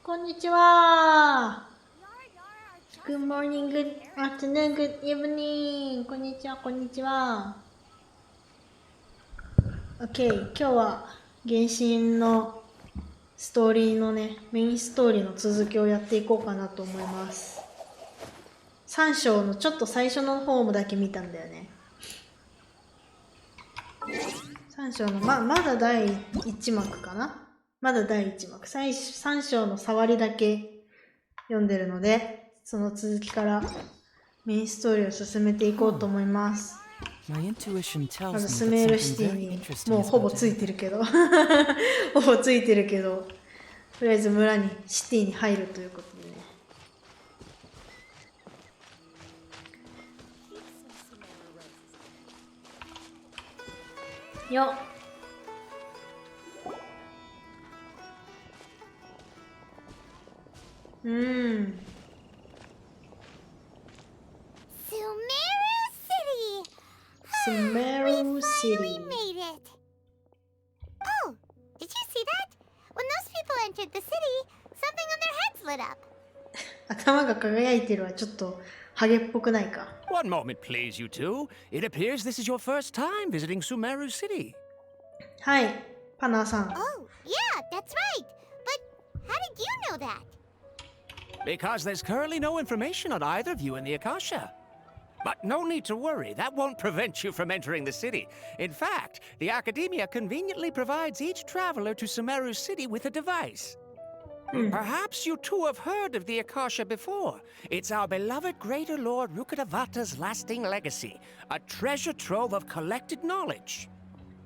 こんにちは。Good morning, good afternoon, good evening. こんにちは、こんにちは。OK、今日は原神のストーリーのね、メインストーリーの続きをやっていこうかなと思います。3章のちょっと最初の方だけ見たんだよね。3章の、まだ第1幕かな。まだ第1幕。3章の触りだけ読んでるので、その続きからメインストーリーを進めていこうと思います。まずスメールシティにもうほぼついてるけどほぼついてるけど、とりあえず村にシティに入るということでね。よっ。Sumeru City. Made it. Oh, did you see that? When those people entered the city, something on their heads lit up. 頭が輝いてるはちょっとハゲっぽくないか。One moment, please, you two. It appears this is your first time visiting Sumeru City. はい、パナーさん。Oh, yeah, that's right. But how did you know that? Because there's currently no information on either of you in the Akasha. But no need to worry, that won't prevent you from entering the city. In fact, the Academia conveniently provides each traveler to Sumeru City with a device. Perhaps you two have heard of the Akasha before. It's our beloved Greater Lord Rukkhadevata's lasting legacy, a treasure trove of collected knowledge.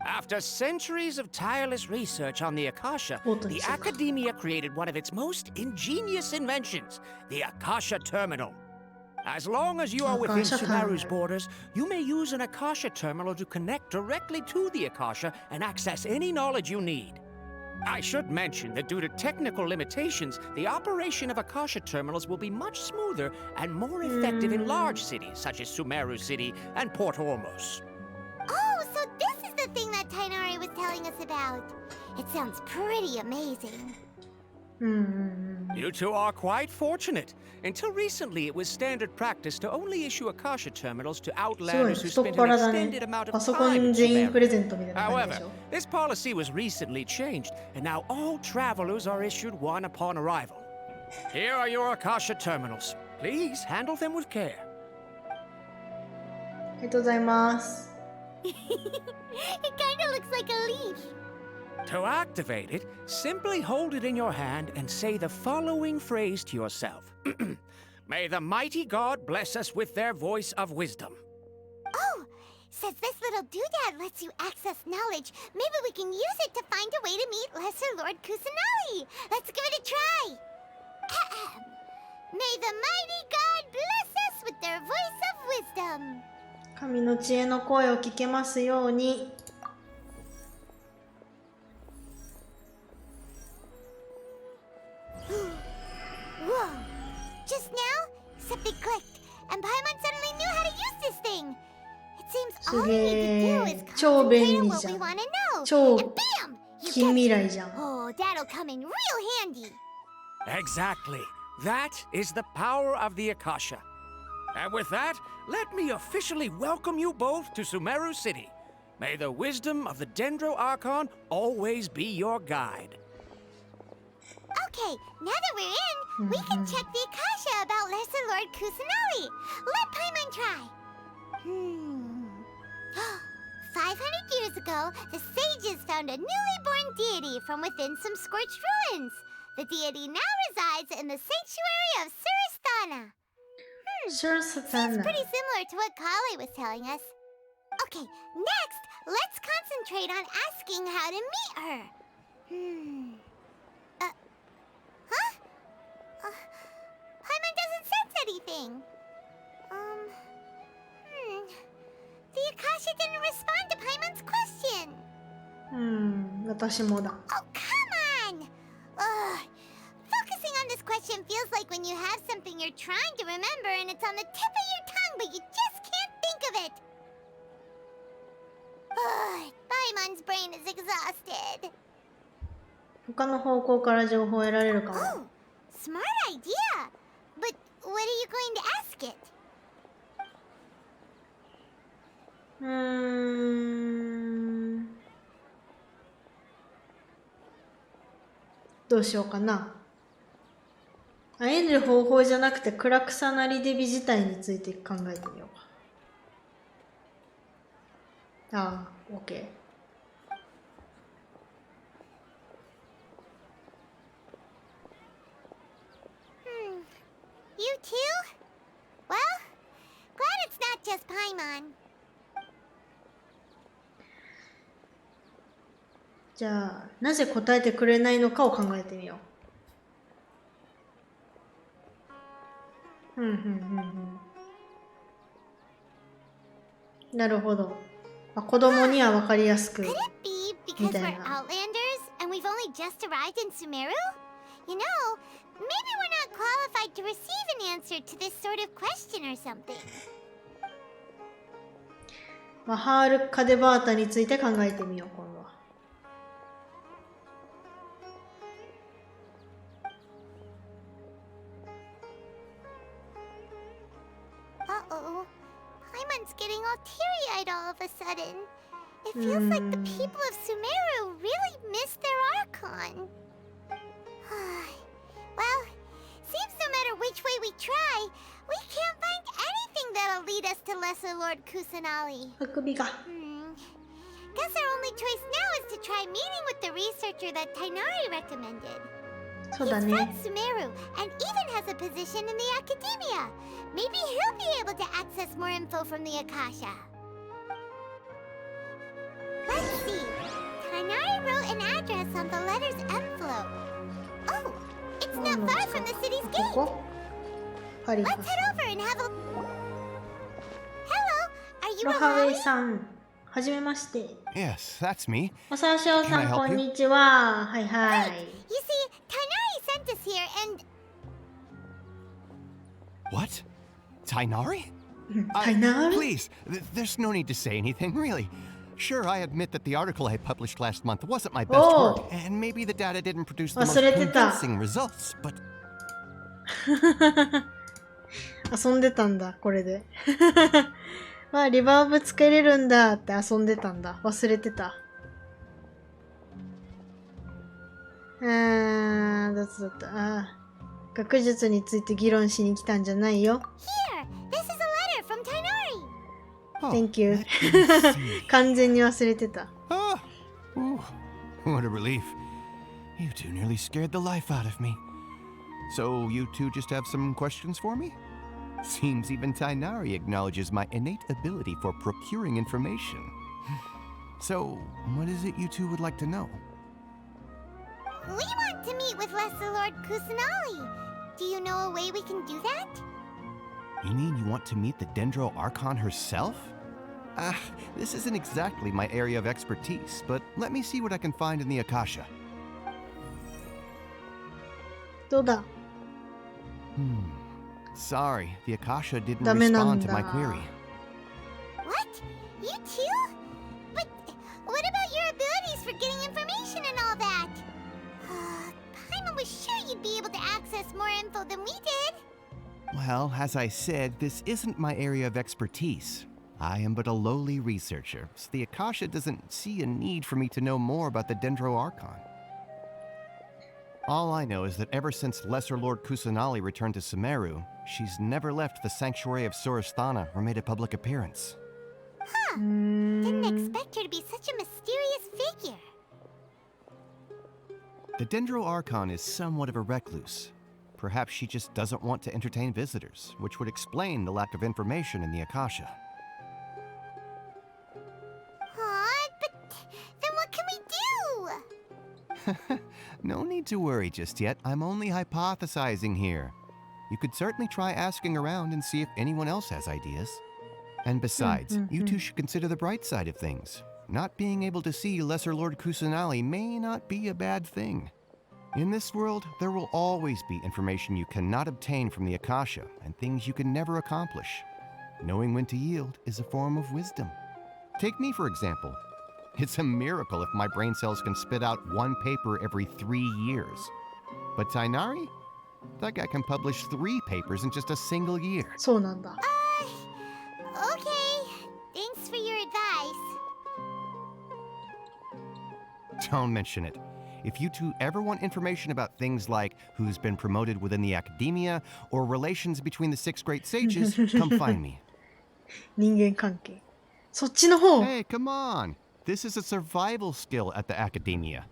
After centuries of tireless research on the Akasha, the Academia created one of its most ingenious inventions, the Akasha Terminal. As long as you are within Sumeru's borders, you may use an Akasha terminal to connect directly to the Akasha and access any knowledge you need. I should mention that due to technical limitations, the operation of Akasha terminals will be much smoother and more effective in large cities such as Sumeru City and Port Ormos. Oh, so this is the thing that Tainari was telling us about. It sounds pretty amazing. You two are quite fortunate. Until recently, it was standard practice to only issue Akasha terminals to outlanders who spent an extended amount of time in Sumeru. However, this policy was recently changed, and now all travelers are issued one upon arrival. Here are your Akasha terminals. Please handle them with care. ありがとうございます。It kinda looks like a leaf. To activate it, simply hold it in your hand and say the following phrase to yourself. May the mighty God bless us with their voice of wisdom. Oh, says this little doodad lets you access knowledge. Maybe we can use it to find a way to meet Lesser Lord Kusanagi. Let's give it a try. May the mighty God bless us with their voice of wisdom. 神の知恵の声を聞けますように。Whoa! Just now, something clicked, and Paimon suddenly knew how to use this thing. It seems all we need to do is concentrate on what we want to know, and bam! You get it. Oh, that'll come in real handy. Exactly. That is the power of the Akasha. And with that, let me officially welcome you both to Sumeru City. May the wisdom of the Dendro Archon always be your guide. Okay, now that we're in, we can check the Akasha about Lesser Lord Kusanagi. Let Paimon try. 500 years ago, the sages found a newly born deity from within some scorched ruins. The deity now resides in the sanctuary of Surasthana. Seems pretty similar to what Kali was telling us. Okay, next, let's concentrate on asking how to meet her. Huh? Paimon doesn't sense anything. The Akasha didn't respond to Paimon's question. 私もだ。Oh, come on! Focusing on this question feels like when you have something you're trying to remember and it's on the tip of your tongue, but you just can't think of it. Paimon's brain is exhausted. 他の方向から情報を得られるかも。Oh, Smart idea. But what are you going to ask it? どうしようかな。会える方法じゃなくて暗草なりデビ自体について考えてみようか。ああ、OK。You too? Well, glad it's not just Paimon. じゃあ、なぜ答えてくれないのかを考えてみよう。なるほど。まあ、子供には分かりやすく。 Could it be because we're Outlanders and we've only just arrived in Sumeru? You know, maybe we're not qualified to receive an answer to this sort of question or something. マハール・カデバータについて考えてみよう、今度は。Uh-oh. Paimon's getting all teary-eyed all of a sudden. It feels like the people of Sumeru really missed their Archon. Well, seems no matter which way we try, we can't find anything that'll lead us to Lesser Lord Kusanali. あくびが。 Guess our only choice now is to try meeting with the researcher that Tainari recommended. そうだ He's ね。 from Sumeru and even has a position in the academia. Maybe he'll be able to access more info from the Akasha. Let's see. Tainari wrote an address on the letter's envelope. Oh, it's not far from the city's こ gate. こパリ Let's ハ head over and have a... Hello, are you ロハウェ Rohawi? イさん、はじめまして。 Yes, that's me. おさしょうさ Can I ん、 help こん you? にちは。はいはい。 You see, Tainari sent us here and... What? Tainari? Tainari? Please, there's no need to say anything, really. Sure, I admit that the article I published last month wasn't my best Oh. work, and maybe the data didn't produce the most 忘れてた。 convincing results, but 遊んでたんだ、これで。まあ、リバーブつけれるんだって遊んでたんだ。忘れてた。どっちだった。学術について議論しに来たんじゃないよ。 Here, this is a letter from Tainari. oh, Thank you. let me see. 完全に忘れてた。 Ah, ooh, what a relief. You two nearly scared the life out of me. So, you two just have some questions for me? Seems even Tainari acknowledges my innate ability for procuring information. So, what is it you two would like to know? We want to meet with Lesser Lord Kusanali. Do you know a way we can do that? You mean you want to meet the Dendro Archon herself? This isn't exactly my area of expertise, but let me see what I can find in the Akasha. どうだ Sorry, the Akasha didn't ダメなん respond to my だ。 query. What? You too? But what about your abilities for getting information and all that? Paimon was sure you'd be able to access more info than we did. Well, as I said, this isn't my area of expertise. I am but a lowly researcher, so the Akasha doesn't see a need for me to know more about the Dendro Archon. All I know is that ever since Lesser Lord Kusanali returned to Sumeru, she's never left the sanctuary of Surasthana or made a public appearance. Didn't expect her to be such a mysterious figure. The Dendro Archon is somewhat of a recluse. Perhaps she just doesn't want to entertain visitors, which would explain the lack of information in the Akasha. But then what can we do? No need to worry just yet. I'm only hypothesizing here. You could certainly try asking around and see if anyone else has ideas. And besides, you two should consider the bright side of things. Not being able to see Lesser Lord Kusanali may not be a bad thing. In this world, there will always be information you cannot obtain from the Akasha and things you can never accomplish. Knowing when to yield is a form of wisdom. Take me, for example. It's a miracle if my brain cells can spit out one paper every 3 years. But Tainari? That guy can publish 3 papers in just a single year. そうなんだ。 Okay. Thanks for your advice. Don't mention it. If you two ever want information about things like who's been promoted within the academia or relations between the 6 great sages, come find me. 人間関係。そっちの方。 Hey, come on. This is a survival skill at the academia.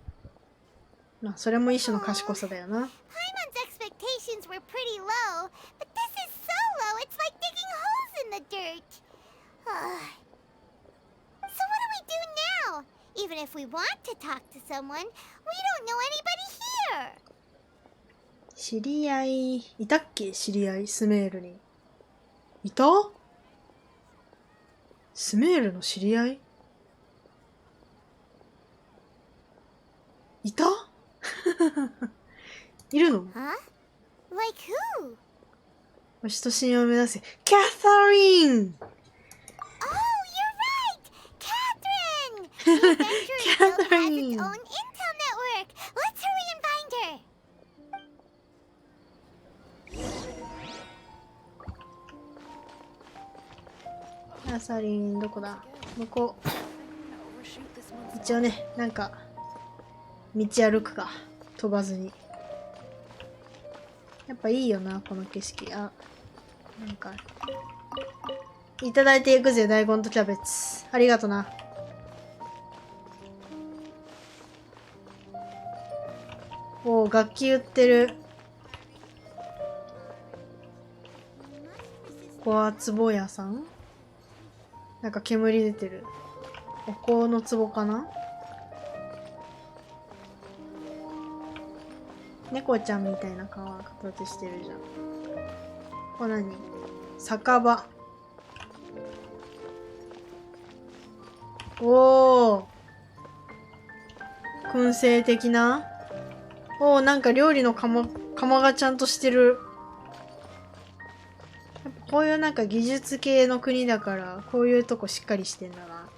まあ、それも一種の賢さだよな。 Paimon's expectations were pretty low, but this is so low it's like digging holes in the dirt. So what do we do now? Even if we want to talk to someone, we don't know anybody here. 知り合い、いたっけ知り合い、スメールに。いた？スメールの知り合い？いた？いるの？ Huh? Like who? 星と親友を目指せ。キャサリン！ Oh, you're right! Catherine! The Adventurers Guild has its Catherine. own intel network. Let's hurry and find her. キャサリン、どこだ？向こう。一応ね、なんか、道歩くか。飛ばずに。やっぱいいよな、この景色。あ、なんか。いただいていくぜ、大根とキャベツ。ありがとな。おお、楽器売ってる。ここは壺屋さん？なんか煙出てる。お香の壺かな？猫ちゃんみたいな形してるじゃん。これ何？酒場。おお。燻製的な？おお、なんか料理の窯がちゃんとしてる。やっぱこういうなんか技術系の国だから、こういうとこしっかりしてんだな。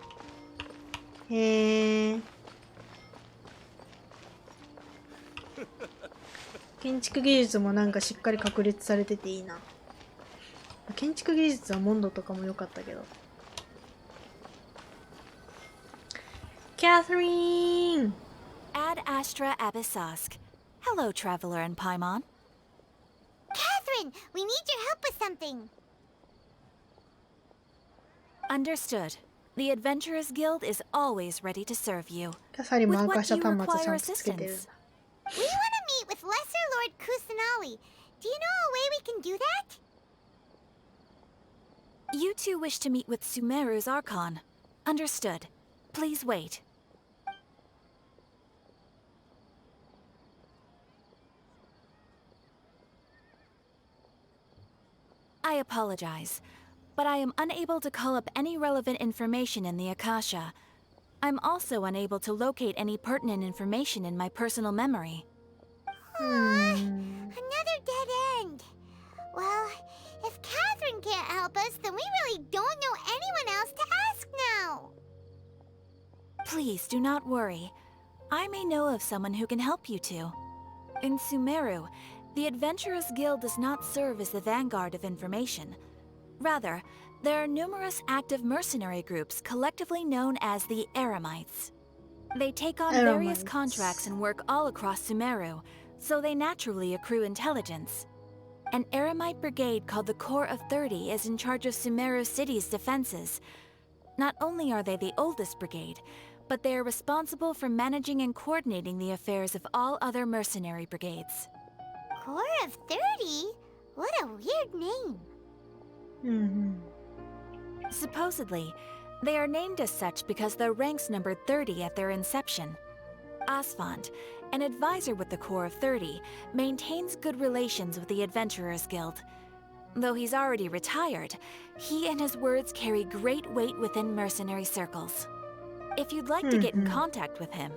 へえ。建築技術もなんかしっかり確立されてていいな。建築技術はモンドとかも良かったけど。キャサリン！ Ad Astra Abyssosk. Hello, Traveler and Paimon. Catherine, we need your help with something. Understood. The Adventurers Guild is always ready to serve you. キャサリンも With 明 what かした do you 端末ちゃ require んとつけてるん assistance? だ。 We want to meet with Lesser Lord Kusanali. Do you know a way we can do that? You two wish to meet with Sumeru's Archon. Understood. Please wait. I apologize, but I am unable to call up any relevant information in the Akasha. I'm also unable to locate any pertinent information in my personal memory. Another dead end. Well, if Catherine can't help us, then we really don't know anyone else to ask now. Please do not worry. I may know of someone who can help you two. In Sumeru, the Adventurers Guild does not serve as the vanguard of information. Rather, there are numerous active mercenary groups collectively known as the Eremites. They take on various Eremites. contracts and work all across Sumeru, so they naturally accrue intelligence. An Eremite brigade called the Corps of 30 is in charge of Sumeru City's defenses. Not only are they the oldest brigade, but they are responsible for managing and coordinating the affairs of all other mercenary brigades. Corps of 30? What a weird name. うんうん。 Supposedly, they are named as such because their ranks numbered 30 at their inception. Asfand, an advisor with the Corps of 30, maintains good relations with the Adventurers Guild. Though he's already retired, he and his words carry great weight within mercenary circles. If you'd like to get in contact with him,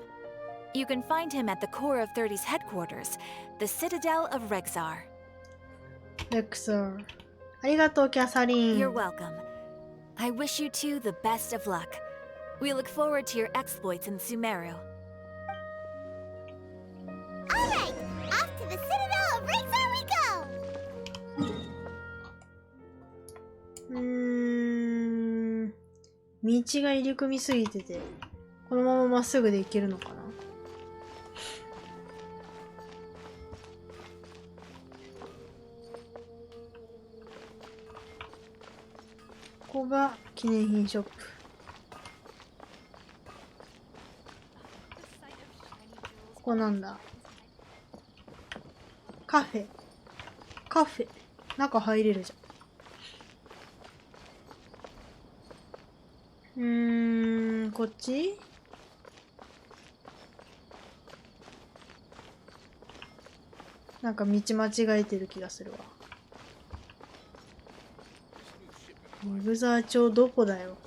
you can find him at the Corps of 30's headquarters, the Citadel of Rexar. レクサー。ありがとう、キャサリン。 You're welcome. I wish you two the best of luck. We look forward to your exploits in Sumeru. All right, off to the Citadel of Rexar we 道が入り組みすぎてて、このまままっすぐで行けるのかな。ここが記念品ショップ。ここなんだ。カフェ。カフェ。中入れるじゃん。こっち？なんか道間違えてる気がするわ。モグザー町どこだよ。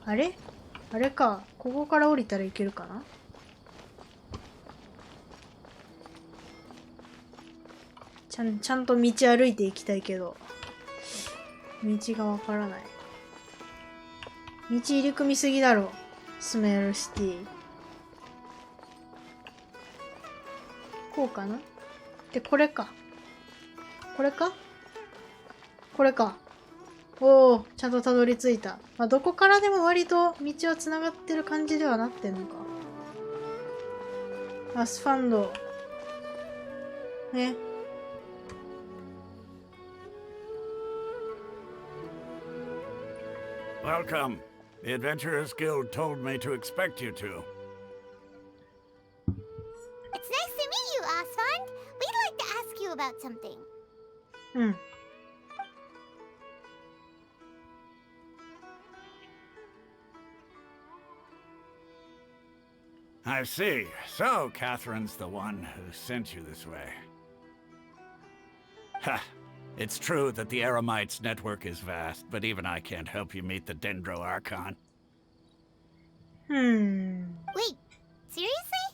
あれ？あれか。ここから降りたらいけるかな？ちゃんと道歩いていきたいけど、道がわからない。道入り組みすぎだろ。スメルシティ。こうかな？で、これか。これか？これか。おお、ちゃんとたどり着いた。まあ、どこからでも割と道は繋がってる感じではなってんのか。アスファンド。ね。Welcome. The Adventurers Guild told me to expect you to. It's nice to meet you, Asfand. We'd like to ask you about something. うん。I see. So, Catherine's the one who sent you this way. Ha! It's true that the Eremites' network is vast, but even I can't help you meet the Dendro Archon. Wait, seriously?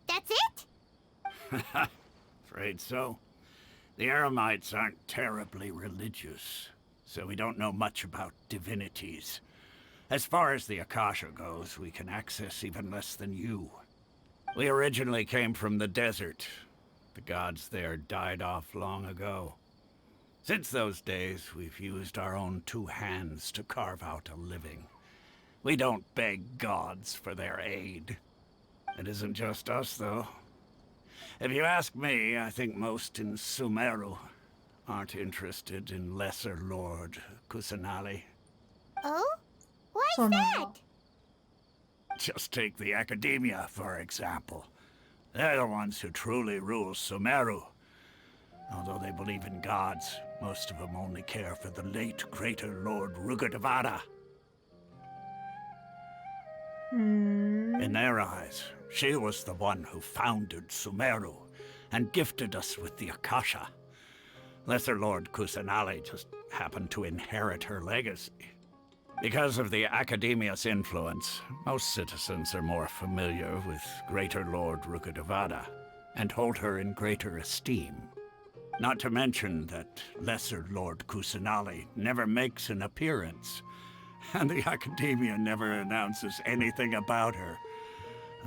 That's it? Afraid so. The Eremites aren't terribly religious, so we don't know much about divinities. As far as the Akasha goes, we can access even less than you. We originally came from the desert. The gods there died off long ago. Since those days, we've used our own two hands to carve out a living. We don't beg gods for their aid. It isn't just us, though. If you ask me, I think most in Sumeru aren't interested in Lesser Lord Kusanali. Oh? Why's So that? Just take the Academia, for example. They're the ones who truly rule Sumeru. Although they believe in gods, most of them only care for the late Greater Lord Rugadavada. In their eyes, she was the one who founded Sumeru and gifted us with the Akasha. Lesser Lord Kusanali just happened to inherit her legacy. Because of the Academia's influence, most citizens are more familiar with Greater Lord Rugadavada and hold her in greater esteem. Not to mention that Lesser Lord Kusanali never makes an appearance, and the Academia never announces anything about her.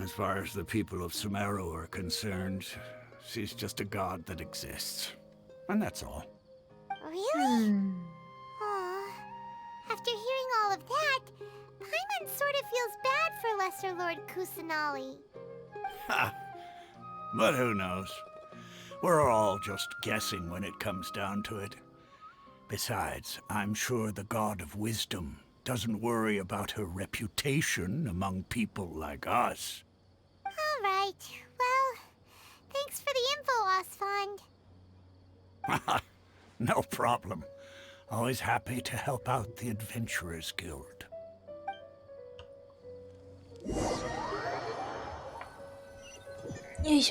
As far as the people of Sumeru are concerned, she's just a god that exists. And that's all. Really? Aw. After hearing all of that, Paimon sort of feels bad for Lesser Lord Kusanali. Ha! But who knows? We're all just guessing when it comes down to it. Besides, I'm sure the God of Wisdom doesn't worry about her reputation among people like us. All right. Well, thanks for the info, Asfand. No problem. Always happy to help out the Adventurers Guild. Seems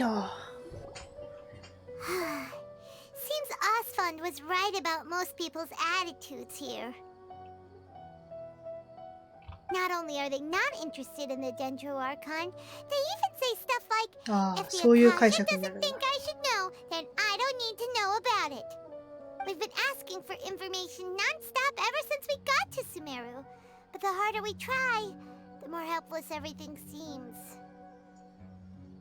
Asfand was right about most people's attitudes here. Not only are they not interested in the Dendro Archon, they even say stuff like, if the Akasha doesn't think I should know, then I don't need to know about it. We've been asking for information non-stop ever since we got to Sumeru, But the harder we try, the more helpless everything seems.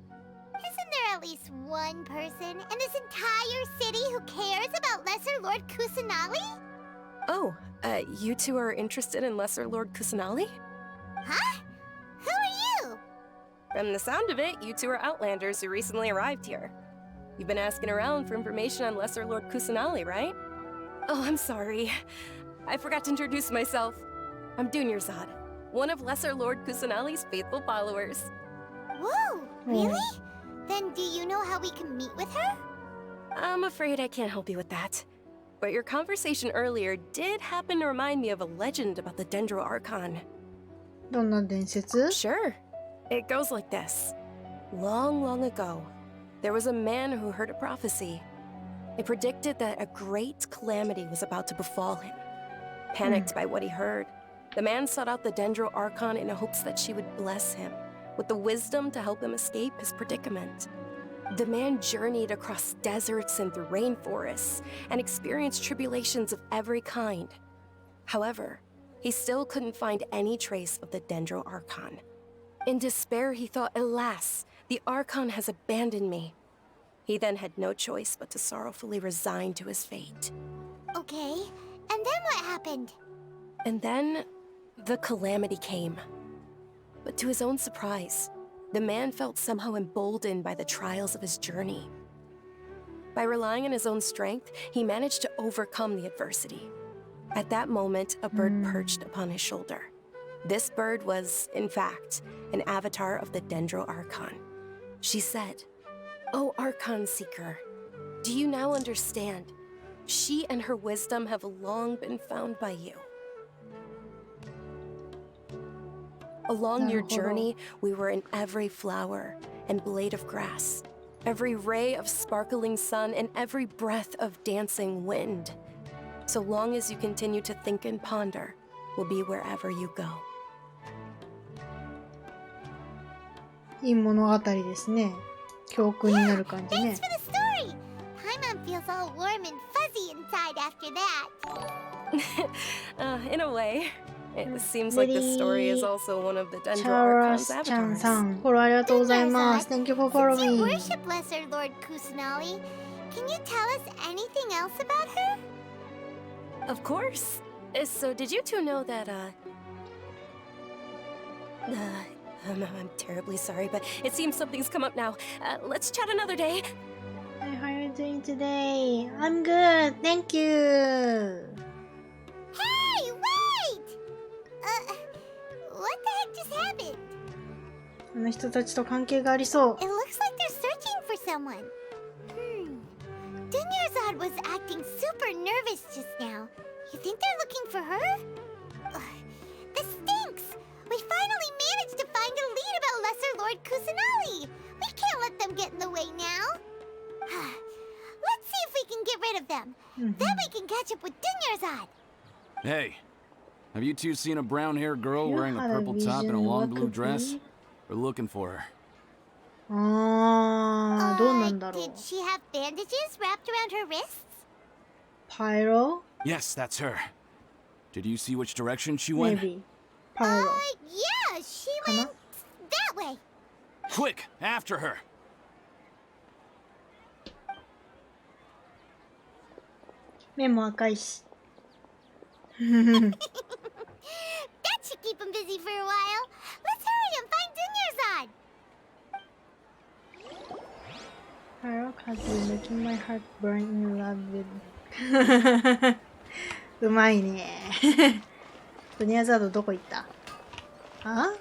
Isn't there at least one person in this entire city who cares about Lesser Lord Kusanali? Oh, you two are interested in Lesser Lord Kusanali? Huh? Who are you? From the sound of it, you two are Outlanders who recently arrived here. You've been asking around for information on Lesser Lord Kusanali, right? Oh, I'm sorry. I forgot to introduce myself. I'm Dunyarzad, one of Lesser Lord Kusanali's faithful followers. Whoa, really? Then do you know how we can meet with her? I'm afraid I can't help you with that. But your conversation earlier did happen to remind me of a legend about the Dendro Archon. どんな伝説? Sure. It goes like this. Long, long ago, there was a man who heard a prophecy. It predicted that a great calamity was about to befall him. Panicked by what he heard, the man sought out the Dendro Archon in hopes that she would bless him with the wisdom to help him escape his predicament. The man journeyed across deserts and through rainforests and experienced tribulations of every kind. However, he still couldn't find any trace of the Dendro Archon. In despair, he thought, alas, the Archon has abandoned me. He then had no choice but to sorrowfully resign to his fate. Okay, and then what happened? And then, the calamity came. But to his own surprise, the man felt somehow emboldened by the trials of his journey. By relying on his own strength, he managed to overcome the adversity. At that moment, a bird perched upon his shoulder. This bird was, in fact, an avatar of the Dendro Archon. She said, "O Archon Seeker, do you now understand? She and her wisdom have long been found by you. Along your journey, we were in every flower and blade of grass, every ray of sparkling sun, and every breath of dancing wind. So long as you continue to think and ponder, we'll be wherever you go." いい物語ですね。教訓になる感じ Thanks ね for。the story! Paimon feels all warm and fuzzy inside after that. In a way, it seems like this story is also one of the チ Dendro ャラ Archon's スちゃんさ avatars. ん、フォローありがとうございます。Thank you for Since you following. worship Lesser Lord Kusanali, can you tell us anything else about her? Of course. So did you two know that, I'm terribly sorry, but it seems something's come up now. Let's chat another day. Hi, how are you doing today? I'm good, thank you. Hey, wait! What the heck just happened? あの人たちと関係がありそう。 It looks like they're searching for someone. Dunyarzad was acting super nervous just now. You think they're looking for her? This stinks! We finally managed to find a lead about Lesser Lord Kusanali! We can't let them get in the way now. Let's see if we can get rid of them. Then we can catch up with Dunyarzad. Hey, have you two seen a brown-haired girl You wearing a had a purple top and a vision, long what blue could dress? be? We're looking for her. あー、どうなんだろう。 Did she have bandages wrapped around her wrists? Pyro? Yes, that's her. Did you see which direction she went? Maybe. Pyro. Yeah, she かな went that way. Quick, after her! 目も赤いし。 That should keep him busy for a while. Let's hurry and find Dunyarzad. Pyro has been making my heart burn in love with うまいね。ドニアザードどこ行った？あ？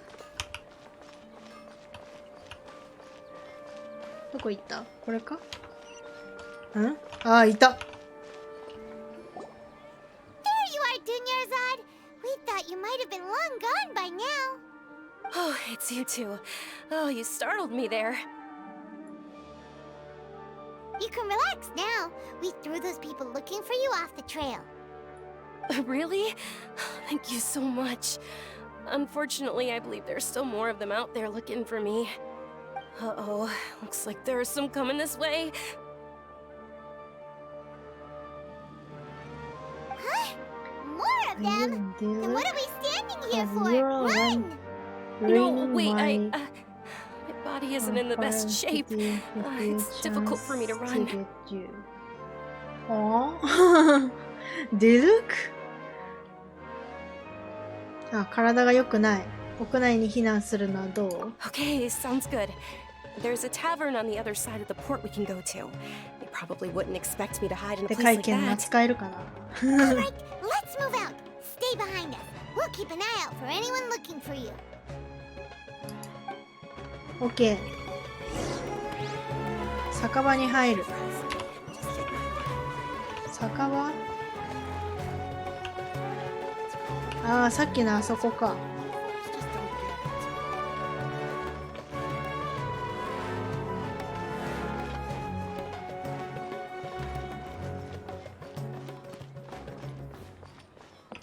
どこ行った？これか？ん？あー、いた。 There you are, Dunyarzad. We thought you might have been long gone by now. Oh, it's you two. Oh, you startled me there. You can relax now. We threw those people looking for you off the trail. Really? Thank you so much. Unfortunately, I believe there's still more of them out there looking for me. Uh-oh, looks like there are some coming this way. Huh? More of them? Then what are we standing here for? You're Run! No, ruining wait, my my body isn't in the best shape. It's difficult for me to run. Oh? 出るくあ、体が良くない。屋内に避難するのはどう Okay, sounds good. There's a tavern on the other side of the port we can go to. They probably wouldn't expect me to hide in a で place 会 like 見が that. 使えるかな Alright, let's move out. Stay behind us. We'll keep an eye out for anyone looking for you. OK 酒場に入る酒場ああさっきのあそこか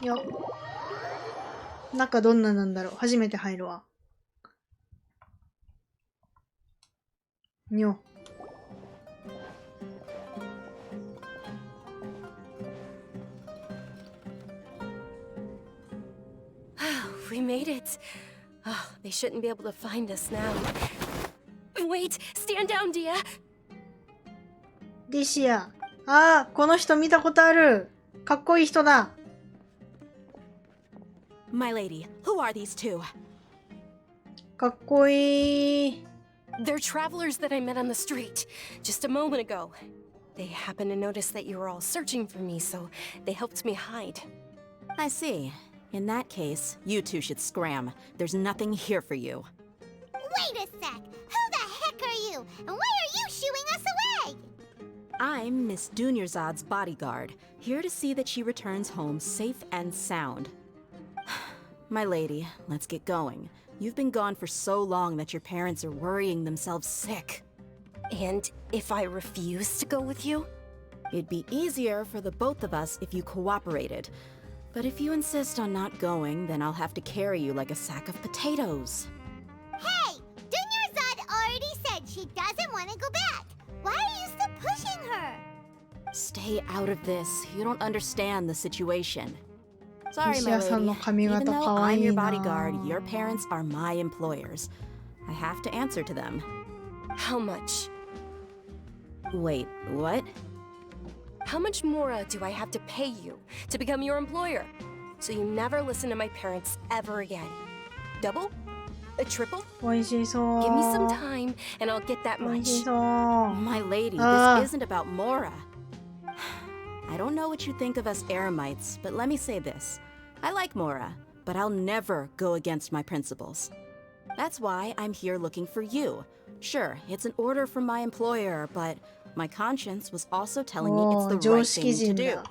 よっ中どんななんだろう初めて入るわにょ We made it. Oh, they shouldn't be able to find us now. Wait, stand down, Dia. ディシアああこの人見たことあるかっこいい人だ My lady, who are these two? かっこいい They're travelers that I met on the street just a moment ago. They happened to notice that you were all searching for me, so they helped me hide. I see. In that case, you two should scram. There's nothing here for you. Wait a sec. Who the heck are you? And why are you shooing us away? I'm Miss Dunyarzad's bodyguard, here to see that she returns home safe and sound. My lady, let's get going. You've been gone for so long that your parents are worrying themselves sick. And if I refuse to go with you? It'd be easier for the both of us if you cooperated. But if you insist on not going, then I'll have to carry you like a sack of potatoes. Hey! Dunyarzad already said she doesn't want to go back. Why are you still pushing her? Stay out of this. You don't understand the situation. Sorry, my 西谷さんの lady. 髪 Even 型 though かわ I'm いい your な bodyguard, your parents are my employers. I have to answer to them. How much? Wait, what? How much more do I have to pay you to become your employer? So you never listen to my parents ever again. Double? A triple? おいしそう Give me some time and I'll get that おいし much. そう My lady, Ah. this isn't about Mora. I don't know what you think of us Eremites, but let me say this. I like Mora, but I'll never go against my principles. That's why I'm here looking for you. Sure, it's an order from my employer, but my conscience was also telling me it's お the ー常 right 識 thing to 人 do. だ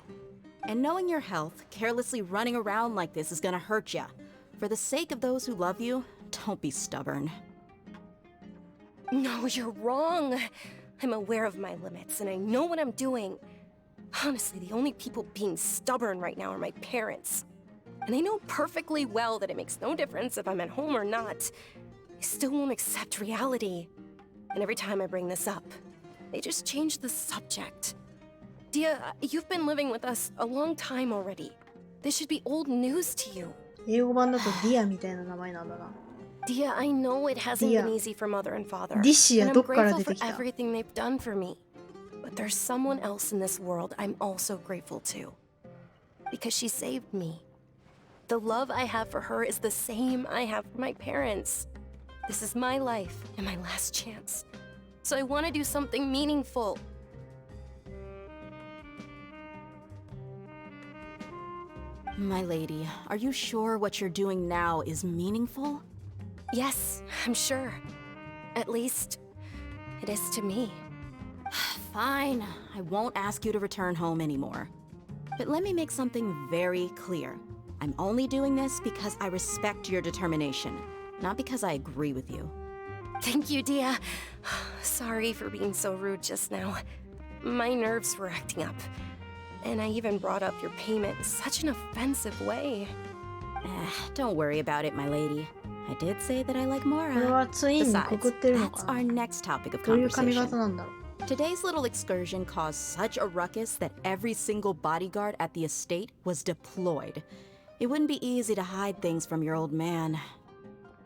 And knowing your health, carelessly running around like this is gonna hurt ya. For the sake of those who love you, don't be stubborn. No, you're wrong. I'm aware of my limits and I know what I'm doing. Honestly, the only people being stubborn right now are my parents. And they know perfectly well that it makes no difference if I'm at home or not. They still won't accept reality. And every time I bring this up, they just change the subject. Dia, you've been living with us a long time already. This should be old news to you. 英語版だとディアみたいな名前なんだな Dia, I know it hasn't Dia. been easy for mother and father. ディシア And ど I'm っから grateful 出 for てきた everything they've done for me. But there's someone else in this world I'm also grateful to. Because she saved me. The love I have for her is the same I have for my parents. This is my life and my last chance. So I want to do something meaningful. My lady, are you sure what you're doing now is meaningful? Yes, I'm sure. At least, it is to me. Fine, I won't ask you to return home anymore. But let me make something very clear. I'm only doing this because I respect your determination, not because I agree with you. Thank you, Dia. Sorry for being so rude just now. My nerves were acting up. And I even brought up your payment in such an offensive way. Don't worry about it, my lady. I did say that I like これ Mora. はツインにくく Besides, ってるの that's か our な next topic of どういう髪型 conversation. なんだろう Today's little excursion caused such a ruckus that every single bodyguard at the estate was deployed. It wouldn't be easy to hide things from your old man.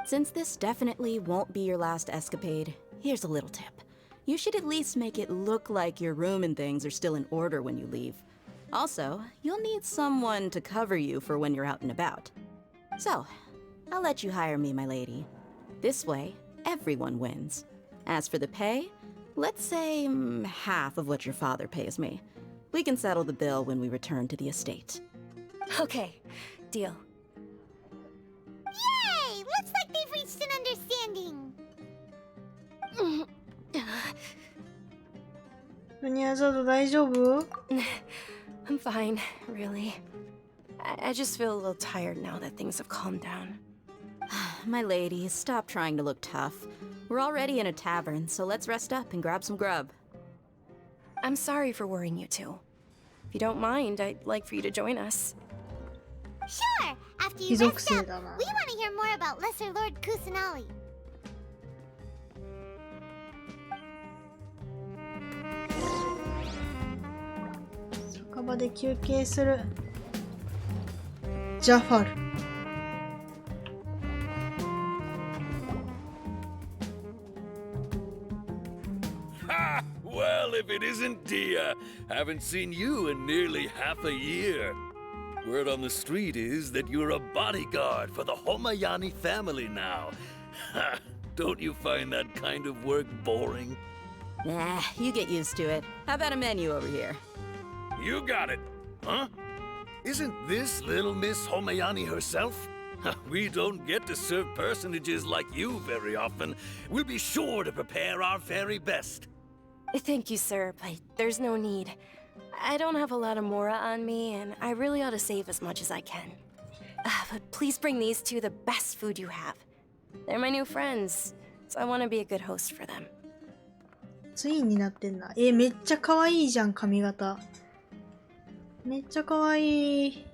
Since this definitely won't be your last escapade, here's a little tip. You should at least make it look like your room and things are still in order when you leave. Also, you'll need someone to cover you for when you're out and about. So, I'll let you hire me, my lady. This way, everyone wins. As for the pay, let's say half of what your father pays me. We can settle the bill when we return to the estate. Okay, deal. Yay! Looks like they've reached an understanding. ドニアザード大丈夫？ I'm fine, really. I just feel a little tired now that things have calmed down. My lady, stop trying to look tough. We're already in a tavern, so let's rest up and grab some grub. I'm sorry for worrying you two. If you don't mind, I'd like for you to join us. Sure! After you 貴族 rest 性 up, だな。 we want to hear more about Lesser Lord Kusanali. 酒場で休憩する。ジャファル。Ha! Well, if it isn't Dia. Haven't seen you in nearly half a year. Word on the street is that you're a bodyguard for the Homayani family now. Ha! Don't you find that kind of work boring? Nah, you get used to it. How about a menu over here? You got it. Huh? Isn't this little Miss Homayani herself? We don't get to serve personages like you very often. We'll be sure to prepare our very best. Thank you, sir, but there's no need. I don't have a lot of Mora on me, and I really ought to save as much as I can. But please bring these two the best food you have. They're my new friends, so I want to be a good host for them. ツインになってんな。めっちゃ可愛いじゃん、髪型。めっちゃ可愛い。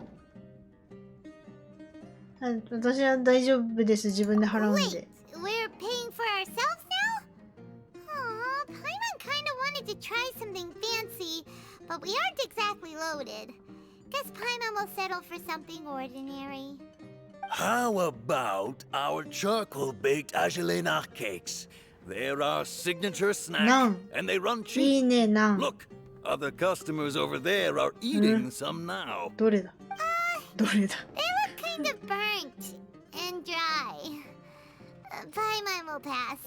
私は大丈夫です。自分で払うん Wait, で。 we're paying for ourselves now? Aw, Paimon kinda wanted to try something fancy, but we aren't exactly loaded. Guess Paimon will settle for something ordinary. How about our charcoal-baked agelena cakes? They're our signature snack, Naan. and they run いい cheap. ね、なん。 Look, other customers over there are eating some now. どれだどれだ They look kind of burnt and dry. Paimon will pass.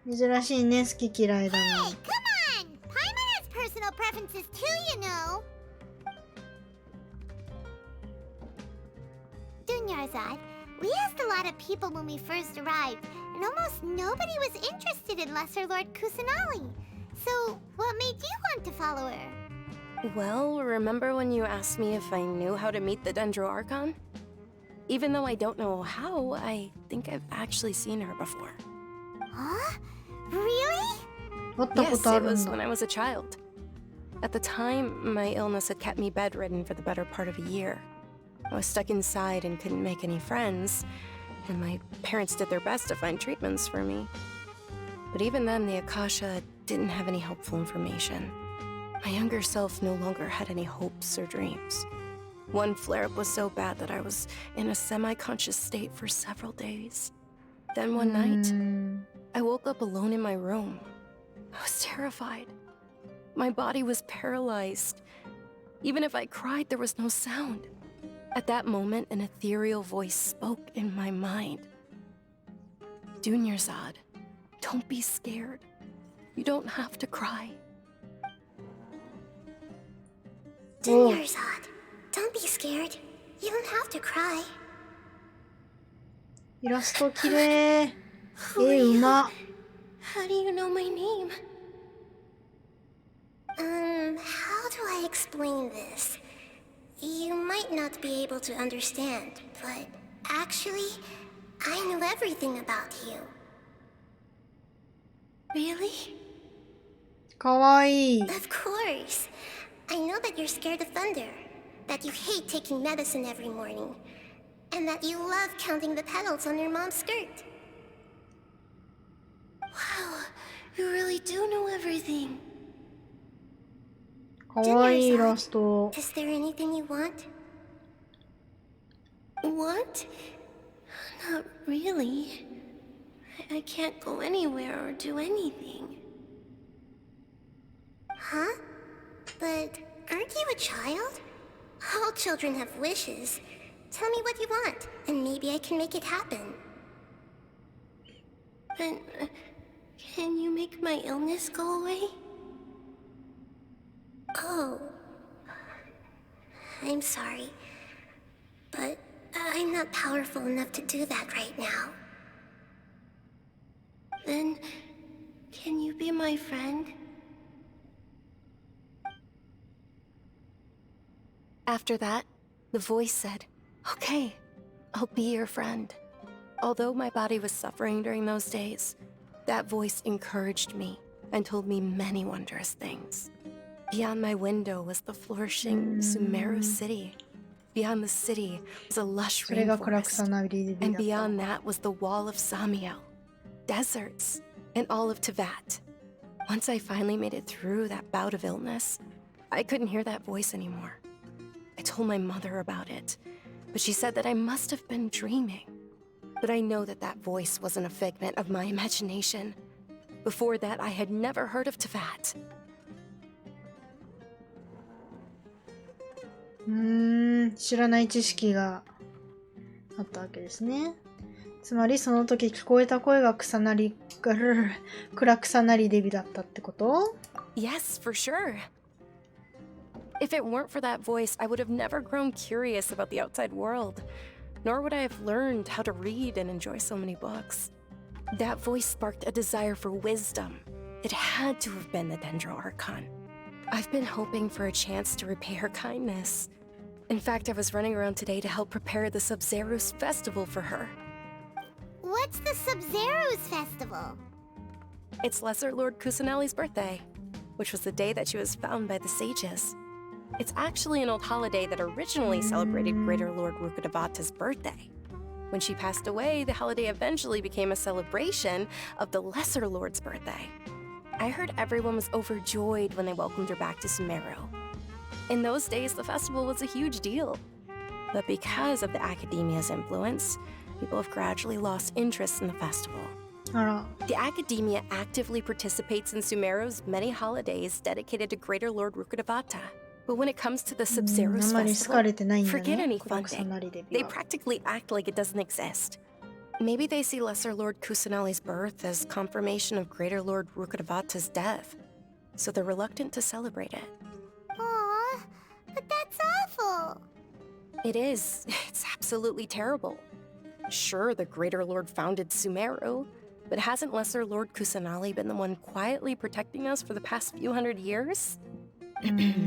珍しいね、好き嫌いだ Hey, な。 come on! Paimon has personal preferences too, you know. Dunyarzad, we asked a lot of people when we first arrived, and almost nobody was interested in Lesser Lord Kusanali. So, what made you want to follow her? Well, remember when you asked me if I knew how to meet the Dendro Archon? Even though I don't know how, I think I've actually seen her before. Huh? Really? 会ったこ Yes, とあ it るん was だ when I was a child. At the time, my illness had kept me bedridden for the better part of a year. I was stuck inside and couldn't make any friends, and my parents did their best to find treatments for me. But even then, the Akasha didn't have any helpful information. My younger self no longer had any hopes or dreams. One flare-up was so bad that I was in a semi-conscious state for several days. Then one night, I woke up alone in my room. I was terrified. My body was paralyzed. Even if I cried, there was no sound. At that moment, an ethereal voice spoke in my mind. Dunyarzad, don't be scared. You don't have to cry. Dunyarzad, don't be scared. You don't have to cry. イラストきれい。うま。 How do you know my name? How do I explain this? You might not be able to understand, but actually, I know everything about you. Really? かわいい。 Of course. I know that you're scared of thunder, that you hate taking medicine every morning, and that you love counting the petals on your mom's skirt. Wow, you really do know everything. かわいいイラスト。 Is there anything you want? What? Not really. I can't go anywhere or do anything. Huh? But aren't you a child? All children have wishes. Tell me what you want, and maybe I can make it happen. But can you make my illness go away? Oh. I'm sorry. But I'm not powerful enough to do that right now. Then, can you be my friend? After that, the voice said, "Okay, I'll be your friend." Although my body was suffering during those days, that voice encouraged me and told me many wondrous things. Beyond my window was the flourishing Sumeru city. Beyond the city was a lush それがクラク rainforest. サナリリビ And だった beyond that was the wall of Samiel, deserts, and all of Teyvat. Once I finally made it through that bout of illness, I couldn't hear that voice anymore. I told my mother about it, but she said that I must have been dreaming. But I know that that voice wasn't a figment of my imagination. Before that, I had never heard of Teyvat. 知らない知識があったわけですね。つまりその時聞こえた声がクラクサナリデビだったってこと？ Yes, for sure. If it weren't for that voice, I would have never grown curious about the outside world, nor would I have learned how to read and enjoy so many books. That voice sparked a desire for wisdom. It had to have been the Dendro Archon. I've been hoping for a chance to repay her kindness. In fact, I was running around today to help prepare the Sub-Zerus festival for her. What's the Sub-Zerus festival? It's Lesser Lord Kusanali's birthday, which was the day that she was found by the sages. It's actually an old holiday that originally celebrated Greater Lord Rukkhadevata's birthday. When she passed away, the holiday eventually became a celebration of the Lesser Lord's birthday. I heard everyone was overjoyed when they welcomed her back to Sumeru. In those days, the festival was a huge deal. But because of the Academia's influence, people have gradually lost interest in the festival. あら。 The Academia actively participates in Sumeru's many holidays dedicated to Greater Lord Rukkhadevata. But when it comes to the Sub-Zerus あんまり好かれてないんだ festival, ね。 forget any クラクサナリ funding. デビ They は。 practically act like it doesn't exist. Maybe they see Lesser Lord Kusanali's birth as confirmation of Greater Lord Rukkhadevata's death, so they're reluctant to celebrate it. Aw, but that's awful. It is. It's absolutely terrible. Sure, the Greater Lord founded Sumeru, but hasn't Lesser Lord Kusanali been the one quietly protecting us for the past few hundred years?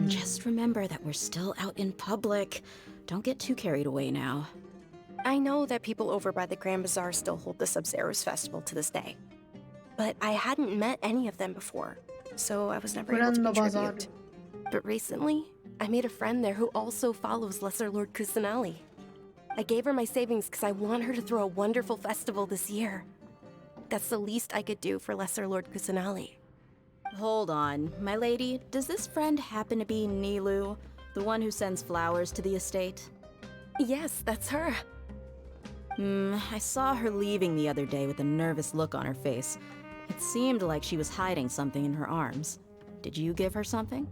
Just remember that we're still out in public. Don't get too carried away now. I know that people over by the Grand Bazaar still hold the Sub-Zerus festival to this day. But I hadn't met any of them before, so I was never able to Grand Bazaar. contribute. But recently, I made a friend there who also follows Lesser Lord Kusanali. I gave her my savings because I want her to throw a wonderful festival this year. That's the least I could do for Lesser Lord Kusanali. Hold on, my lady. Does this friend happen to be Nilu, the one who sends flowers to the estate? Yes, that's her. I saw her leaving the other day with a nervous look on her face. It seemed like she was hiding something in her arms. Did you give her something?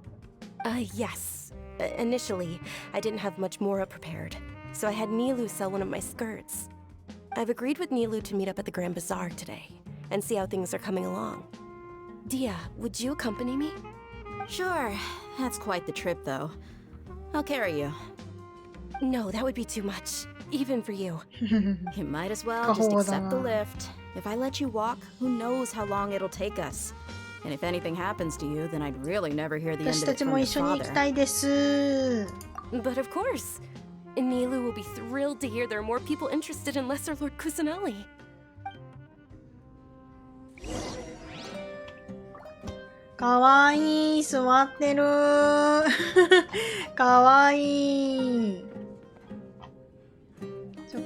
Yes. Initially, I didn't have much more prepared, so I had Nilu sell one of my skirts. I've agreed with Nilu to meet up at the Grand Bazaar today and see how things are coming along. Dia, would you accompany me? Sure. That's quite the trip, though. I'll carry you. No, that would be too much, even for you. You might as well just accept the lift. If I let you walk, who knows how long it'll take us. And if anything happens to you, then I'd really never hear the end 私 of た it ち from も your 一緒に行き father. たいです。 But of course, Nilu will be thrilled to hear there are more people interested in Lesser Lord Kusanali. かわいい、座ってる。かわいい。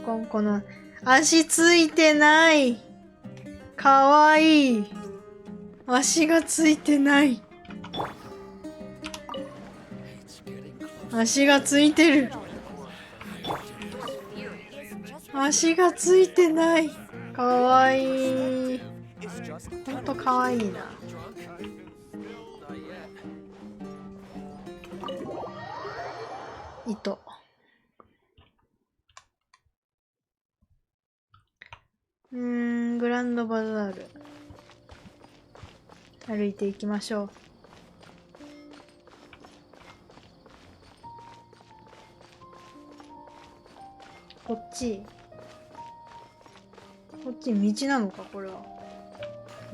この足ついてない。かわいい。足がついてない。足がついてる。足がついてない。かわいい。ほんとかわいいな。糸。グランドバザール。歩いていきましょう。こっち。こっち道なのか、これは。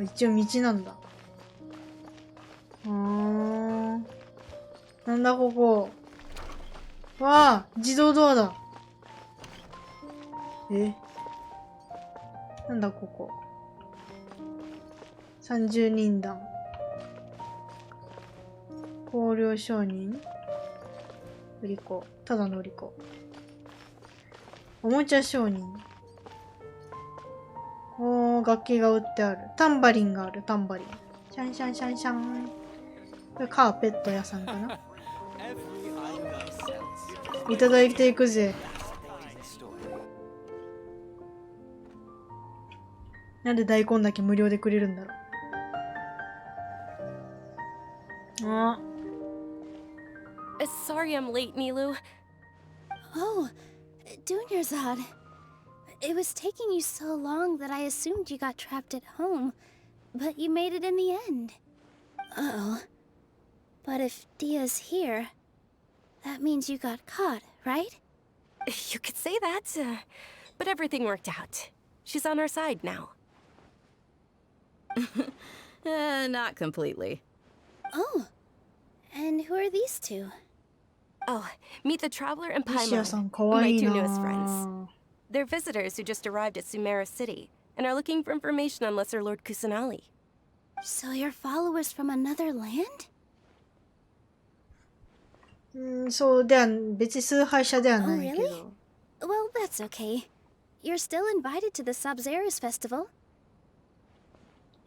一応道なんだ。なんだここ。わあ、自動ドアだ。なんだここ。30人団。光陵商人。売り子。ただの売り子。おもちゃ商人。楽器が売ってある。タンバリンがある、タンバリン。シャンシャンシャンシャン。これカーペット屋さんかな。いただいていくぜ。なんで大根だけ無料でくれるんだろう。Sorry I'm late, Nilu. Oh, Dunyarzad. It was taking you so long that I assumed you got trapped at home, but you made it in the end. Uh-oh. But if Dia's here, that means you got caught, right? You could say that, but everything worked out. She's on our side now. Not completely. Oh, and who are these two? Oh, meet the Traveler and 西谷さんか Paimon, わ my いい two な newest friends. They're visitors who just arrived at Sumeru City and are looking for information on Lesser Lord Kusanali. So you're followers from another land? そうでは別に崇拝者では Oh, ないけ really? ど。Well, that's okay. You're still invited to the Sub-Zerus festival.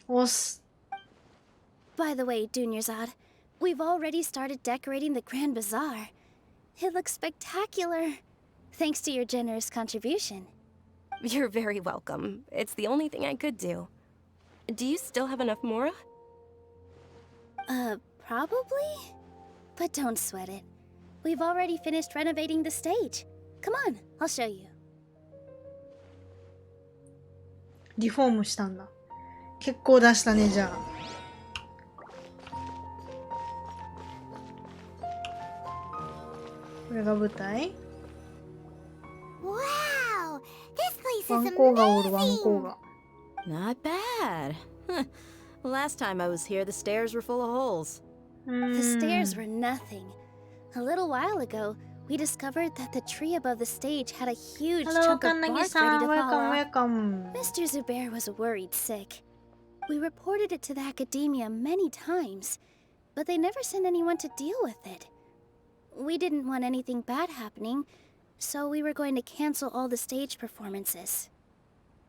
おっす。 By the way, Dunyarzad, we've already started decorating the Grand Bazaar. It looks spectacular, thanks to your generous contribution. You're very welcome. It's the only thing I could do. Do you still have enough Mora? Probably? But don't sweat it. We've already finished renovating the stage. Come on, I'll show you. リフォームしたんだ。結構出したね、じゃあ。これが舞台。 Wow! This place ワ is ンコがおる、ワン amazing! コが。 Not bad. Last time I was here, the stairs were full of holes. The stairs were nothing. A little while ago, we discovered that the tree above the stage had a huge Hello, chunk of bark ready to Kannagi-san. fall Welcome, off. welcome. Mr. Zubair was worried sick. We reported it to the academia many times, but they never sent anyone to deal with it. We didn't want anything bad happening, so we were going to cancel all the stage performances.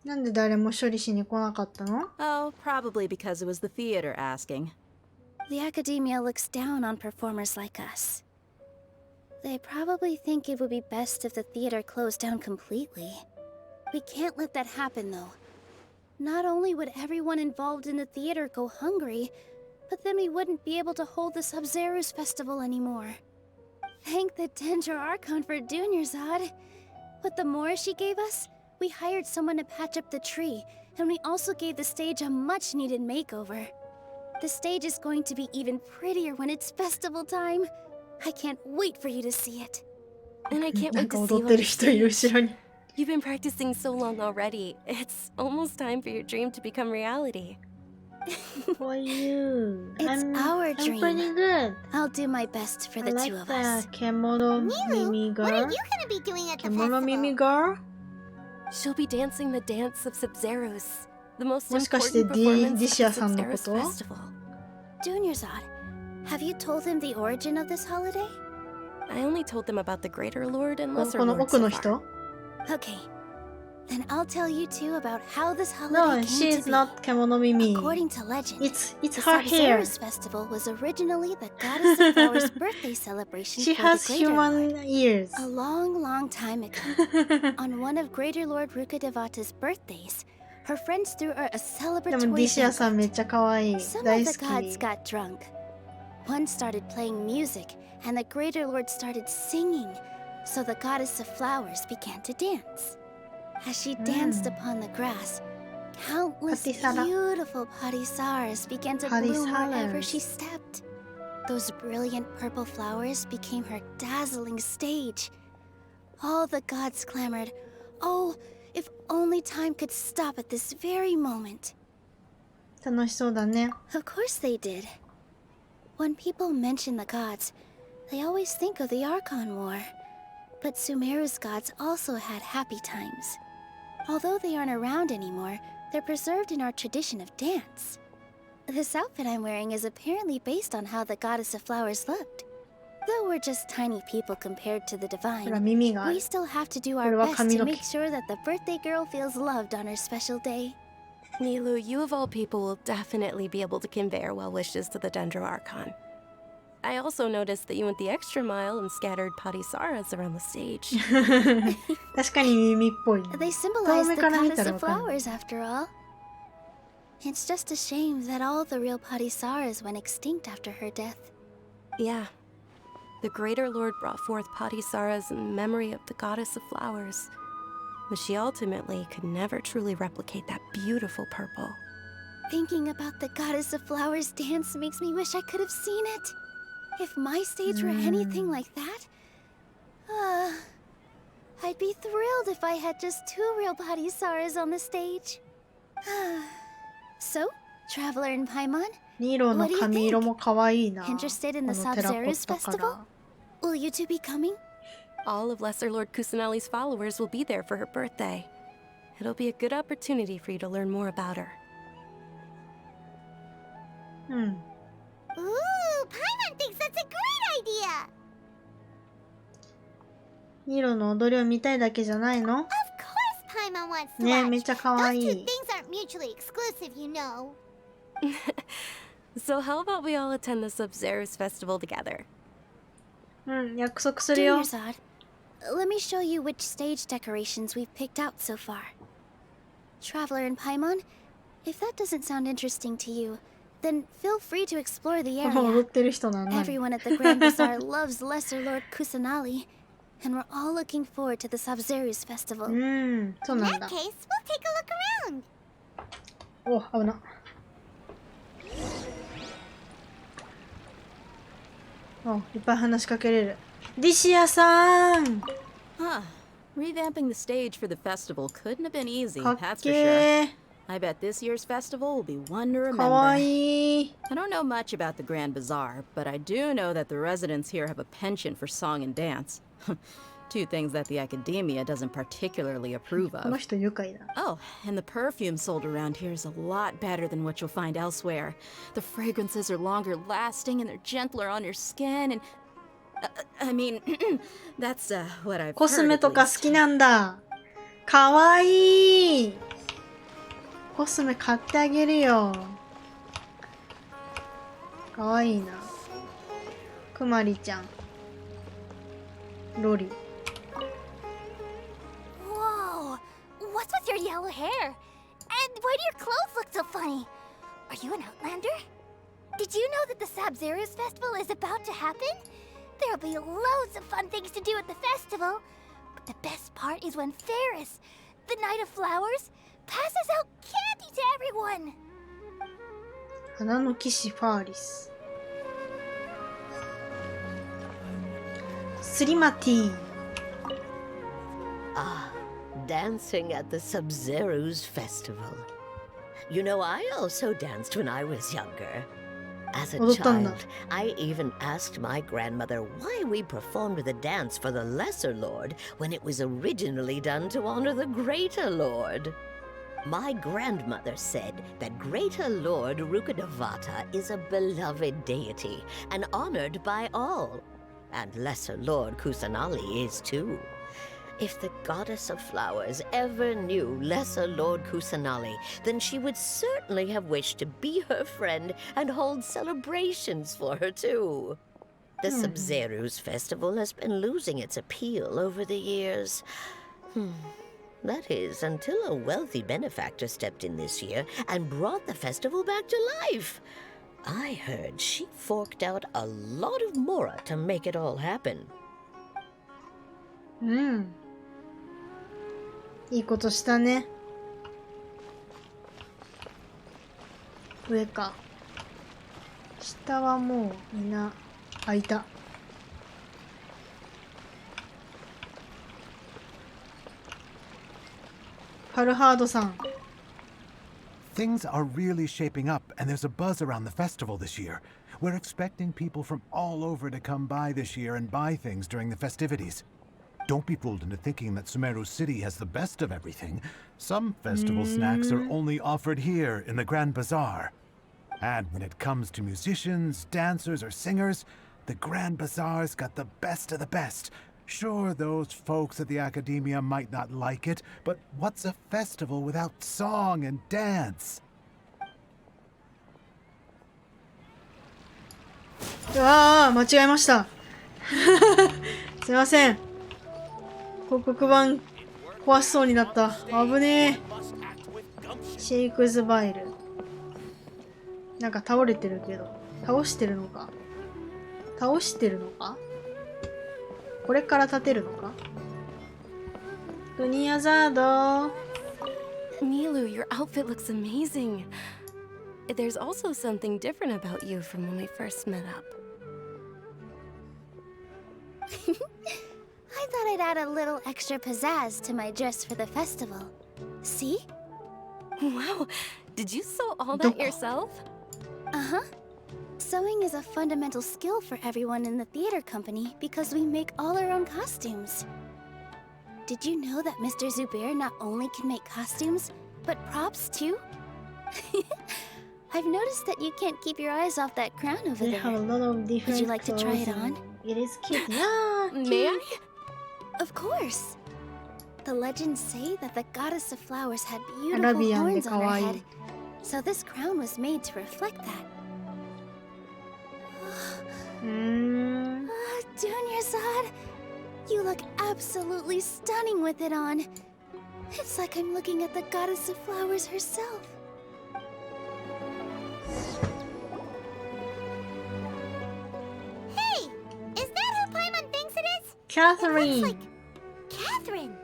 なんで誰も処理しに来なかったの？ Oh, probably because it was the theater asking. The academia looks down on performers like us. They probably think it would be best if the theater closed down completely. We can't let that happen, though. Not only would everyone involved in the theater go hungry, but then we wouldn't be able to hold the Sub-Zerus festival anymore. Thank the Dendra Archon for Dunyarzad. With the Mora she gave us, we hired someone to patch up the tree, and we also gave the stage a much-needed makeover. The stage is going to be even prettier when it's festival time. I can't wait for you to see it. And I can't なん wait か to 踊 see って what る人いる後ろに。 You've been practicing so long already. It's almost time for your dream to become reality. For you. It's our I'm dream. pretty good. I'll do my best for I the like two of the us. Kemono Mimi What are girl. you gonna be doing at the Kemono Mimi festival? girl? She'll be dancing the dance of Sub-Zerus, the most もしかして important performance ディ of シア the さんのこ Sub-Zerus と？ festival. Dunyarzad, have you told him the origin of this holiday? I only told them about the Greater Lord and こ Lesser この Lord 奥の so far. 人？ Okay. Then I'll tell you two about how this holiday No, came she to is be. not Kemono Mimi. According to legend, It's the her hair. Sabzeruz festival was originally the goddess of flowers' birthday celebration She for has the Greater Lord. human ears. A long, long time ago, on one of Greater Lord Rukkhadevata's birthdays, her friends threw her a でも celebratory ディシアさん banquet. めっちゃ可愛い。 Some 大 of 好 the gods き。 got drunk. One started playing music, and the Greater Lord started singing, so the goddess of flowers began to dance. As she danced upon the grass, countless Patisara. beautiful parisaras began to bloom wherever she Parisaras. stepped. Those brilliant purple flowers became her dazzling stage. All the gods clamored, "Oh, if only time could stop at this very moment." 楽しそうだね。 Of course they did. When people mention the gods, they always think of the Archon War. But Sumeru's gods also had happy times. Although they aren't around anymore, they're preserved in our tradition of dance. This outfit I'm wearing is apparently based on how the goddess of flowers looked. Though we're just tiny people compared to the ほら divine, 耳があ we る。 still have to do こ our れは best 髪 to の毛。 make sure that the birthday girl feels loved on her special day. Nilu, you of all people will definitely be able to convey our well wishes to the Dendro Archon. I also noticed that you went the extra mile and scattered Padisaras around the stage. 確かに耳っぽい。 They symbolize the 遠目から見 goddess たら of わかる。 flowers, after all. It's just a shame that all the real Padisaras went extinct after her death. Yeah. The Greater Lord brought forth Padisaras in memory of the goddess of flowers. But she ultimately could never truly replicate that beautiful purple. Thinking about the goddess of flowers dance makes me wish I could have seen it. If my stage were anything like that, I'd be thrilled if I had just 2 real Padisaras on the stage. So, Traveler and Paimon, ニーロの髪色も可愛いな。こ interested in の the テラコ Sabzeruz ットカ festival? ラー。 Will you two be coming? All of Lesser Lord Kusanali's followers will be there for her birthday. It'll be a good opportunity for you to learn more about her. うん。 Ooh, Paimon thinks that's a great idea! ニーロの踊りを見たいだけじゃないの？ Of course Paimon wants to ねえ、 watch. めっちゃ可 Those 愛 two い。 things aren't mutually exclusive, you know. So how about we all attend the Sabzeruz festival together? うん、約束するよ。 Junior Zod, let me show you which stage decorations we've picked out so far. Traveler and Paimon, if that doesn't sound interesting to you, then feel free to explore the 踊っ area. てる人なんだ。 Everyone at the Grand Bazaar loves Lesser Lord Kusanali, and we're all looking forward to the Sabzeruz festival. うん、そう In なん that だ。 case, we'll take a look around. お、危な。お、いっぱい話しかけれる。ディシアさん Huh. Revamping the stage for the festival couldn't have been easy, かっ that's for け sure. ー。 I bet this year's festival will be one to かわ remember. いい。 I don't know much about the Grand Bazaar, but I do know that the residents here have a penchant for song and dance. Two things that the academia doesn't particularly approve この of. 人愉快だ。 Oh, and the perfume sold around here is a lot better than what you'll find elsewhere. The fragrances are longer lasting and they're gentler on your skin and... I mean, that's what I've コス heard メ at とか least. 好きなんだ。かわいい。コスメ買ってあげるよ。かわいいな。くまりちゃん。ロリ。 Whoa! What's with your yellow hair? And why do your clothes look so funny? Are you an Outlander? Did you know that the Sabzeruz festival is about to happen? There'll be loads of fun things to do at the festival. But the best part is when Ferris, the Knight of Flowers, passes out candy to everyone. 花の騎士ファーリス。スリマティ。 Ah, dancing at the Sabzeruz festival. You know, I also danced when I was younger. As a 踊ったんだ。 child, I even asked my grandmother why we performed the dance for the Lesser Lord when it was originally done to honor the Greater Lord. My grandmother said that Greater Lord Rukkhadevata is a beloved deity and honored by all. And Lesser Lord Kusanali is too. If the goddess of flowers ever knew Lesser Lord Kusanali, then she would certainly have wished to be her friend and hold celebrations for her too. The Sabzeruz festival has been losing its appeal over the years. That is, until a wealthy benefactor stepped in this year and brought the festival back to life. I heard she forked out a lot of mora to make it all happen. いいことしたね。上か。下はもうみんな開いた。ファルハードさん。Things are really shaping up, and there's a buzz around the festival this year. We're expecting people from all over to come by this year and buy things during the festivities. Don't be fooled into thinking that Sumeru City has the best of everything. Some festival snacks are only offered here in the Grand Bazaar. And when it comes to musicians, dancers, or singers, the Grand Bazaar's got the best of the best. Sure, those folks at the Academia might not like it, but what's a festival without song and dance? ああ、間違えました。すいません。広告板壊しそうになった。危ねえ。シェイクズバイル。なんか倒れてるけど。倒してるのか。倒してるのか。これから立てるのか。ドニアザード。Nilu, your outfit looks amazing. There's also something different about you from when we first met up. I thought I'd add a little extra pizzazz to my dress for the festival. See? Wow, did you sew all that yourself? Uh-huh. Sewing is a fundamental skill for everyone in the theater company because we make all our own costumes. Did you know that Mr. Zubair not only can make costumes, but props too? I've noticed that you can't keep your eyes off that crown over They there. have a lot of different Would you like to try it clothes on? and It is cute. Yeah, May I? Of course. The legends say that the goddess of flowers had beautiful Arabian horns de on her kawaii. head, so this crown was made to reflect that. Dunyarzad, you look absolutely stunning with it on. It's like I'm looking at the goddess of flowers herself. Hey! Is that who Paimon thinks it is? Catherine. It looks like Catherine.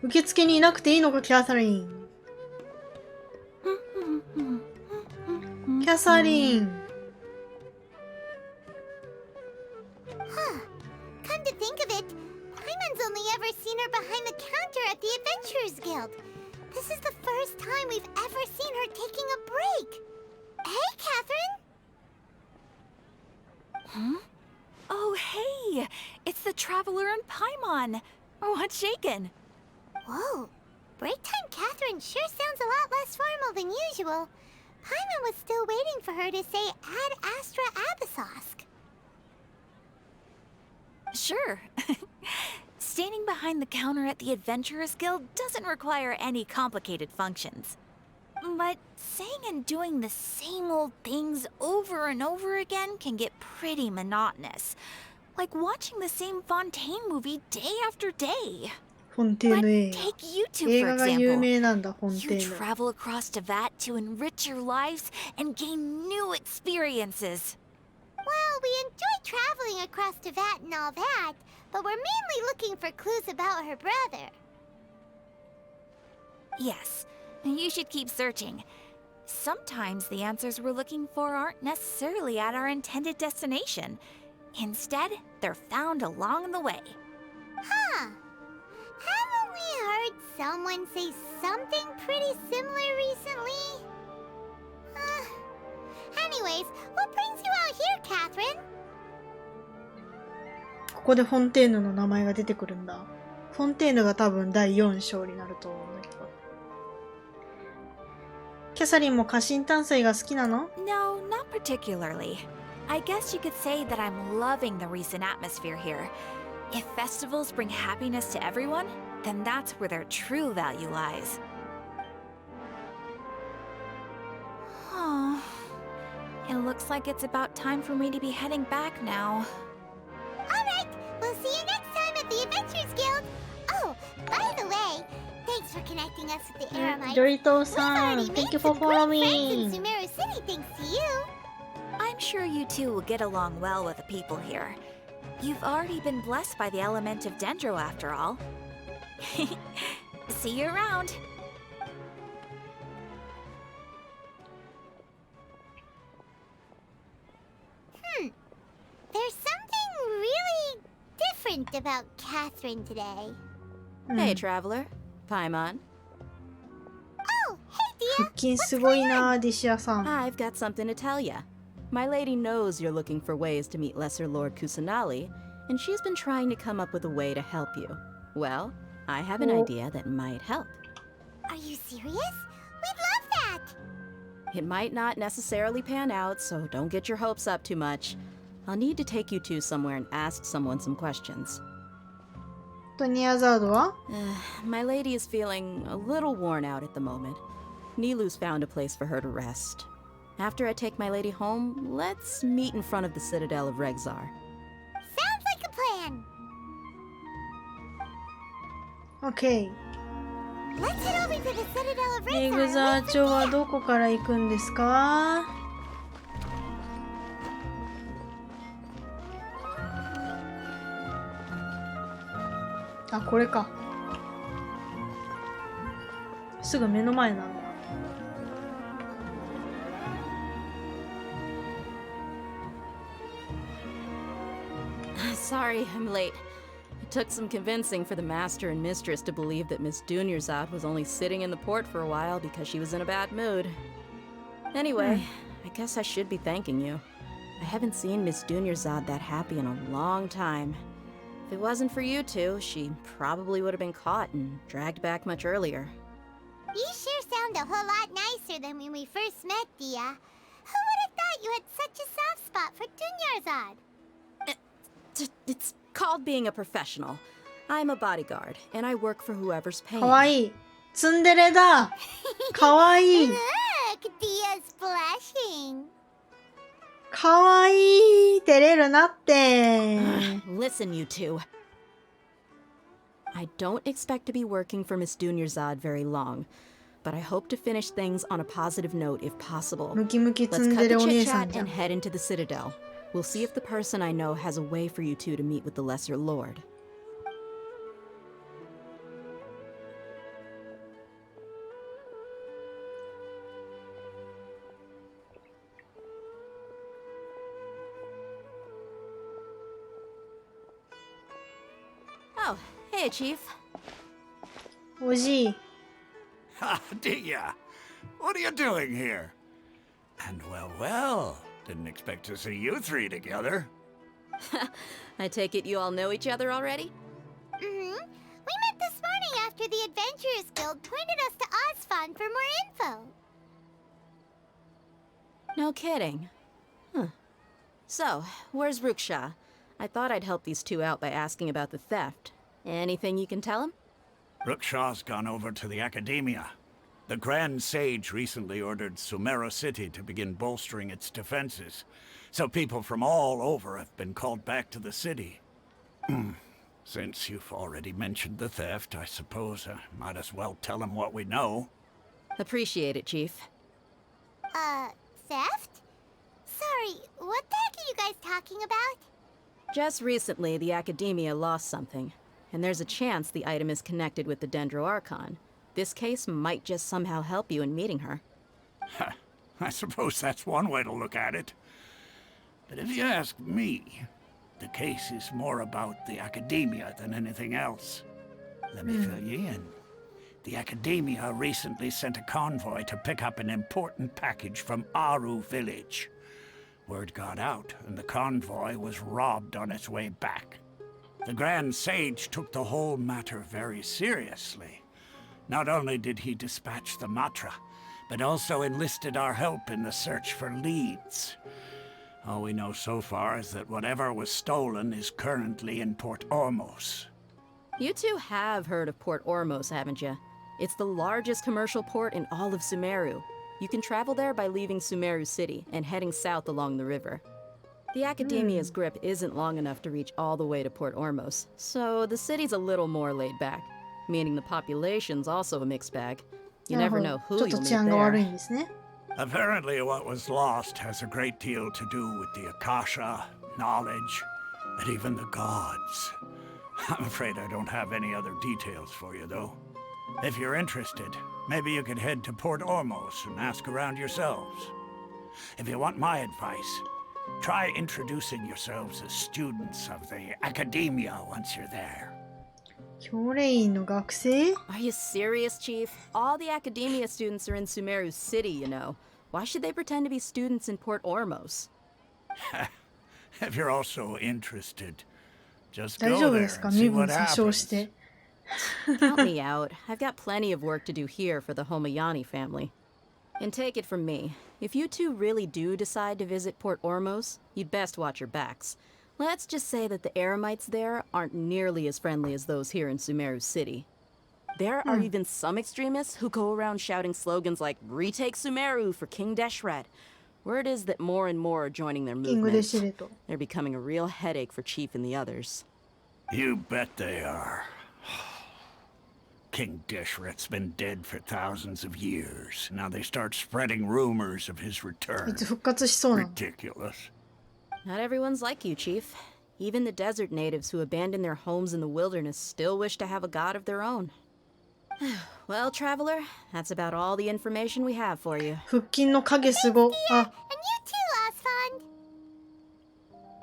受付にいなくていいのか、キャサリン。キャサリン。Huh. Come to think of it, Paimon's only ever seen her behind the counter at the Adventurers Guild. This is the first time we've ever seen her taking a break. Hey, Catherine! Huh? Oh, hey! It's the Traveler and Paimon! What's shaken? Whoa. Break time Catherine sure sounds a lot less formal than usual. Paimon was still waiting for her to say Ad Astra Abyssosque. Sure. Standing behind the counter at the Adventurers Guild doesn't require any complicated functions. But saying and doing the same old things over and over again can get pretty monotonous. Like watching the same Fontaine movie day after day. フォンテーヌ映 But 画。 take YouTube, 映 for 画が有 example. 名なんだ、フォン You テーヌ。 travel across Teyvat to enrich your lives and gain new experiences. Well, we enjoy traveling across Teyvat and all that, but we're mainly looking for clues about her brother. Yes, you should keep searching. Sometimes the answers we're looking for aren't necessarily at our intended destination. Instead, they're found along the way. Huh. Haven't we heard someone say something pretty similar recently? Anyways, what brings you out here, Catherine? ここでフォンテーヌの名前が出てくるんだ。フォンテーヌが多分第4章になると思うんだけど。キャサリンも家臣淡水が好きなの？ No, not particularly. I guess you could say that I'm loving the recent atmosphere here. If festivals bring happiness to everyone, then that's where their true value lies. Oh, it looks like it's about time for me to be heading back now. Alright, we'll see you next time at the Adventures Guild. Oh, by the way, thanks for connecting us with the Aramites. Dorito-san, thank you for following. Friends in Sumeru City thanks to you. I'm sure you two will get along well with the people here. You've already been blessed by the element of Dendro after all. See you around. There's something really different about Catherine today. Hey, traveler. Paimon. Oh, hey, Dia. 腹筋すごいな、ディシアさん。 I've got something to tell ya. My lady knows you're looking for ways to meet Lesser Lord Kusanali, and she's been trying to come up with a way to help you. Well, I have an idea that might help. Are you serious? We'd love that. It might not necessarily pan out, so don't get your hopes up too much. I'll need to take you two somewhere and ask someone some questions. トニアザードは My lady is feeling a little worn out at the moment. Nilu's found a place for her to rest. After I take my lady home, let's meet in front of the Citadel of Regzar. Sounds like a plan. OK。 Let's head over to the Citadel of エ Regzar. グザー町はどこから行くんですか？あ、これか。すぐ目の前なんだ。Sorry, I'm late. It took some convincing for the master and mistress to believe that Miss Dunyarzad was only sitting in the port for a while because she was in a bad mood. Anyway, I guess I should be thanking you. I haven't seen Miss Dunyarzad that happy in a long time. If it wasn't for you two, she probably would have been caught and dragged back much earlier. You sure sound a whole lot nicer than when we first met, Dia. Who would have thought you had such a soft spot for Dunyarzad? It's called being a professional. I'm a bodyguard, and I work for whoever's paying. かわいい。ツンデレだ。かわいい。 Look, Dia's blushing. かわいい。照れるなって。 Listen, you two. I don't expect to be working for Miss Dunyarzad very long, but I hope to finish things on a positive note if possible. ムキムキ Let's ツン cut デ the レお姉 chit さん chat じゃん and。head into the Citadel. We'll see if the person I know has a way for you two to meet with the Lesser Lord. Oh, hey, Chief. おじい。 Ha, Dia! What are you doing here? And well, didn't expect to see you three together. I take it you all know each other already? Mm-hmm. We met this morning after the Adventurers Guild pointed us to Osfon for more info. No kidding. Huh. So, where's Ruksha? I thought I'd help these two out by asking about the theft. Anything you can tell him? Rukshaw's gone over to the Academia. The Grand Sage recently ordered Sumeru City to begin bolstering its defenses, so people from all over have been called back to the city. Since you've already mentioned the theft, I suppose I might as well tell him what we know. Appreciate it, Chief. Theft? Sorry, what the heck are you guys talking about? Just recently, the Academia lost something, and there's a chance the item is connected with the Dendro Archon. This case might just somehow help you in meeting her. I suppose that's one way to look at it. But if you ask me, the case is more about the Academia than anything else. Let me fill you in. The Academia recently sent a convoy to pick up an important package from Aru village. Word got out, and the convoy was robbed on its way back. The Grand Sage took the whole matter very seriously. Not only did he dispatch the Matra, but also enlisted our help in the search for leads. All we know so far is that whatever was stolen is currently in Port Ormos. You two have heard of Port Ormos, haven't you? It's the largest commercial port in all of Sumeru. You can travel there by leaving Sumeru City and heading south along the river. The Academia's grip isn't long enough to reach all the way to Port Ormos, so the city's a little more laid back, meaning the population's also a mixed bag. You never know who ちょっ you'll と meet 治安が悪い there. んですね。 Apparently, what was lost has a great deal to do with the Akasha, knowledge, and even the gods. I'm afraid I don't have any other details for you, though. If you're interested, maybe you could head to Port Ormos and ask around yourselves. If you want my advice, try introducing yourselves as students of the Academia once you're there. 教練院の学生 Are you serious, Chief? All the Academia students are in Sumeru City, you know. Why should they pretend to be students in Port Ormos? If you're also interested, just 大 go 丈夫 there ですか and see 身分 what 詐称し happens. て。 Count me out. I've got plenty of work to do here for the Homayani family. And take it from me, if you two really do decide to visit Port Ormos, you'd best watch your backs. Let's just say that the Eremites there aren't nearly as friendly as those here in Sumeru City. There are even some extremists who go around shouting slogans like, "Retake Sumeru for King Deshret." Word is that more and more are joining their キングデ movement. シレト。 They're becoming a real headache for Chief and the others. You bet they are. King Deshret's been dead for thousands of years. Now they start spreading rumors of his い return. つ復活しそうなの Ridiculous. Not everyone's like you, Chief. Even the desert natives who abandoned their homes in the wilderness still wish to have a god of their own. Well, traveler, that's about all the information we have for you. 腹筋の影すご。あ、 And you too,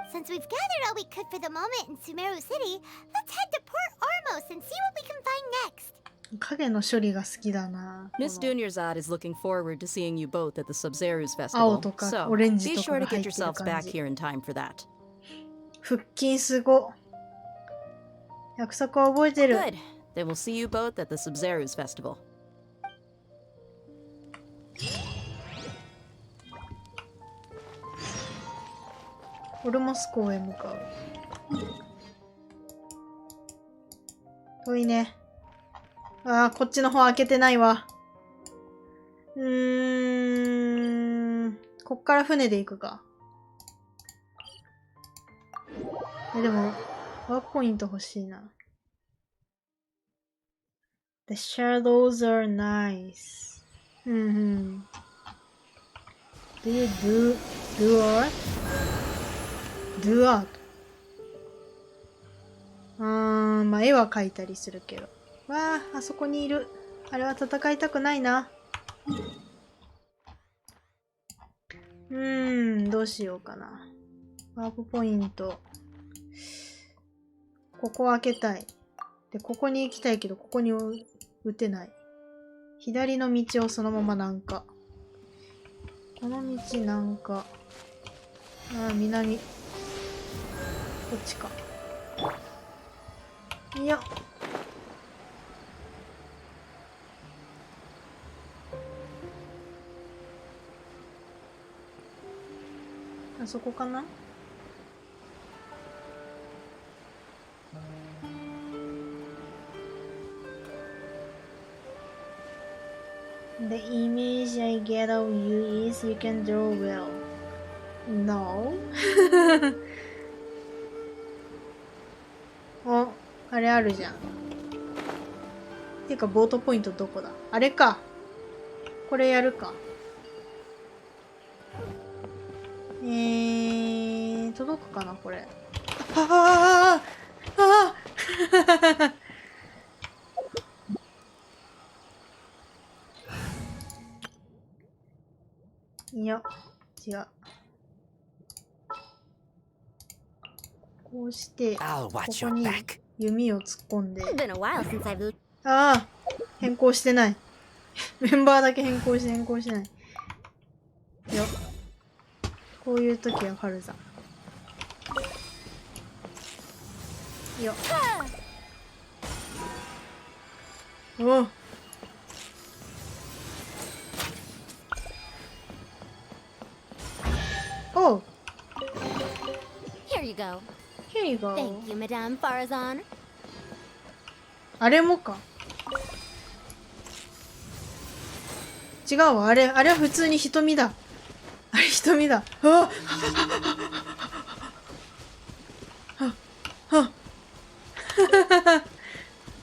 Asfand. Since we've gathered all we could for the moment in Sumeru City, let's head to Port Ormos and see what we can find next. 影の処理が好きだな。 Miss この Dunyarzad is looking forward to seeing you both at the Sub-Zeru's 青 festival. とか So, オレンジ be と sure か to が入 get ってる yourselves 感 back じ。 here in time for that. 腹筋すご。約束は覚えてる。 Good. Then we'll see you both at the Sub-Zeru's festival. オルモス港へ向かう。遠いね。ああ、こっちの方開けてないわ。こっから船で行くか。でも、ワープポイント欲しいな。The shadows are nice. Do you do art? Do art? まあ絵は描いたりするけど。わあ、あそこにいる。あれは戦いたくないな。どうしようかな。ワープポイント。ここ開けたい。で、ここに行きたいけど、ここに打てない。左の道をそのまま南下。この道南下。南。こっちか。いや。あそこかな？ The image I get of you is you can draw well. No? お、あれあるじゃん。てか、ボートポイントどこだ？あれか。これやるか。届くかなこれ。いや、違う。こうして、ここに弓を突っ込んで。ああ、変更してない。メンバーだけ変更してない。よ。こういう時はファルザ。よ。おう。おう。you go. Here you go. Thank you, Madame Farazan. あれもか。違うわ、あれは普通に瞳だ。あれ瞳だ。あ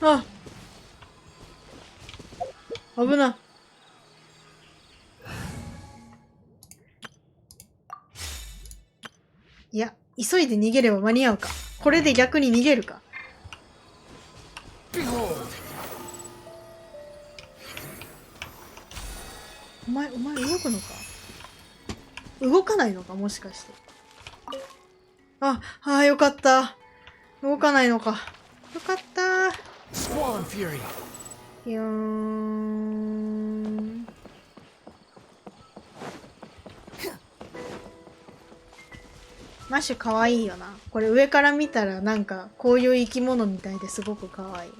ああ危ない。いや、急いで逃げれば間に合うか。これで逆に逃げるか。お前動くのか。動かないのか、もしかして。よかった。動かないのか。よかった。ぴよーん。マッシュかわいいよな。これ上から見たらなんかこういう生き物みたいですごくかわいい。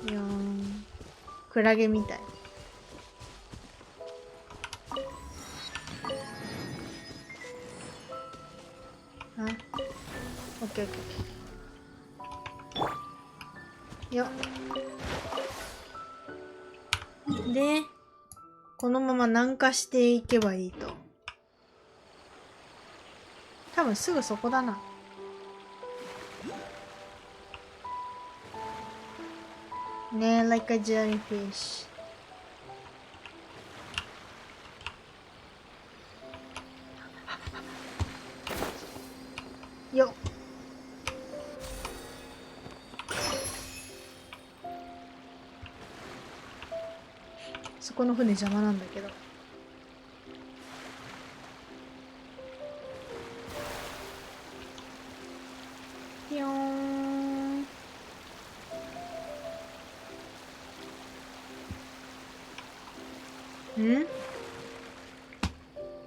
ぴよーん。クラゲみたい。オッケーオッケー。よっ。で、このまま南下していけばいいと。多分すぐそこだな。ねえ、like a jellyfish。よっ。そこの船邪魔なんだけど。ぴよーん。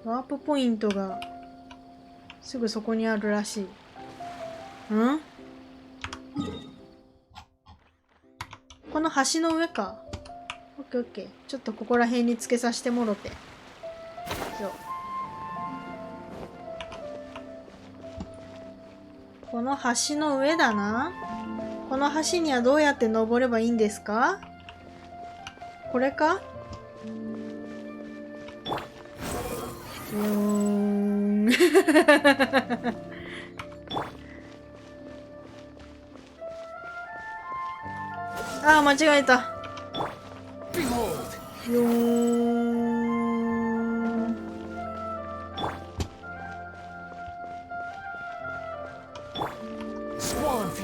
ワープポイントがすぐそこにあるらしい。この橋の上か。オッケーオッケー。ちょっとここら辺につけさせてもろて。この橋の上だな。この橋にはどうやって登ればいいんですか？これか？間違えた。よーん。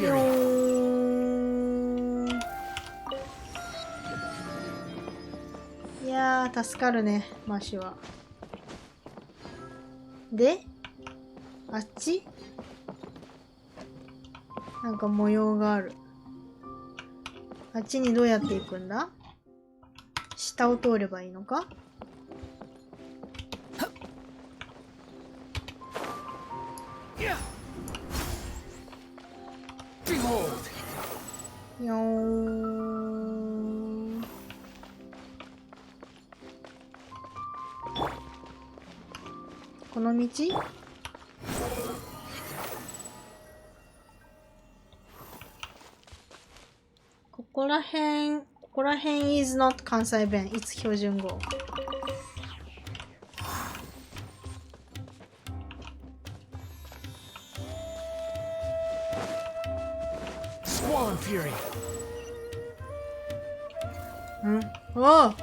よーん。いやー、助かるね、マシは。で、あっち？なんか模様がある。あっちにどうやって行くんだ？下を通ればいいのか？よーん。この道？ここら辺 is not 関西弁。いつ標準語。おお。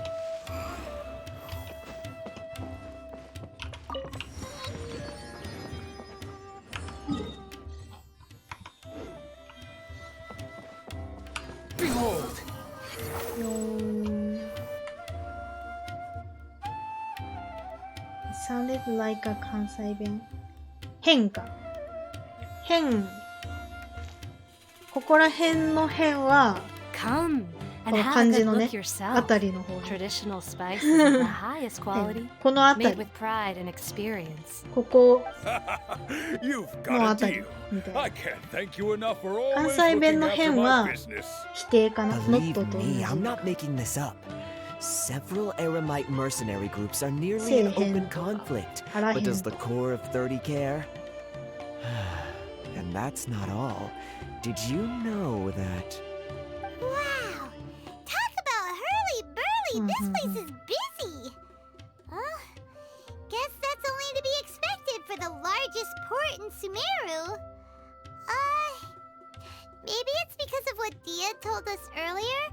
sounded like a 関西弁。変か。変。ここら辺の辺は、この漢字のね、あたりの方。このあたり。ここのあたりみたいな。関西弁の辺は否定かな。not と同じ。Several Eremite mercenary groups are nearly in open conflict, but does the core of 30 care? And that's not all. Did you know that... Wow! Talk about hurly-burly! This place is busy! Guess that's only to be expected for the largest port in Sumeru. Maybe it's because of what Dia told us earlier,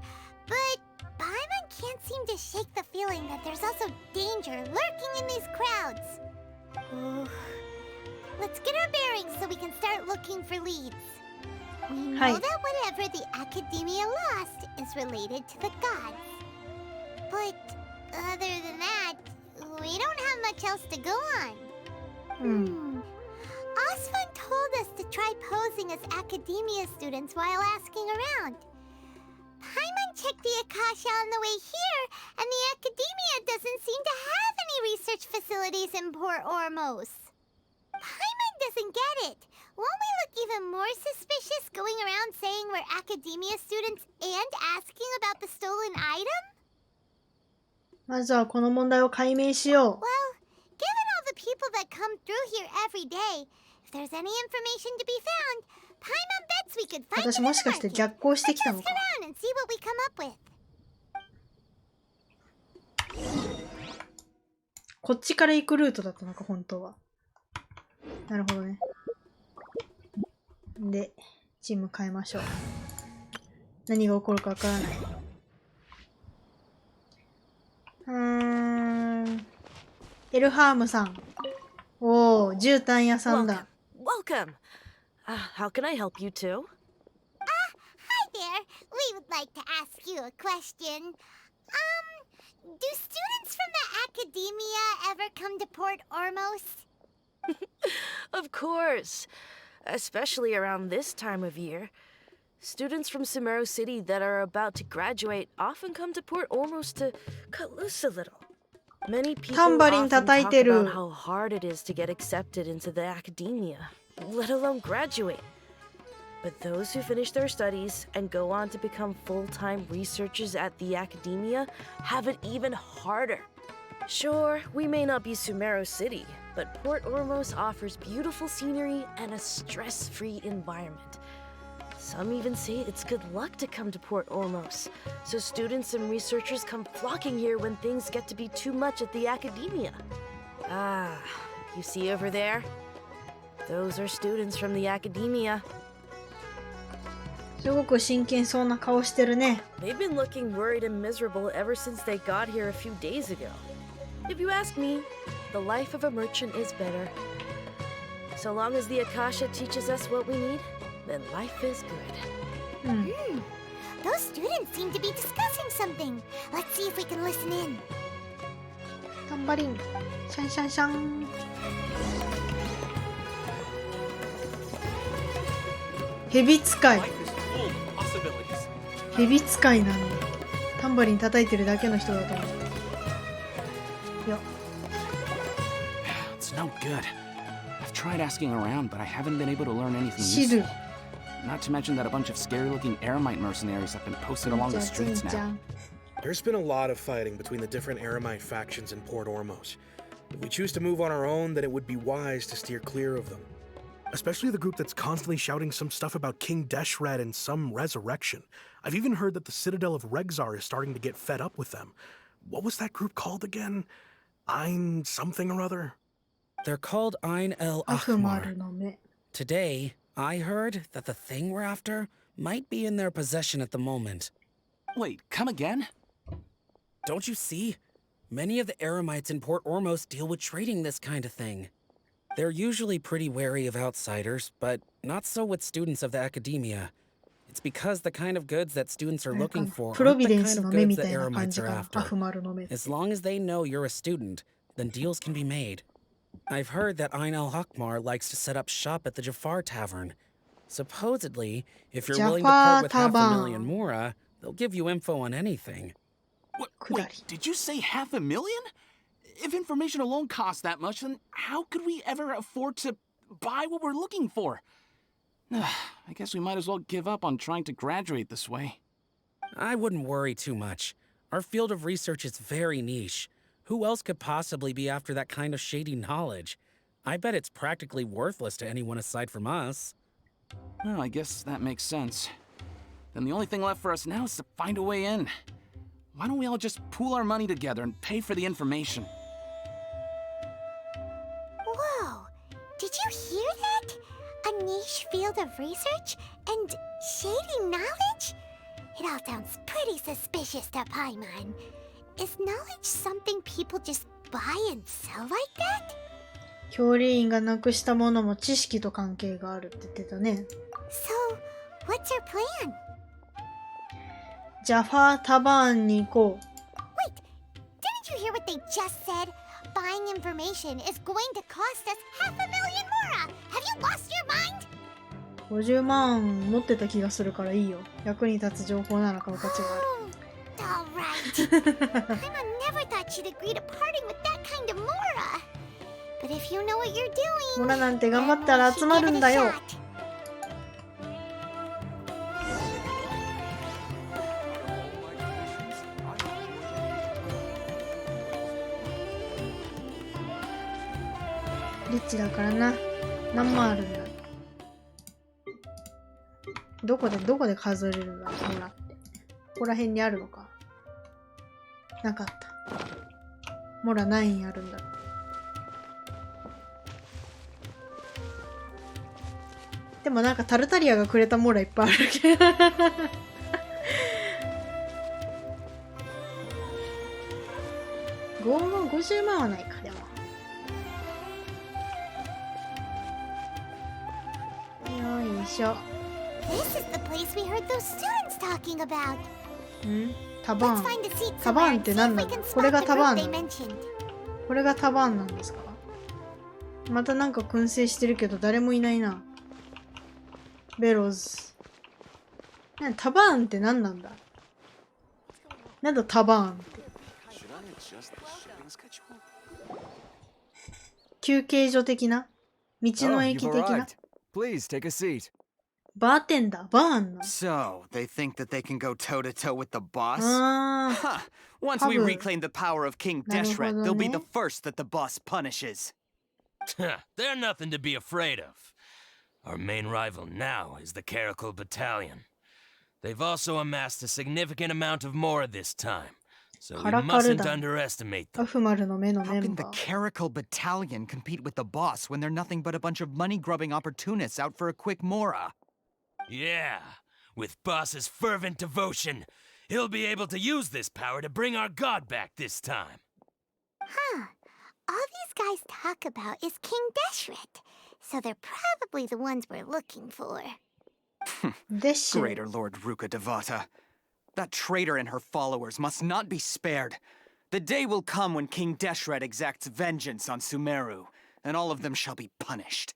but Paimon can't seem to shake the feeling that there's also danger lurking in these crowds. Let's get our bearings so we can start looking for leads. We know that whatever the Academia lost is related to the gods. But other than that, we don't have much else to go on. Osvan told us to try posing as Academia students while asking around. Paimon checked the Akasha on the way here, and the Academia doesn't seem to have any research facilities in Port Ormos. Paimon doesn't get it. Won't we look even more suspicious going around saying we're Academia students and asking about the stolen item? まずはこの問題を解明しよう。 Well, given all the people that come through here every day, if there's any information to be found, Paimon bets we could find it in the market. 私もしかして逆行してきたのか。 Let's ask around and see what we come up with. こっちから行くルートだったのか、本当は。なるほどね。で、チーム変えましょう。何が起こるかわからない。エルハームさん。おお、絨毯屋さんだ。Welcome. How can I help you too? Hi there. We would like to ask you a question. Do students from the Academia ever come to Port Ormos? Of course. Especially around this time of year. Students from Sumeru City that are about to graduate often come to Port Ormos to cut loose a little. Many people often talk about how hard it is to get accepted into the Academia, let alone graduate. But those who finish their studies and go on to become full-time researchers at the Academia have it even harder. Sure, we may not be Sumeru City, but Port Ormos offers beautiful scenery and a stress-free environment. Some even say it's good luck to come to Port Ormos, so students and researchers come flocking here when things get to be too much at the Academia. Ah, you see over there? Those are students from the Academia. すごく真剣そうな顔してるね。 They've been looking worried and miserable ever since they got here a few days ago. If you ask me, the life of a merchant is better. So long as the Akasha teaches us what we need, then life is good. Those students seem to be discussing something. Let's see if we can listen in. タンバリン、シャンシャンシャン。蛇使い。蛇使いなんだ。タンバリン叩いてるだけの人だと思う。よ。It's no good. I've tried asking around, but I haven't been able to learn anything useful. Not to mention that a bunch of scary-looking Eremite mercenaries have been posted along the streets now. There's been a lot of fighting between the different Eremite factions in Port Ormos. If we choose to move on our own, then it would be wise to steer clear of them. Especially the group that's constantly shouting some stuff about King Deshret and some resurrection. I've even heard that the Citadel of Regzar is starting to get fed up with them. What was that group called again? Ein something or other? They're called Ein El Ahmar. Today, I heard that the thing we're after might be in their possession at the moment. Wait, come again? Don't you see? Many of the Eremites in Port Ormos deal with trading this kind of thing. They're usually pretty wary of outsiders, but not so with students of the Academia. It's because the kind of goods that students are looking for aren't the kind of goods that Eremites are after. As long as they know you're a student, then deals can be made. I've heard that Ein El Hakmar likes to set up shop at the Jafar Tavern. Supposedly, if you're willing to part with 500,000 Mora, they'll give you info on anything. Wait, did you say 500,000? If information alone costs that much, then how could we ever afford to buy what we're looking for? I guess we might as well give up on trying to graduate this way. I wouldn't worry too much. Our field of research is very niche. Who else could possibly be after that kind of shady knowledge? I bet it's practically worthless to anyone aside from us. Well, I guess that makes sense. Then the only thing left for us now is to find a way in. Why don't we all just pool our money together and pay for the information? Whoa! Did you hear that? A niche field of research and shady knowledge? It all sounds pretty suspicious to Paimon. Is knowledge something people just buy and sell like that? 教令員がなくしたものも知識と関係があるって言ってたね。So, what's your plan? ジャファータバーンに行こう。Wait, didn't you hear what they just said? Buying information is going to cost us 500,000 mora! Have you lost your mind? 50万持ってた気がするからいいよ。役に立つ情報なら買う価値がある。Alright. Paimon never thought she'd agree to parting with that kind of mora. But if you know what you're doing, モラなんて頑張ったら集まるんだよ。リッチだからな。何もあるんだ。どこで数えれるんだ、モラって。ここら辺にあるのか。なかった。モラ何位あるんだ。でもなんかタルタリアがくれたモラいっぱいあるけど50万はないか。でもよいしょ。 This is the place we heard those students talking about. タバーン。タバーンって何なの？これがタバーンなの？これがタバーンなんですか？またなんか燻製してるけど誰もいないな。ベロズ。タバーンって何なんだ？なんだタバーンって。休憩所的な？道の駅的な？ Please take a seat. バーテンダー、バーンな。 So, they think that they can go toe-to-toe with the boss? Huh. Once we reclaim the power of King Deshret, they'll be the first that the boss punishes. They're nothing to be afraid of. Our main rival now is the Caracal Battalion. They've also amassed a significant amount of more this time, so we mustn't underestimate them. How can the Caracal Battalion compete with the boss when they're nothing but a bunch of money-grubbing opportunists out for a quick mora? Yeah, with Boss's fervent devotion, he'll be able to use this power to bring our god back this time. Huh. All these guys talk about is King Deshret, so they're probably the ones we're looking for. Greater Lord Ruka Devata. That traitor and her followers must not be spared. The day will come when King Deshret exacts vengeance on Sumeru, and all of them shall be punished.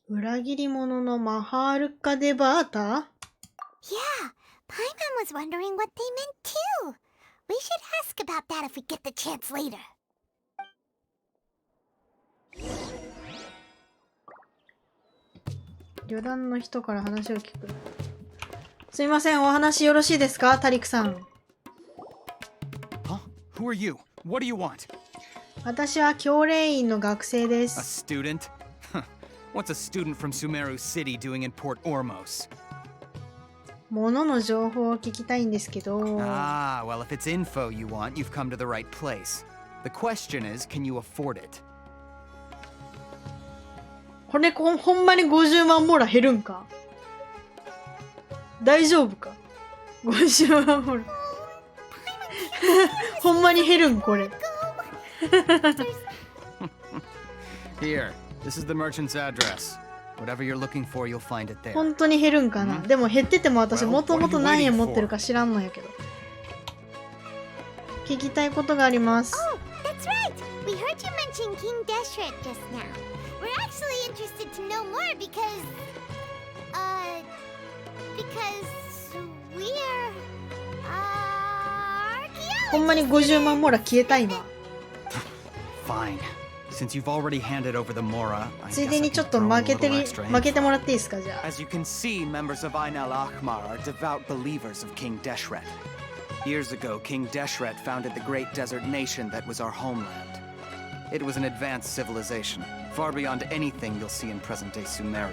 裏切り者のマハールカ・デバータ？ Yeah, Paimon was wondering what they meant too. We should ask about that if we get the chance later. 旅団の人から話を聞く。すいません、お話よろしいですか、タリクさん。Huh? Who are you? What do you want? 私は教令員の学生で A す。 student? What's a student from Sumeru City doing in Port Ormos? 物の情報を聞きたいんですけど。Ah, well, if it's info you want, you've come to the right place. The question is, can you afford it? これほんまに50万モラ減るんか？大丈夫か？ 50万モラ。ほんまに減るんこれ。Here, this is the merchant's address. Whatever you're looking for, you'll find it there. 本当に減るんかな？でも減ってても私もともと何円持ってるか知らんのやけど。聞きたいことがあります。 Oh, that's right! We heard you mention King Deshret just now. We're actually interested to know more because we're, ほんまに50万モラ消えた今。 Fine. Since you've already handed over the Mora, I つい guess で I にちょ can っと throw a 負け little extra て info. もらっていいですか、じゃあ。 As you can see, members of Ain al-Ahmar are devout believers of King Deshret. Years ago, King Deshret founded the great desert nation that was our homeland. It was an advanced civilization, far beyond anything you'll see in present-day Sumeru.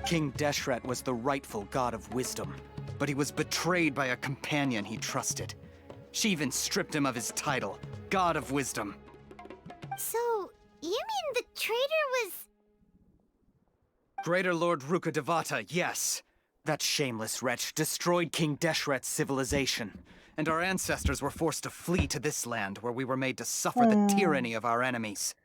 King Deshret was the rightful god of wisdom, but he was betrayed by a companion he trusted. She even stripped him of his title, God of Wisdom. So, you mean the traitor was... Greater Lord Rukkhadevata, yes. That shameless wretch destroyed King Deshret's civilization, and our ancestors were forced to flee to this land where we were made to suffer the tyranny of our enemies.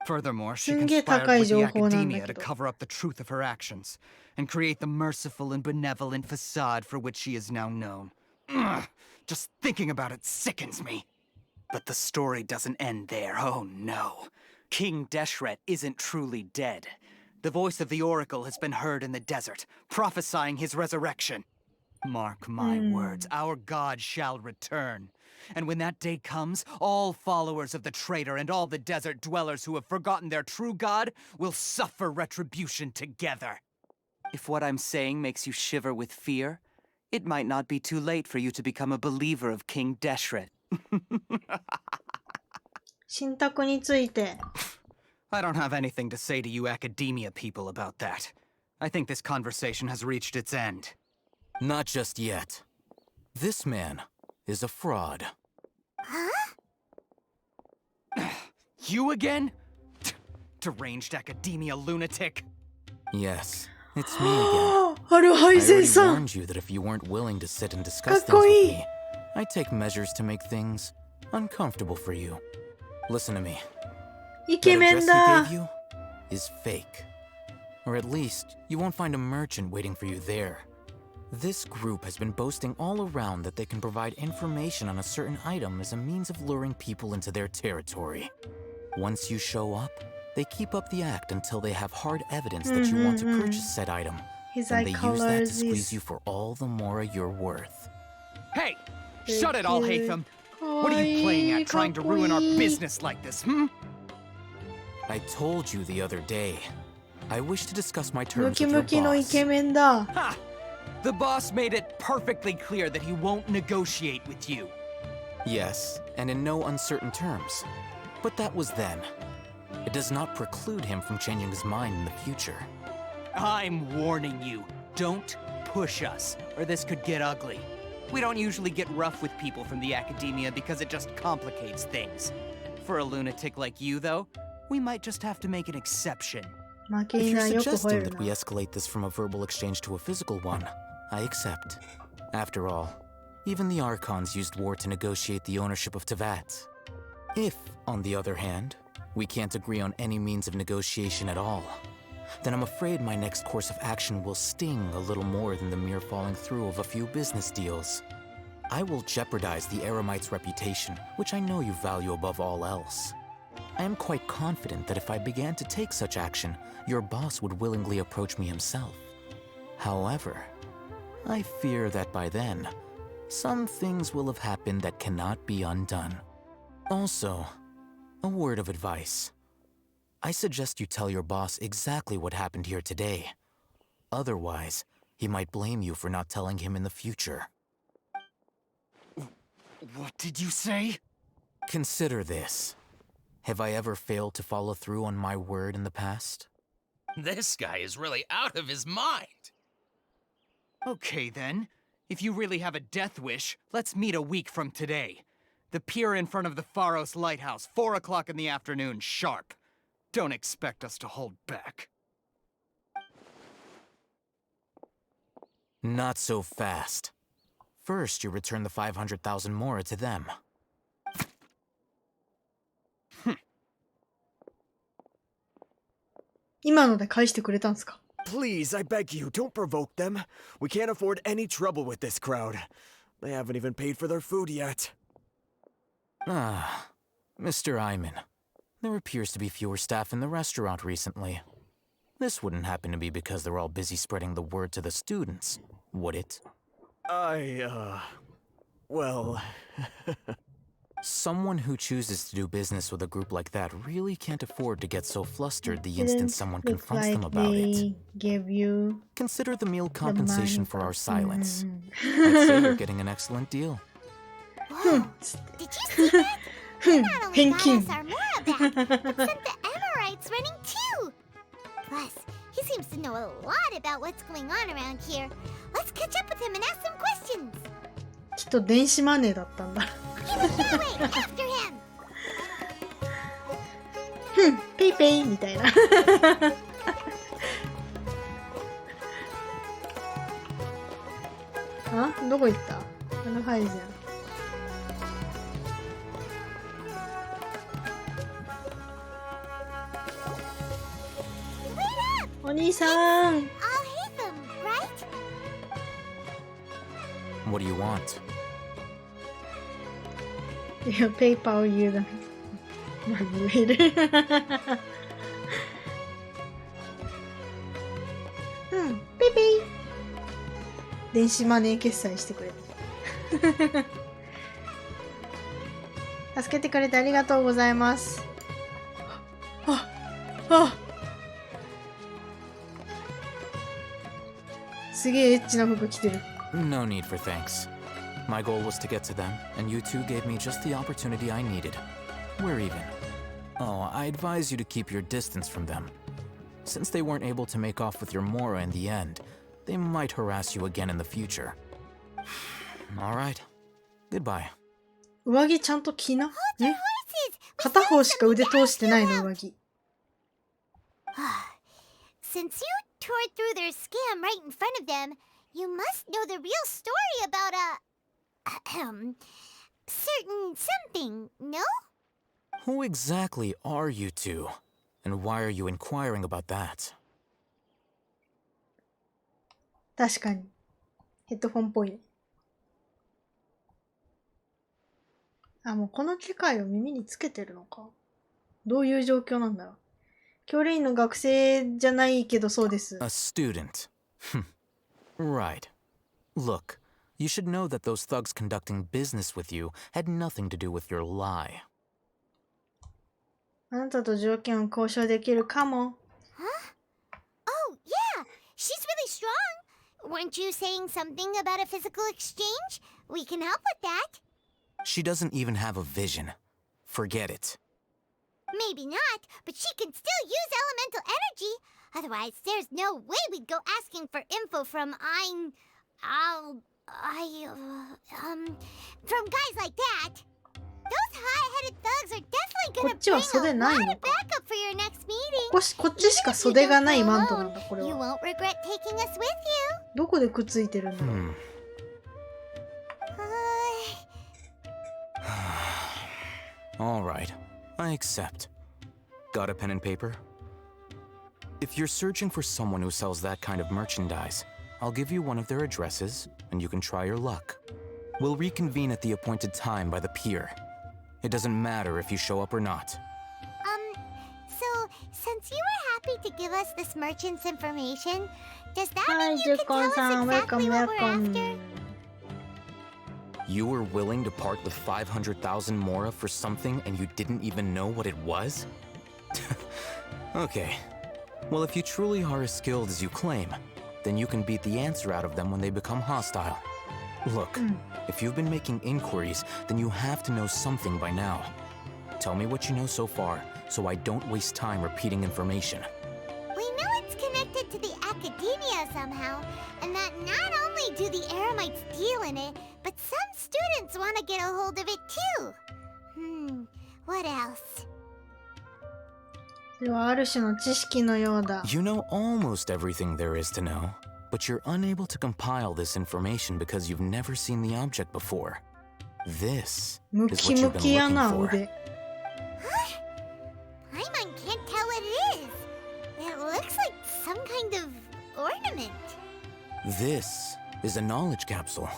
Furthermore, she conspired with the Academia to cover up the truth of her actions, and create the merciful and benevolent facade for which she is now known. Ugh, just thinking about it sickens me. But the story doesn't end there, oh no. King Deshret isn't truly dead. The voice of the Oracle has been heard in the desert, prophesying his resurrection. Mark my words, our god shall return. And when that day comes, all followers of the traitor and all the desert dwellers who have forgotten their true god will suffer retribution together. If what I'm saying makes you shiver with fear, it might not be too late for you to become a believer of King Deshret. 信託について I don't have anything to say to you Academia people about that. I think this conversation has reached its end. Not just yet. This man is a fraud. Huh? You again? Deranged Academia lunatic? Yes, it's me again. I ある配 already 膳さん warned you that if you weren't willing to sit and discuss things with me, I'd take measures to make things uncomfortable for you. Listen to me. イケ That メ address ンだ he gave you is fake. Or at least, you won't find a merchant waiting for you there. This group has been boasting all around that they can provide information on a certain item as a means of luring people into their territory. Once you show up, they keep up the act until they have hard evidence that you want to purchase said item. His And eye they use that to colors squeeze is- you for all the more you're worth. Hey! Shut it all, Hatham! What are you playing at, trying to ruin our business like this, hmm? I told you the other day. I wish to discuss my ム terms キ with ム your キのイ boss. ケメンだ Ha! The boss made it perfectly clear that he won't negotiate with you. Yes, and in no uncertain terms. But that was then. It does not preclude him from changing his mind in the future. I'm warning you, don't push us, or this could get ugly. We don't usually get rough with people from the Academia because it just complicates things. For a lunatic like you, though, we might just have to make an exception. 負け If い you're なよく吠え suggesting る that we な escalate this from a verbal exchange to a physical one, I accept. After all, even the Archons used war to negotiate the ownership of Tevat. If, on the other hand, we can't agree on any means of negotiation at all, then I'm afraid my next course of action will sting a little more than the mere falling through of a few business deals. I will jeopardize the Eremite's reputation, which I know you value above all else. I am quite confident that if I began to take such action, your boss would willingly approach me himself. However, I fear that by then, some things will have happened that cannot be undone. Also, a word of advice. I suggest you tell your boss exactly what happened here today. Otherwise, he might blame you for not telling him in the future. What did you say? Consider this. Have I ever failed to follow through on my word in the past? This guy is really out of his mind. Okay then. If you really have a death wish, let's meet a week from today. The pier in front of the Pharos Lighthouse, 4 o'clock in the afternoon, sharp. Don't expect us to hold back. Not so fast. First, you return the 500,000 mora to them. Hm. 今ので返してくれたんすか Please, I beg you, don't provoke them. We can't afford any trouble with this crowd. They haven't even paid for their food yet. Ah, Mr. Iman. There appears to be fewer staff in the restaurant recently. This wouldn't happen to be because they're all busy spreading the word to the students, would it? Well... Someone who chooses to do business with a group like that really can't afford to get so flustered the instant someone confronts them about it. Give you Consider the meal compensation for our silence. I'd say you're getting an excellent deal. Whoa, did you see that? He not only got us our Mora back, but sent the Amorites running too. Plus, he seems to know a lot about what's going on around here. Let's catch up with him and ask some questions. きっと電子マネーだったんだ。He went that way, after him. ペイペイみたいな。あ、どこ行った？アルハイジャン。お兄さん。What do you want? いや、ペイパーを言うだけ。まあ、言える。ペイペイ。電子マネー決済してくれた。助けてくれてありがとうございます。すげえエッチな服着てる。No need for thanks. My goal was to get to them, and you two gave me just the opportunity I needed. We're even. Oh, I advise you to keep your distance from them. Since they weren't able to make off with your Mora in the end, they might harass you again in the future. Alright. Goodbye. 上着ちゃんと着な。え？片方しか腕通してないの上着。Since you tore through their scam right in front of them, you must know the real story about certain something, no? Who exactly are you two? And why are you inquiring about that? 確かに。ヘッドフォンっぽいね。あ、もうこの機械を耳につけてるのか。どういう状況なんだろう。教練員の学生じゃないけどそうです。A student. Right. Look, you should know that those thugs conducting business with you had nothing to do with your lie. あなたと条件を交渉できるかも。Huh? Oh, yeah! She's really strong! Weren't you saying something about a physical exchange? We can help with that. She doesn't even have a vision. Forget it. Maybe not, but she can still use elemental energy. Otherwise, there's no way we'd go asking for info from from guys like that. Those high-headed thugs are definitely gonna bring a lot of backup for your next meeting. こっちしか袖がないマントなんだ、これ You は。 won't regret taking us with you. どこでくっついてるんだろう。Alright, I accept. Got a pen and paper? If you're searching for someone who sells that kind of merchandise, I'll give you one of their addresses, and you can try your luck. We'll reconvene at the appointed time by the pier. It doesn't matter if you show up or not. So, since you were happy to give us this merchant's information, does that mean you can tell us exactly what we're after? You were willing to part with 500,000 Mora for something and you didn't even know what it was? Okay. Well, if you truly are as skilled as you claim, then you can beat the answer out of them when they become hostile. Look, if you've been making inquiries, then you have to know something by now. Tell me what you know so far, so I don't waste time repeating information. We know it's connected to the academia somehow, and that not only do the Eremites deal in it, but some students want to get a hold of it too. What else? それはある種の知識のようだ。 You know almost everything there is to know, but you're unable to compile this information because you've never seen the object before. This is what you've been looking for. Paimon can't tell what it is. It looks like some kind of ornament. This is a knowledge capsule.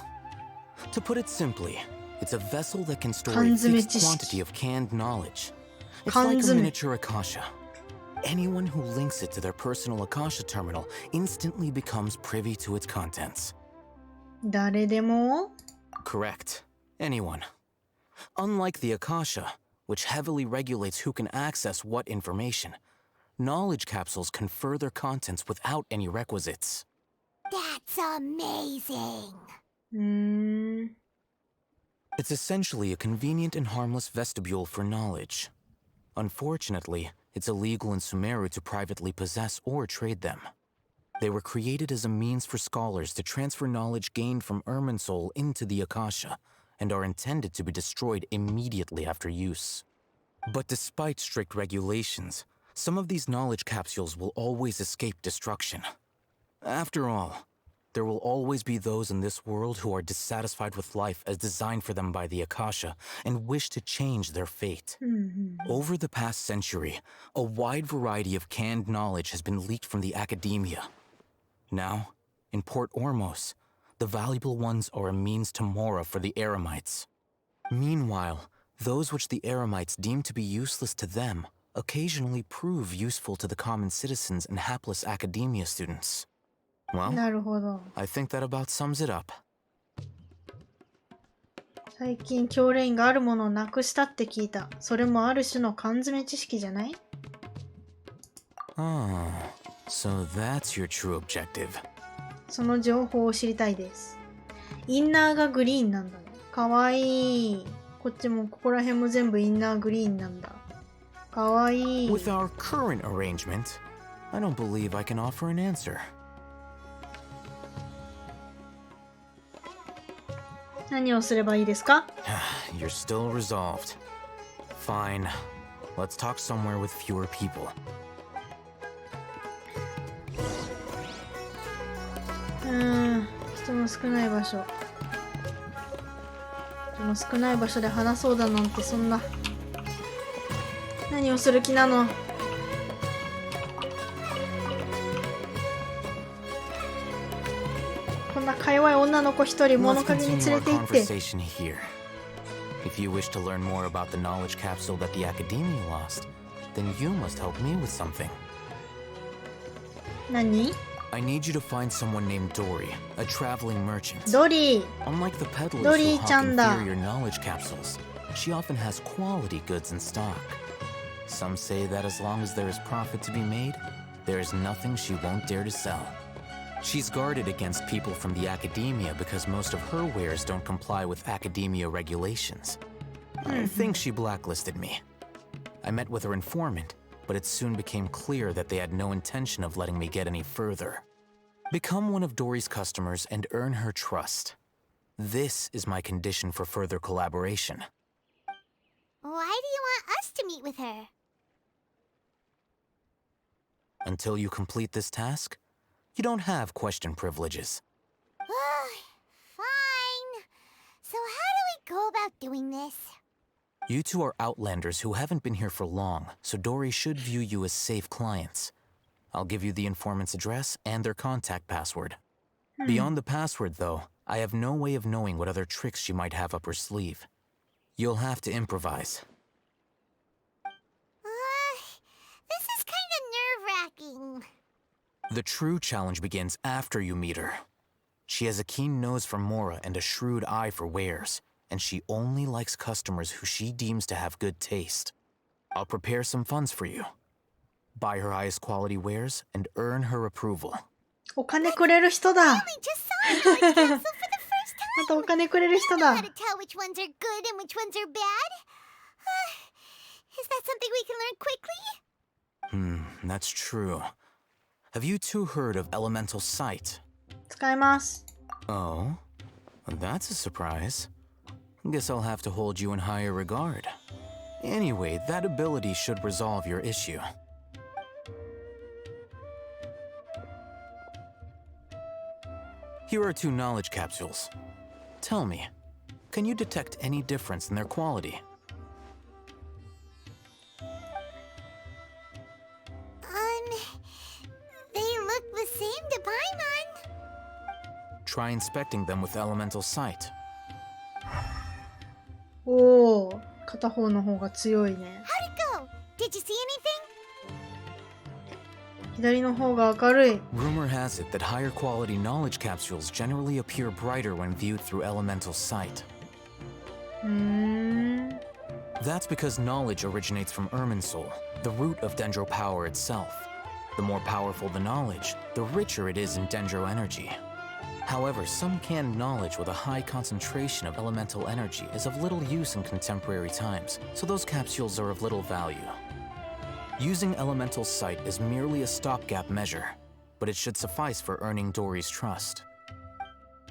To put it simply, it's a vessel that can store a fixed quantity of canned knowledge. It's like a miniature Akasha. Anyone who links it to their personal Akasha terminal instantly becomes privy to its contents. 誰でも? Correct. Anyone. Unlike the Akasha, which heavily regulates who can access what information, knowledge capsules confer their contents without any requisites. That's amazing. It's essentially a convenient and harmless vestibule for knowledge. Unfortunately, it's illegal in Sumeru to privately possess or trade them. They were created as a means for scholars to transfer knowledge gained from Irminsul into the Akasha, and are intended to be destroyed immediately after use. But despite strict regulations, some of these knowledge capsules will always escape destruction. After all, there will always be those in this world who are dissatisfied with life as designed for them by the Akasha and wish to change their fate. Over the past century, a wide variety of canned knowledge has been leaked from the academia. Now, in Port Ormos, the valuable ones are a means to Mora for the Eremites. Meanwhile, those which the Eremites deem to be useless to them occasionally prove useful to the common citizens and hapless academia students. Well, なるほど。 I think that about sums it up. 最近教練があるものをなくしたって聞いた。それもある種の缶詰知識じゃない？ Oh, so that's your true objective. その情報を知りたいです。インナーがグリーンなんだね。かわいい。こっちもここら辺も全部インナーグリーンなんだ。かわいい。 With our current arrangement, I don't believe I can offer an answer. 何をすればいいですか？ You're still resolved. Fine. Let's talk somewhere with fewer people. 人の少ない場所。人の少ない場所で話そうだなんてそんな。何をする気なの？こんなか弱い女の子一人物陰に連れて行って。 If you wish to learn more about the knowledge capsule that the Academia lost, then you must help me with something. 何？ I need you to find someone named Dory, a traveling merchant. ドリー。 Unlike the peddlers ド who リーちゃ hawk んだ。 inferior knowledge capsules, she often has quality goods in stock. Some say that as long as there is profit to be made, there is nothing she won't dare to sell. She's guarded against people from the Academia because most of her wares don't comply with Academia regulations. I think she blacklisted me. I met with her informant, but it soon became clear that they had no intention of letting me get any further. Become one of Dory's customers and earn her trust. This is my condition for further collaboration. Why do you want us to meet with her? Until you complete this task, you don't have question privileges. Fine. So how do we go about doing this? You two are outlanders who haven't been here for long, so Dory should view you as safe clients. I'll give you the informant's address and their contact password. Beyond the password, though, I have no way of knowing what other tricks she might have up her sleeve. You'll have to improvise. This is kind of nerve-wracking. The true challenge begins after you meet her. She has a keen nose for Mora and a shrewd eye for wares, and she only likes customers who she deems to have good taste. I'll prepare some funds for you. Buy her highest quality wares and earn her approval. お金くれる人だ。またお金くれる人だ。 How to tell which ones are good and which ones are bad? Is that something we can learn quickly? That's true. Have you two heard of elemental sight? 使えます。 Oh? That's a surprise. Guess I'll have to hold you in higher regard. Anyway, that ability should resolve your issue. Here are 2 knowledge capsules. Tell me, can you detect any difference in their quality? They look the same to Paimon. Try inspecting them with elemental sight. おお、片方の方が強いね。 How'd it go? Did you see anything? 左の方が明るい。 Rumor has it that higher quality knowledge capsules generally appear brighter when viewed through elemental sight. That's because knowledge originates from Irminsul, the root of Dendro power itself. The more powerful the knowledge, the richer it is in Dendro energy. However, some canned knowledge with a high concentration of elemental energy is of little use in contemporary times, so those capsules are of little value. Using elemental sight is merely a stopgap measure, but it should suffice for earning Dory's trust.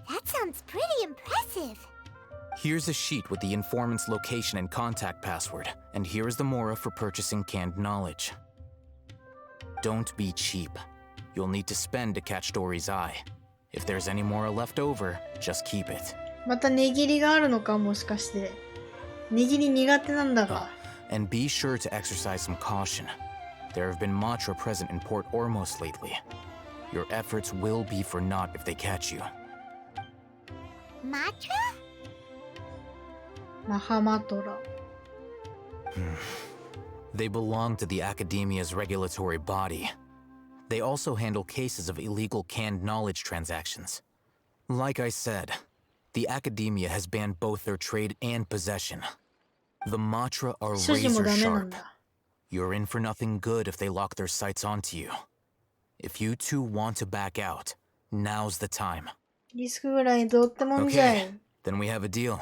That sounds pretty impressive. Here's a sheet with the informant's location and contact password, and here is the mora for purchasing canned knowledge. Don't be cheap. You'll need to spend to catch Dory's eye. If there's any mora left over, just keep it. また値切りがあるのかもしかして。値切り苦手なんだが。And be sure to exercise some caution. There have been Matra present in Port Ormos lately. Your efforts will be for naught if they catch you. Matra? マハマトラ。They belong to the Academia's regulatory body. They also handle cases of illegal canned knowledge transactions. Like I said, the Academia has banned both their trade and possession. The Matra are razor sharp. You're in for nothing good if they lock their sights onto you. If you two want to back out, now's the time. リスクぐらいどうってもんじゃい。 Okay, then we have a deal.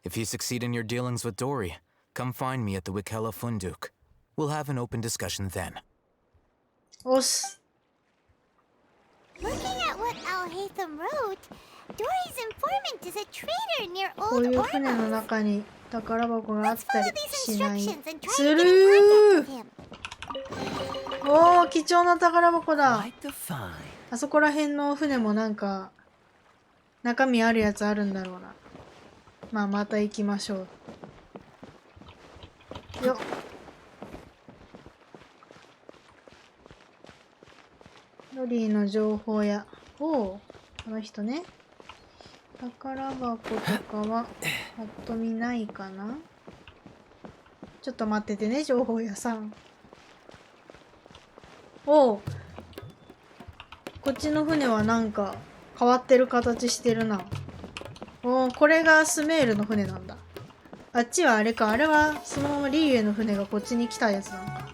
If you succeed in your dealings with Dory, come find me at the Wikela Funduk. We'll have an open discussion then. おっす。 Looking at what Al-Haytham wrote, Dory's informant is a trader near こう Old いう船 Ormos. の中に宝箱があったり These しない。 instructions and す try to る get in contact with him. おー、貴重な宝箱だ。 Quite the find. あそこら辺の船もなんか中身あるやつあるんだろうな。まあまた行きましょう。よっ。ロリーの情報や。おお、この人ね。宝箱とかはぱっと見ないかな。ちょっと待っててね、情報屋さん。おお。こっちの船はなんか変わってる形してるな。おお、これがスメールの船なんだ。あっちはあれか。あれはそのままリーウェの船がこっちに来たやつなのか。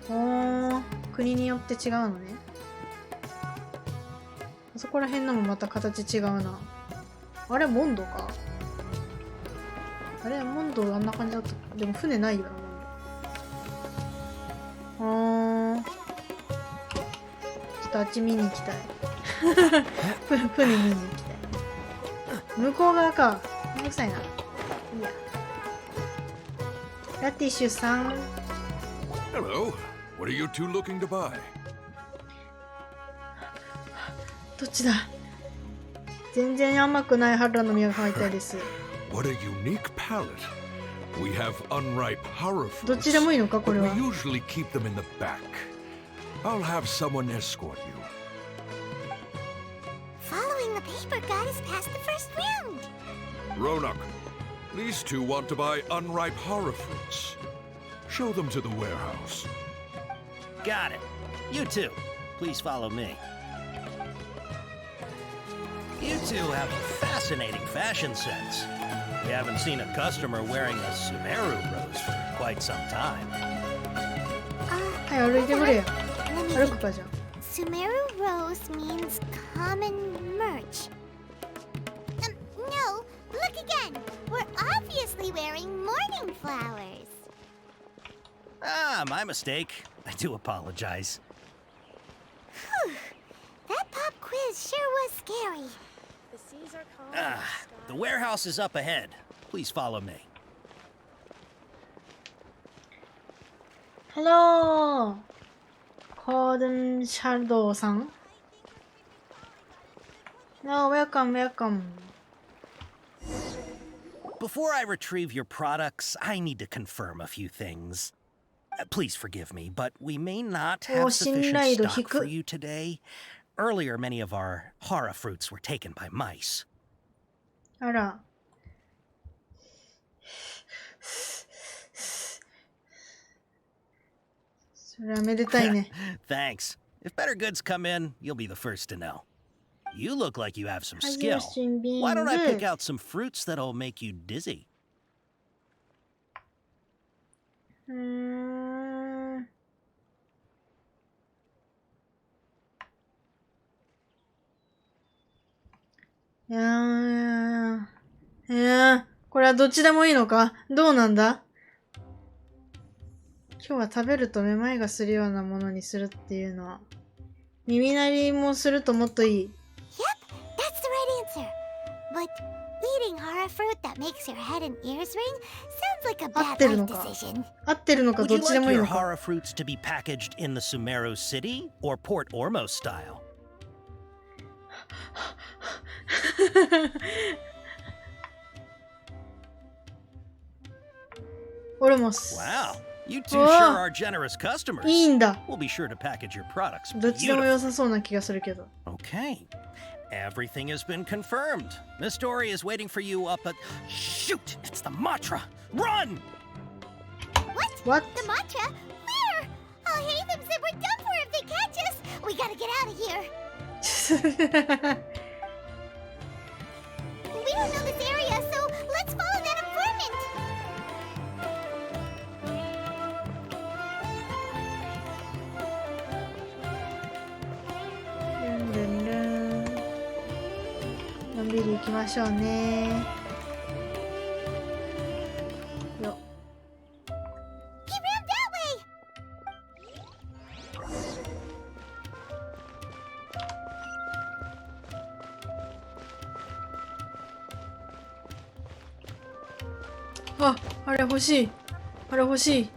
おー、国によって違うのね。あそこら辺のもまた形違うな。あれモンドか。あれモンドあんな感じだった。でも船ないよな、モンド。ちょっとあっち見に行きたい。船見に行きたい。向こう側か。めんどくさいな。いいや。ラティッシュさん。 Hello. What are you two looking to buy? どっちだ。全然甘くない春の実が入ったいです。 What a unique palette. We have unripe horror どっ fruits, ちでもいいのかこ but れ we は。 usually keep them in the back. I'll have someone escort you. Following the paper got us past the first round. Ronak, these two want to buy unripe horror fruits. Show them to the warehouse. Got it. You two, please follow me. You two have a fascinating fashion sense. We haven't seen a customer wearing a Sumeru rose for quite some time. はい、歩いてくれや。歩くかじゃん。 Sumeru rose means common merch. No, look again. We're obviously wearing mourning flowers. Ah, my mistake. I do apologize. Whew. That pop quiz sure was scary. The seas are calm. Ah, the warehouse is up ahead. Please follow me. Hello! コードンシャドウさん。No, welcome, welcome. Before I retrieve your products, I need to confirm a few things. Please forgive me, but we may not have sufficient stock for you today. Earlier, many of our hara fruits were taken by mice. あら。それはめでたいね。 Thanks. If better goods come in, you'll be the first to know. You look like you have some skill. Why don't I pick out some fruits that'll make you dizzy? いやー、これはどっちでもいいのか？どうなんだ？今日は食べるとめまいがするようなものにするっていうのは、耳鳴りもするともっといい。Yep, that's the right answer. But eating horror fruit that makes your head and ears ring sounds like a 合っ bad てるの life か？ decision. 合ってるのか Would ど you っちで like もいい your のか？ horror fruits to be packaged in the Sumeru City or Port Ormos style? オルモス。 Wow, you two sure are generous customers. いいんだ。 We'll be sure to package your products どっちでも beautifully. 良さそうな気がするけど。 Okay. Everything has been confirmed. Miss Dory is waiting for you up at... Shoot! It's the Matra! Run! What? The mantra? Where? I'll hate them said we're done for if they catch us. We gotta get out of here. We don't know this area, so let's follow that informant. Dun. のんびり行きましょうね。よ。He ran that way. あ、あれ欲しい。あれ欲しい。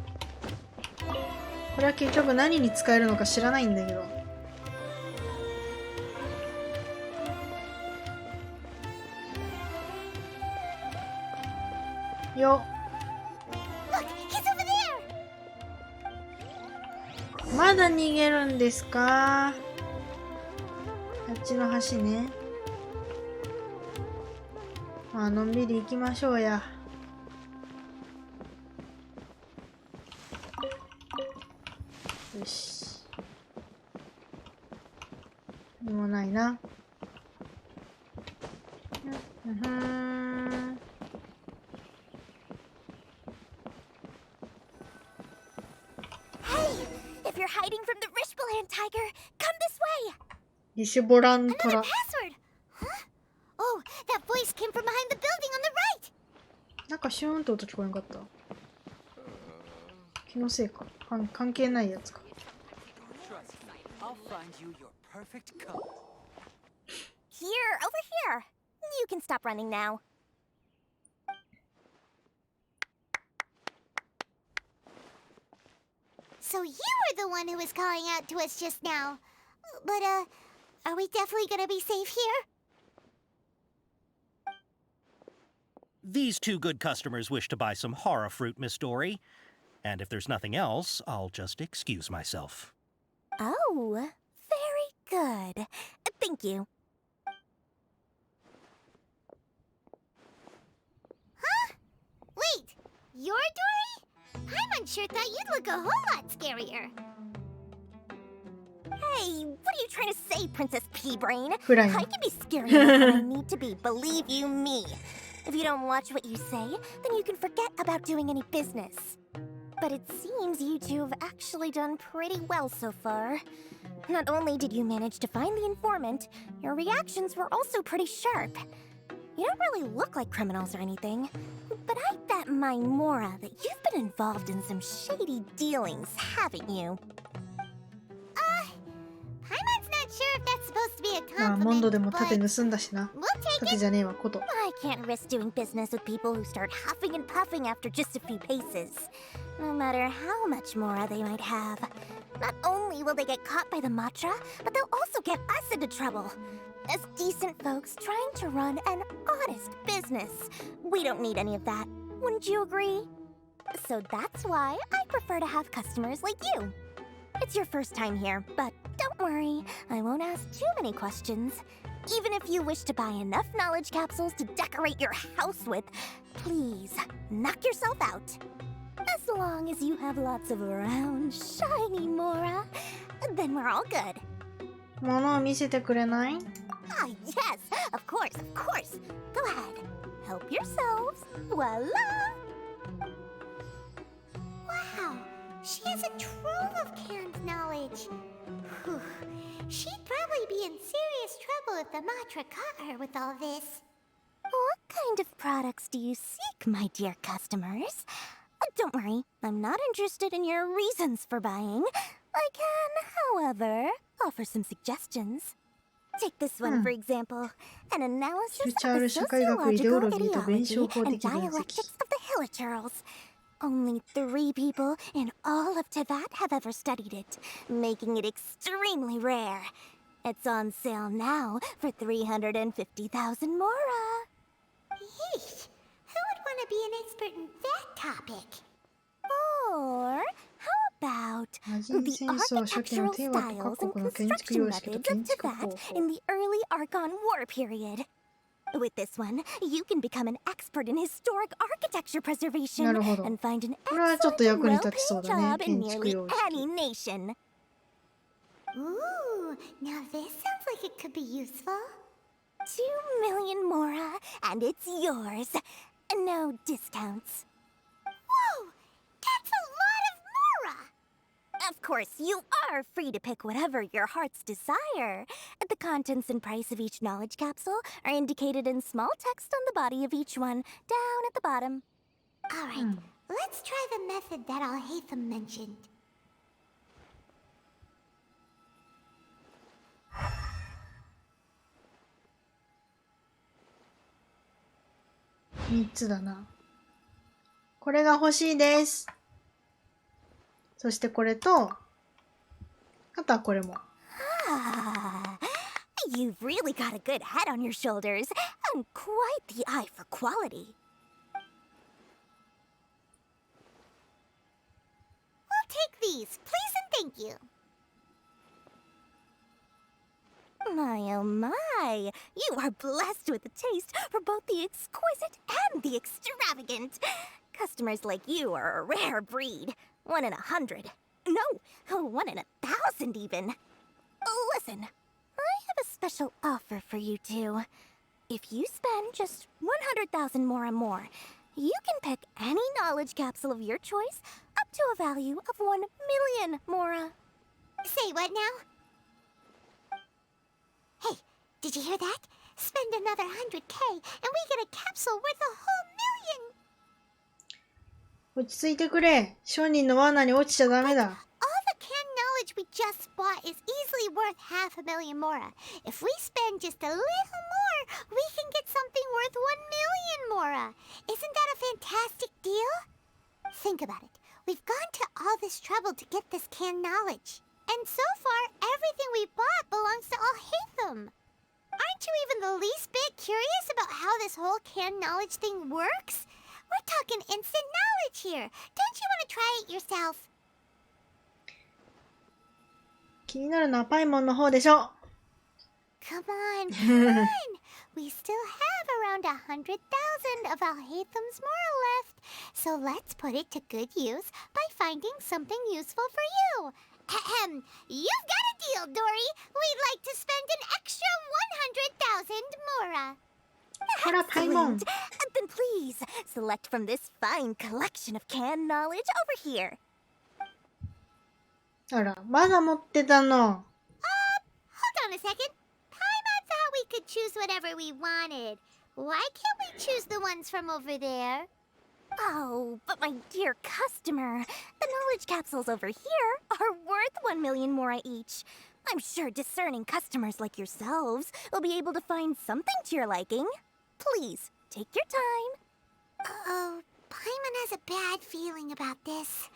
これは結局何に使えるのか知らないんだけど。よ。 Look, he's over there. まだ逃げるんですか？あっちの橋ね。まあのんびり行きましょうや。よし。何もないな。うんふん。 Hey, if you're hiding from the Rishbaland tiger, come this way. リシュボラント Another ラ。 password. Huh? Oh, that voice came from behind the building on the right. なんかシューンと音聞こえんかった。気のせいか。関係ないやつか。 I'll find you your perfect coat. Here, over here. You can stop running now. So you were the one who was calling out to us just now. But, are we definitely gonna be safe here? These two good customers wish to buy some horror fruit, Miss Dory. And if there's nothing else, I'll just excuse myself. Oh, very good. Thank you. Huh? Wait, you're Dory? I'm unsure thought you'd look a whole lot scarier. Hey, what are you trying to say, Princess Pea-Brain? Right. I can be scarier than I need to be, believe you me. If you don't watch what you say, then you can forget about doing any business. But it seems you two have actually done pretty well so far. Not only did you manage to find the informant, your reactions were also pretty sharp. You don't really look like criminals or anything, but I bet my Mora that you've been involved in some shady dealings, haven't you? Paimon's not sure if that's supposed to be a まあモンド compliment, でも but 盾盗んだしな。 we'll take 盾じゃねえわ、こと。 I can't risk doing business with people who start huffing and puffing after just a few paces. No matter how much Mora they might have. Not only will they get caught by the Matra, but they'll also get us into trouble. As decent folks trying to run an honest business. We don't need any of that. Wouldn't you agree? So that's why I prefer to have customers like you. It's your first time here, but don't worry, I won't ask too many questions. Even if you wish to buy enough knowledge capsules to decorate your house with, please, knock yourself out. As long as you have lots of round, shiny Mora, then we're all good. 物を見せてくれない？ Ah, yes, of course, of course. Go ahead, help yourselves. Voila! wow, she has a trove of canned knowledge. Whew. She'd probably be in serious trouble if the Matra caught her with all this. What kind of products do you seek, my dear customers? Don't worry, I'm not interested in your reasons for buying. I can, however, offer some suggestions. Take this one, for example. An analysis of the sociological ideology and dialectics of the Hilichurls. Only 3 people in all of Teyvat have ever studied it, making it extremely rare. It's on sale now for 350,000 mora. Yeesh. Who would want to be an expert in that topic? Or how about the architectural styles and construction methods of Teyvat in the early Archon War period? With this one, you can become an expert in historic architecture preservation and find an excellent, well-paid job in nearly any nation. Ooh, now this sounds like it could be useful. 2 million mora, and it's yours. No discounts. Whoa! That's a lot of mora! Of course, you are free to pick whatever your heart's desire. The contents and price of each knowledge capsule are indicated in small text on the body of each one, down at the bottom. Alright, let's try the method that Alhaitham mentioned.3つだな。これが欲しいです。そしてこれと、あとはこれも。You've really got a good head on your shoulders, and quite the eye for quality. We'll take these, please and thank you. My oh my, you are blessed with a taste for both the exquisite and the extravagant. Customers like you are a rare breed. 1 in 100. No, 1 in 1,000 even. Listen, I have a special offer for you two. If you spend just 100,000 mora more, you can pick any knowledge capsule of your choice up to a value of 1 million mora. Say what now? Hey, did you hear that? Spend another 100K and we get a capsule worth a whole million! 落ち着いてくれ。商人の罠に落ちちゃダメだ。All the canned knowledge we just bought is easily worth 500,000 mora. If we spend just a little more, we can get something worth 1 million mora. Isn't that a fantastic deal? Think about it. We've gone to all this trouble to get this canned knowledge. And so far, everything we bought belongs to Alhaitham. Aren't you even the least bit curious about how this whole canned knowledge thing works? We're talking instant knowledge here. Don't you want to try it yourself? 気になるのはパイモンの方でしょ。Come on, come on. We still have around 100,000 of Alhaitham's mora left. So let's put it to good use by finding something useful for you. Ahem. You've got a deal, Dory. We'd like to spend an extra 100,000 mora. Excellent. Then please, select from this fine collection of canned knowledge over here. あら、まだ持ってたの。Hold on a second. Paimon thought we could choose whatever we wanted. Why can't we choose the ones from over there? Oh, but my dear customer, the knowledge capsules over here are worth 1 million mora each. I'm sure discerning customers like yourselves will be able to find something to your liking. Please, take your time. Uh-oh, Paimon has a bad feeling about this.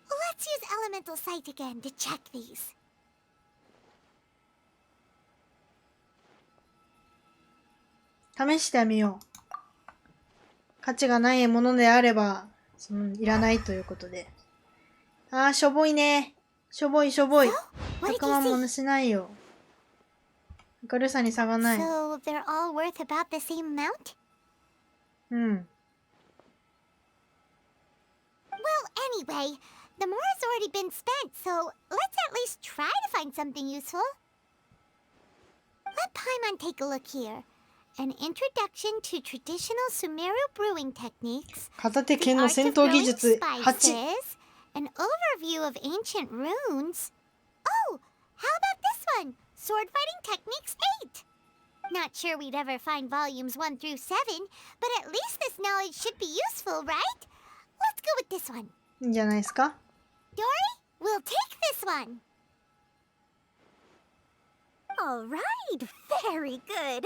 Let's use Elemental Sight again to check these. 試してみよう。価値がないものであれば、いらないということで。あー、しょぼいね。しょぼいしょぼい。100万ものしないよ。明るさに差がない。So they're all worth about the same amount? うん。Well, anyway, the mora's already been spent, so let's at least try to find something useful. Let Paimon take a look here. An introduction to traditional Sumeru brewing techniques. 片手剣の戦闘技術8。An overview of ancient runes. Oh, how about this one? Sword fighting techniques 8. Not sure we'd ever find volumes 1 through 7, but at least this knowledge should be useful, right? Let's go with this one. いいんじゃないですか? Dory, we'll take this one. All right, very good.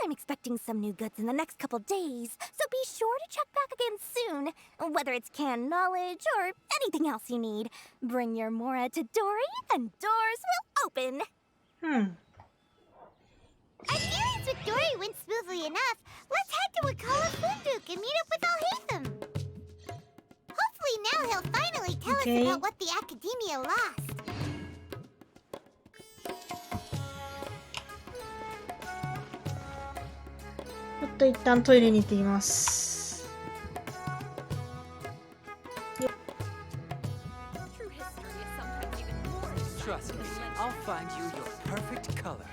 I'm expecting some new goods in the next couple days, so be sure to check back again soon. Whether it's canned knowledge or anything else you need, bring your Mora to Dory and doors will open. Our dealings with Dory went smoothly enough. Let's head to Wakala Funduk and meet up with Alhaitham. Hopefully now he'll finally tell us about what the Academia lost. ちょっと一旦トイレに行ってきます。Trust me, I'll find you your perfect color.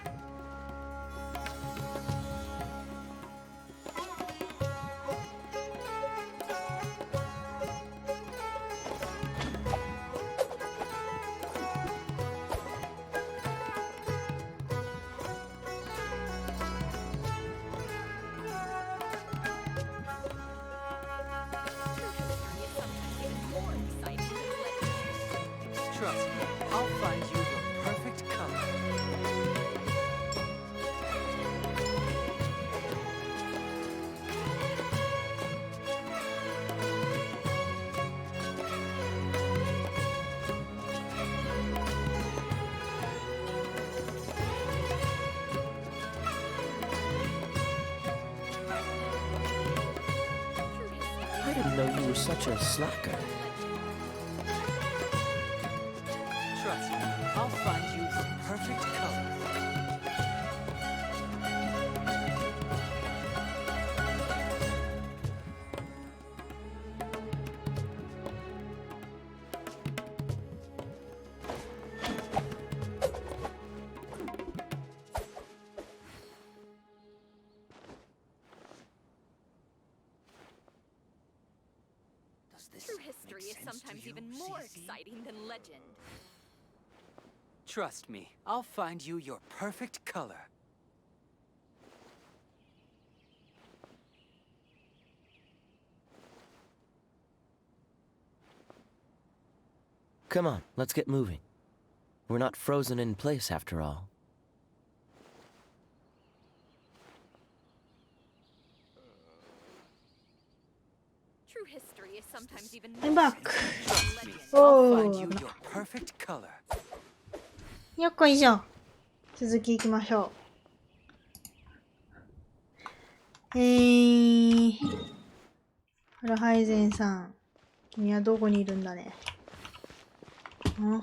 Trust me, I'll find you your perfect color. I didn't know you were such a slacker. Trust me, I'll find you your perfect color. True history is sometimes even more exciting than legend. Trust me, I'll find you your perfect color. Come on, let's get moving. We're not frozen in place after all. True history is sometimes even I'm back. Trust me, Oh. I'll find you your perfect color. よっこいしょ。続きいきましょう。アルハイゼンさん。君はどこにいるんだね。ここ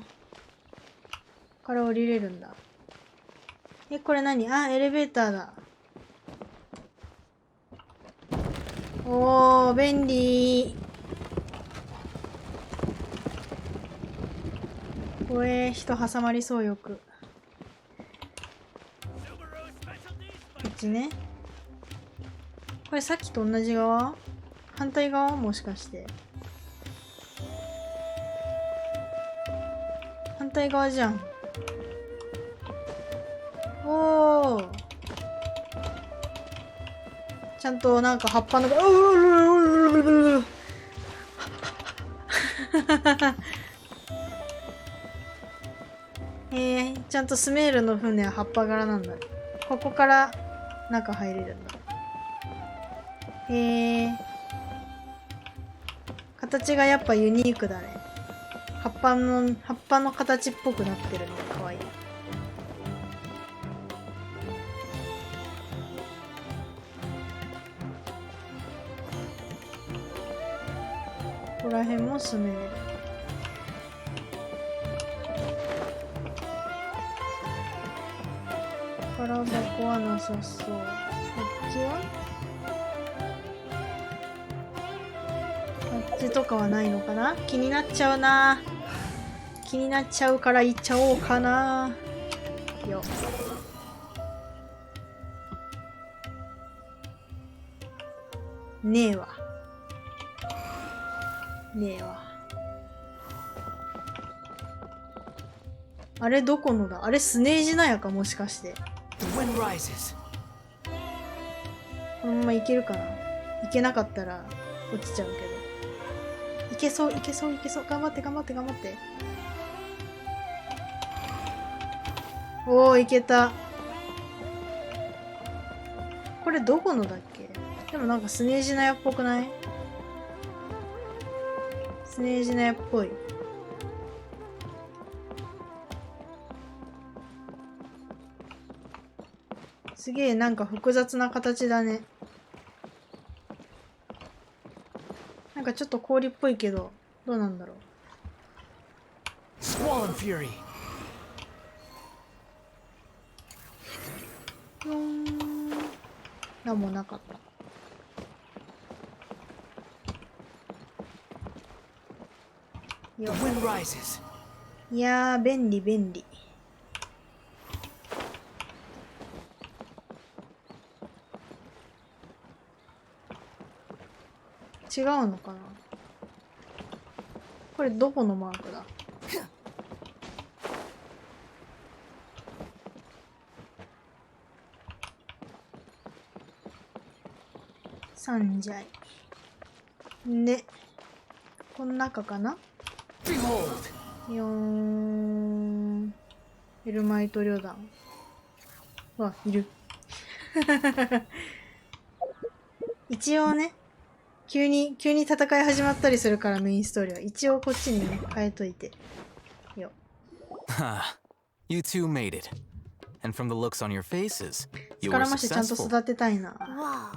から降りれるんだ。これ何？あ、エレベーターだ。おー、便利。人挟まりそうよく。こっちね。これさっきと同じ側？反対側？もしかして。反対側じゃん。おー。ちゃんとなんか葉っぱの、ちゃんとスメールの船は葉っぱ柄なんだ。ここから中入れるんだ。形がやっぱユニークだね。葉っぱの形っぽくなってるのがかわいい。ここら辺もスメール。宝箱はなさそう。こっちは？こっちとかはないのかな？気になっちゃうな。気になっちゃうから行っちゃおうかな。よ。ねえわ。ねえわ。あれどこのだ？あれスネージナヤかもしかして。このままいけるかな。いけなかったら落ちちゃうけど。いけそう、いけそう、いけそう。頑張って、頑張って、頑張って。おー、いけた。これどこのだっけ？でもなんかスネージナヤっぽくない？スネージナヤっぽい。すげえなんか複雑な形だね。なんかちょっと氷っぽいけど、どうなんだろう。Swollen Fury. なんもなかった。The wind rises. いやー、便利便利。違うのかな。これどこのマークだ。三ジャイで、この中かな。よーん、エルマイト旅団。わ、いる。一応ね、急に戦い始まったりするから、メインストーリーは一応こっちにね変えといてよ。You two made it. And from the looks on your faces, you 力 were ましてちゃんと successful. 育てたいな。 Whoa,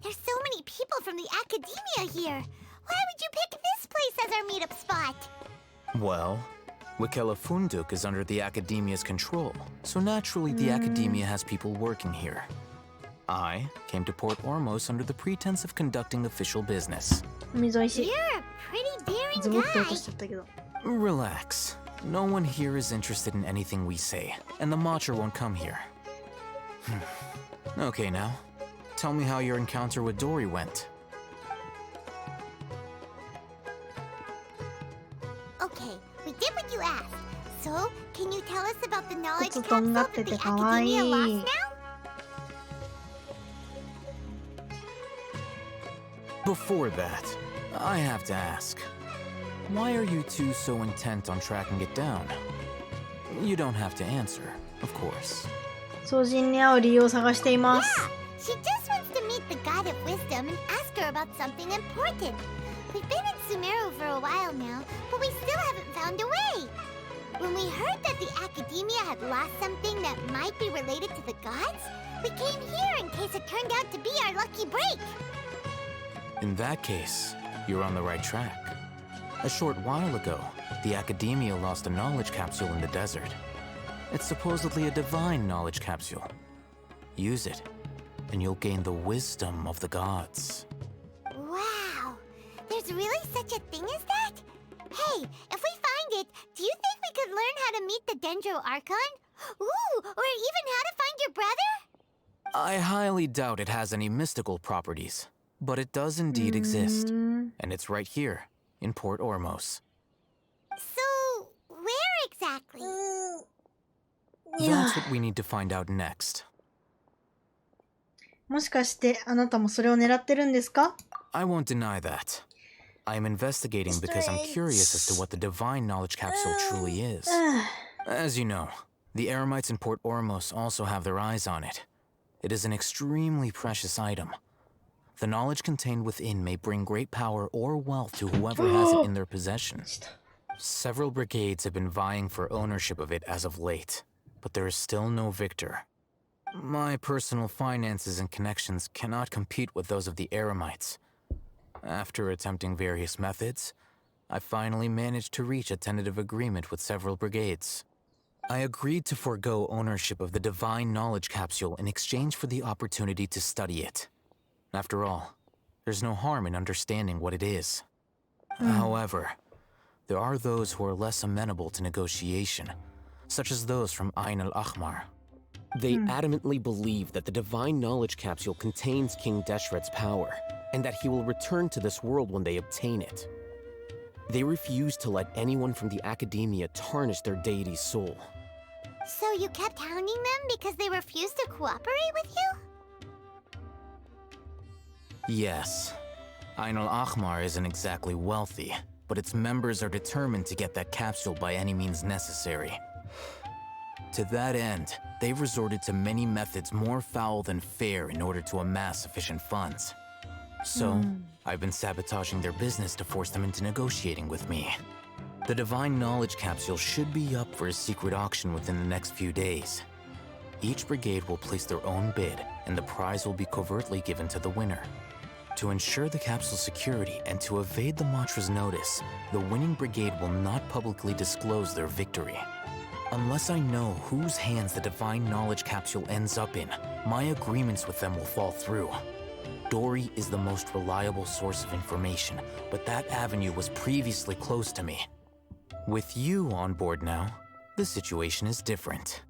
there's so many people from the academia here. Why would you pick this place as our meetup spot? Well, Wikela Funduk is under the Academia's control, so naturally the Academia has people working here. I came to Port Ormos under the pretense of conducting official business. You're a pretty daring guy. Relax. No one here is interested in anything we say, and the Matcher won't come here. Okay, now, tell me how your encounter with Dory went. Okay, we did what you asked. So, can you tell us about the knowledge capsule that the Academia lost now? Before that, I have to ask, why are you two so intent on tracking it down? You don't have to answer, of course. 総人に会う理由を探しています。 She just wants to meet the God of Wisdom and ask her about something important. We've been in Sumeru for a while now, but we still haven't found a way. When we heard that the Academia had lost something that might be related to the gods, we came here in case it turned out to be our lucky break. In that case, you're on the right track. A short while ago, the Academia lost a knowledge capsule in the desert. It's supposedly a divine knowledge capsule. Use it, and you'll gain the wisdom of the gods. Wow, there's really such a thing as that? Hey, if we find it, do you think we could learn how to meet the Dendro Archon? Ooh, or even how to find your brother? I highly doubt it has any mystical properties, but it does indeed exist. And it's right here, in Port Ormos. So, where exactly? That's what we need to find out next. もしかしてあなたもそれを狙ってるんですか? I won't deny that. I am investigating because I'm curious as to what the divine knowledge capsule truly is. As you know, the Eremites in Port Ormos also have their eyes on it. It is an extremely precious item. The knowledge contained within may bring great power or wealth to whoever has it in their possession. Several brigades have been vying for ownership of it as of late, but there is still no victor. My personal finances and connections cannot compete with those of the Eremites. After attempting various methods, I finally managed to reach a tentative agreement with several brigades. I agreed to forego ownership of the divine knowledge capsule in exchange for the opportunity to study it. After all, there's no harm in understanding what it is. However, there are those who are less amenable to negotiation, such as those from Ain al-Ahmar. They adamantly believe that the divine knowledge capsule contains King Deshret's power, and that he will return to this world when they obtain it. They refuse to let anyone from the Academia tarnish their deity's soul. So you kept hounding them because they refused to cooperate with you? Yes. Ain al-Ahmar isn't exactly wealthy, but its members are determined to get that capsule by any means necessary. To that end, they've resorted to many methods more foul than fair in order to amass sufficient funds. So, I've been sabotaging their business to force them into negotiating with me. The Divine Knowledge Capsule should be up for a secret auction within the next few days. Each brigade will place their own bid, and the prize will be covertly given to the winner. To ensure the capsule's security and to evade the Matra's notice, the winning brigade will not publicly disclose their victory. Unless I know whose hands the Divine Knowledge Capsule ends up in, my agreements with them will fall through. Dory is the most reliable source of information, but that avenue was previously closed to me. With you on board now, the situation is different.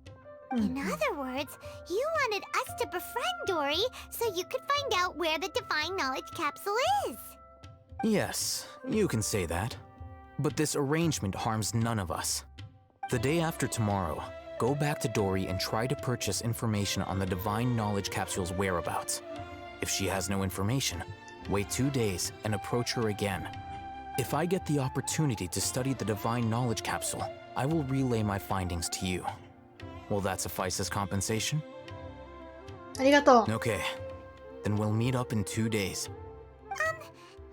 In other words, you wanted us to befriend Dory so you could find out where the Divine Knowledge Capsule is. Yes, you can say that. But this arrangement harms none of us. The day after tomorrow, go back to Dory and try to purchase information on the Divine Knowledge Capsule's whereabouts. If she has no information, wait 2 days and approach her again. If I get the opportunity to study the Divine Knowledge Capsule, I will relay my findings to you. Will that suffice as compensation? ありがとう。 Okay, then we'll meet up in 2 days.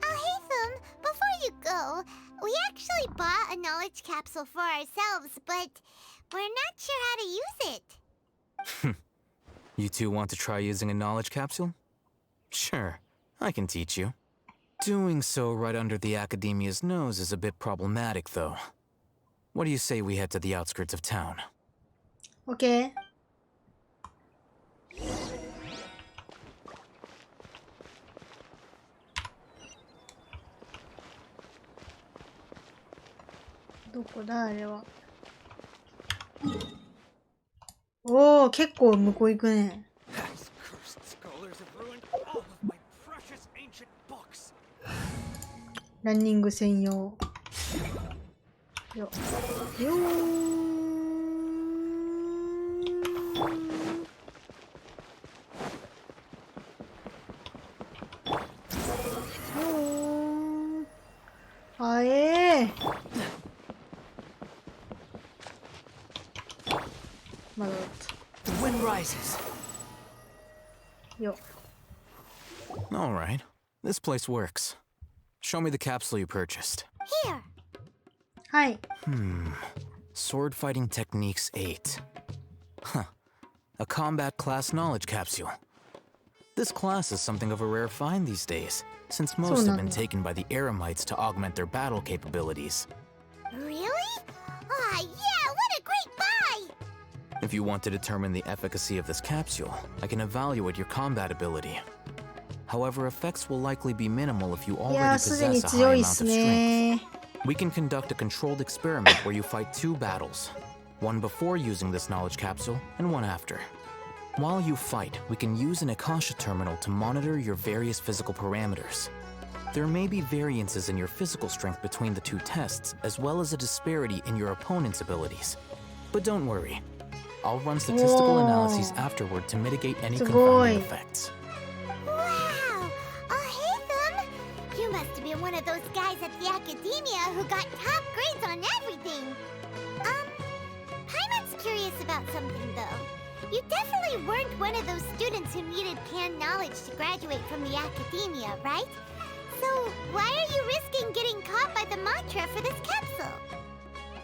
Alhaitham, before you go, we actually bought a knowledge capsule for ourselves, but we're not sure how to use it. You two want to try using a knowledge capsule? Sure, I can teach you. Doing so right under the Academia's nose is a bit problematic, though. What do you say we head to the outskirts of town? Okay. どこだあれは。おお、結構向こう行くね。ランニング専用。よ。よー。あえー。まだだった。The wind rises. Yo. All right, this place works. Show me the capsule you purchased. Here. Hi. Sword Fighting Techniques 8. Huh. A combat class knowledge capsule. This class is something of a rare find these days, since most have been taken by the Eremites to augment their battle capabilities. Really? Ah, yeah, what a great buy! If you want to determine the efficacy of this capsule, I can evaluate your combat ability. However, effects will likely be minimal if you already possess a high amount of strength. We can conduct a controlled experiment where you fight 2 battles, one before using this knowledge capsule and one after. While you fight, we can use an Akasha terminal to monitor your various physical parameters. There may be variances in your physical strength between the 2 tests, as well as a disparity in your opponent's abilities. But don't worry, I'll run statistical analyses afterward to mitigate any confounding effects. Wow! Alhaitham! You must have been one of those guys at the Academia who got top grades on everything. Paimon's curious about something, though. You definitely weren't one of those students who needed canned knowledge to graduate from the Academia, right? So, why are you risking getting caught by the Matra for this capsule?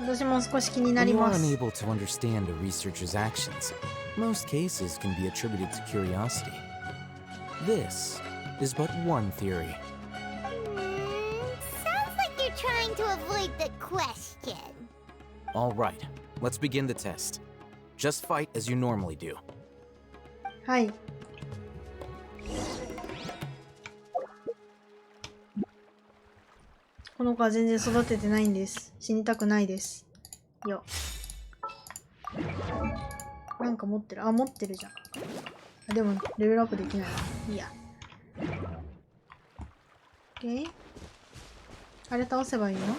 私も少し気になり When you ま are す。 unable to understand a researcher's actions, most cases can be attributed to curiosity. This is but one theory. Sounds like you're trying to avoid the question. All right, let's begin the test. Just fight as you normally do. はい。この子は全然育ててないんです。死にたくないです。よ。なんか持ってる。あ、持ってるじゃん。あ、でも、レベルアップできない。いいや。OK。あれ倒せばいいの？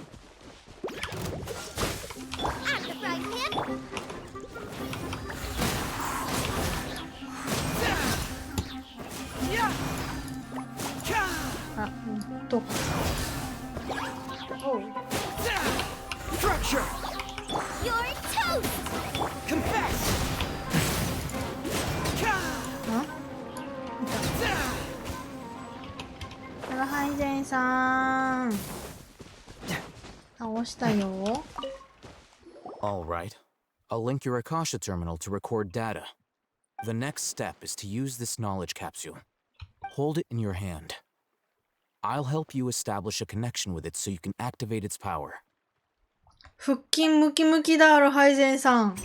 Yeah! さん。倒したよ。All right. I'll link your Akasha terminal to record data. The next step is to use this knowledge capsule. Hold it in your hand. I'll help you establish a connection with it so you can activate its power. 腹筋ムキムキだ、アルハイゼンさん。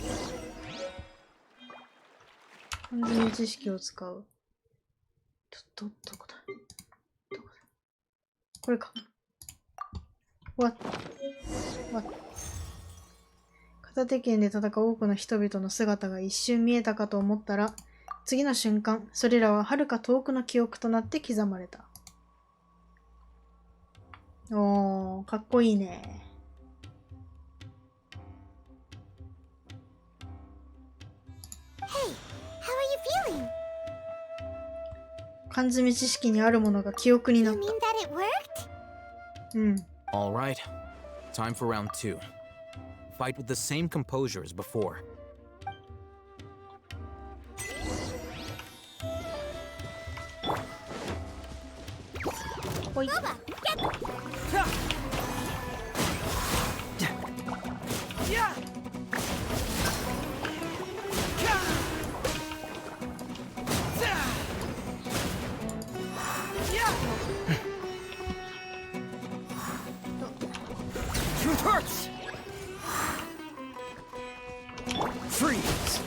完全に知識を使う。どこだこれか。What? 片手剣で戦う多くの人々の姿が一瞬見えたかと思ったら、次の瞬間、それらは遥か遠くの記憶となって刻まれた。おー、かっこいいね。缶詰知識にあるものが記憶になった。うん。All right. Time for round 2. Fight with the same composure as before. Freeze!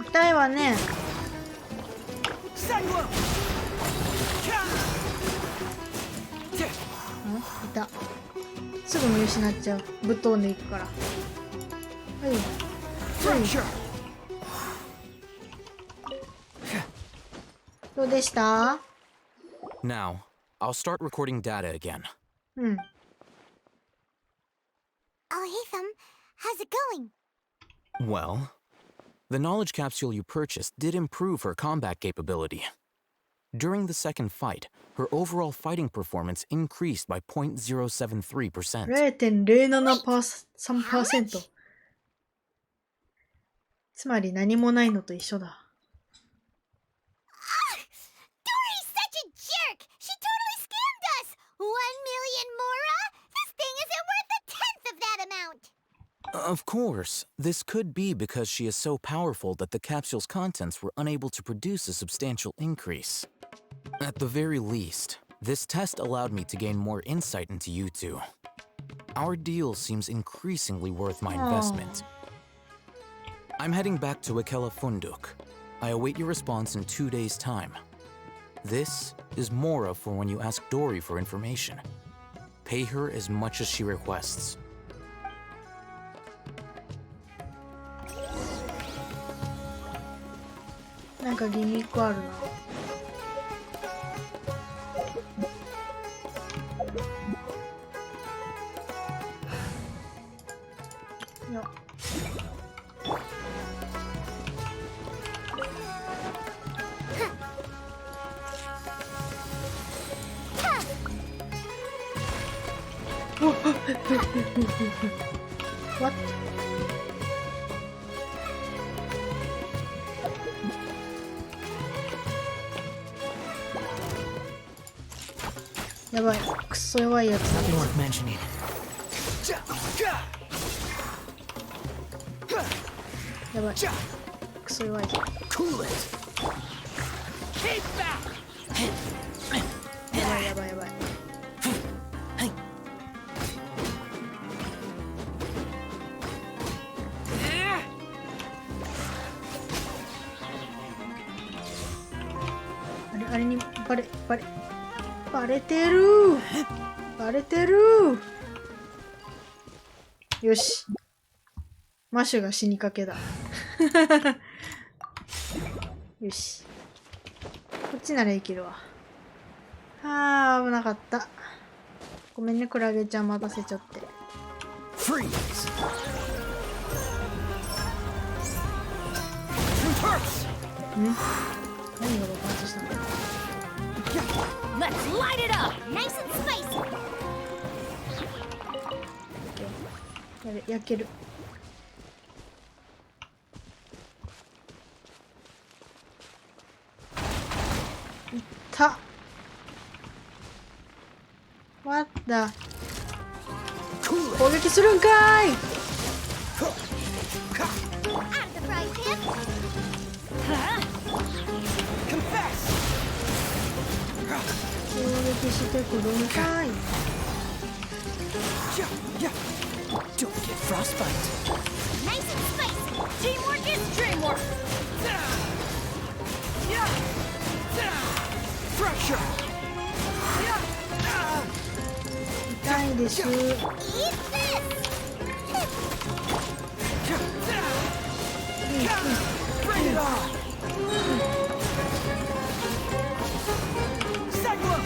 痛いわね。いた。すぐ見失っちゃう。ぶっ飛んでいくから。はい。どうでした？ Now, I'll start recording data again. うん。Oh, hey, Thumb. How's it going? Well, the knowledge capsule you purchased did improve her combat capability. During the second fight, her overall fighting performance increased by 0.073%. 0.073%。つまり何もないのと一緒だ。Dory's such a jerk! She totally scammed us! 1 million mora? This thing isn't worth a tenth of that amount! Of course, this could be because she is so powerful that the capsule's contents were unable to produce a substantial increase. At the very least, this test allowed me to gain more insight into you two. Our deal seems increasingly worth my investment. I'm heading back to Ikela Funduk. I await your response in 2 days' time. This is Mora for when you ask Dory for information. Pay her as much as she requests. Like a gimmick あるな。よっ。What? やばい、くっそ弱いやつだ。やばい、くそ弱いぞ。やばいやばいやばい。あれにバレてるバレてる。よし、マシュが死にかけだ。よし、こっちならいけるわ。あー、危なかった。ごめんね、クラゲちゃん待たせちゃって。ん？何が爆発したの？Let's light it up! Nice and spicy! やれ、焼ける。だ。攻撃するんかい。攻撃してくるんかい。Don't get frostbite. Nice and spicy. Teamwork is dreamwork. Pressure. 痛いです。Eat this. Bring it on. Cyclone.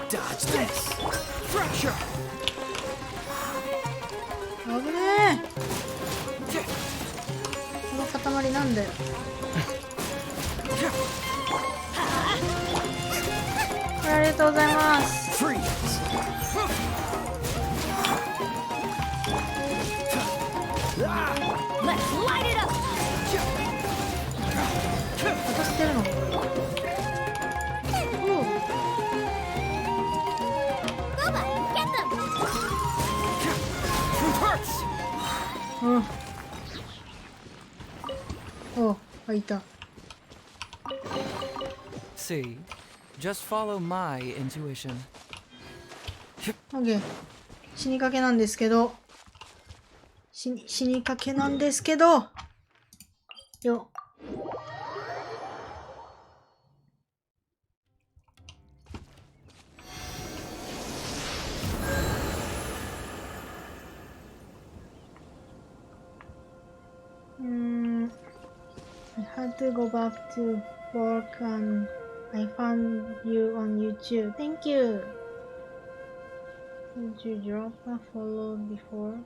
Dodge this. Pressure. 危ねえ。この塊なんだよ。ありがとうございます。渡してるの。うん。お、あ、いた。See, just follow my intuition. オッケー。死にかけなんですけど。死にかけなんですけど。よ。I had to go back to work and I found you on YouTube. Thank you. Did you drop a follow before?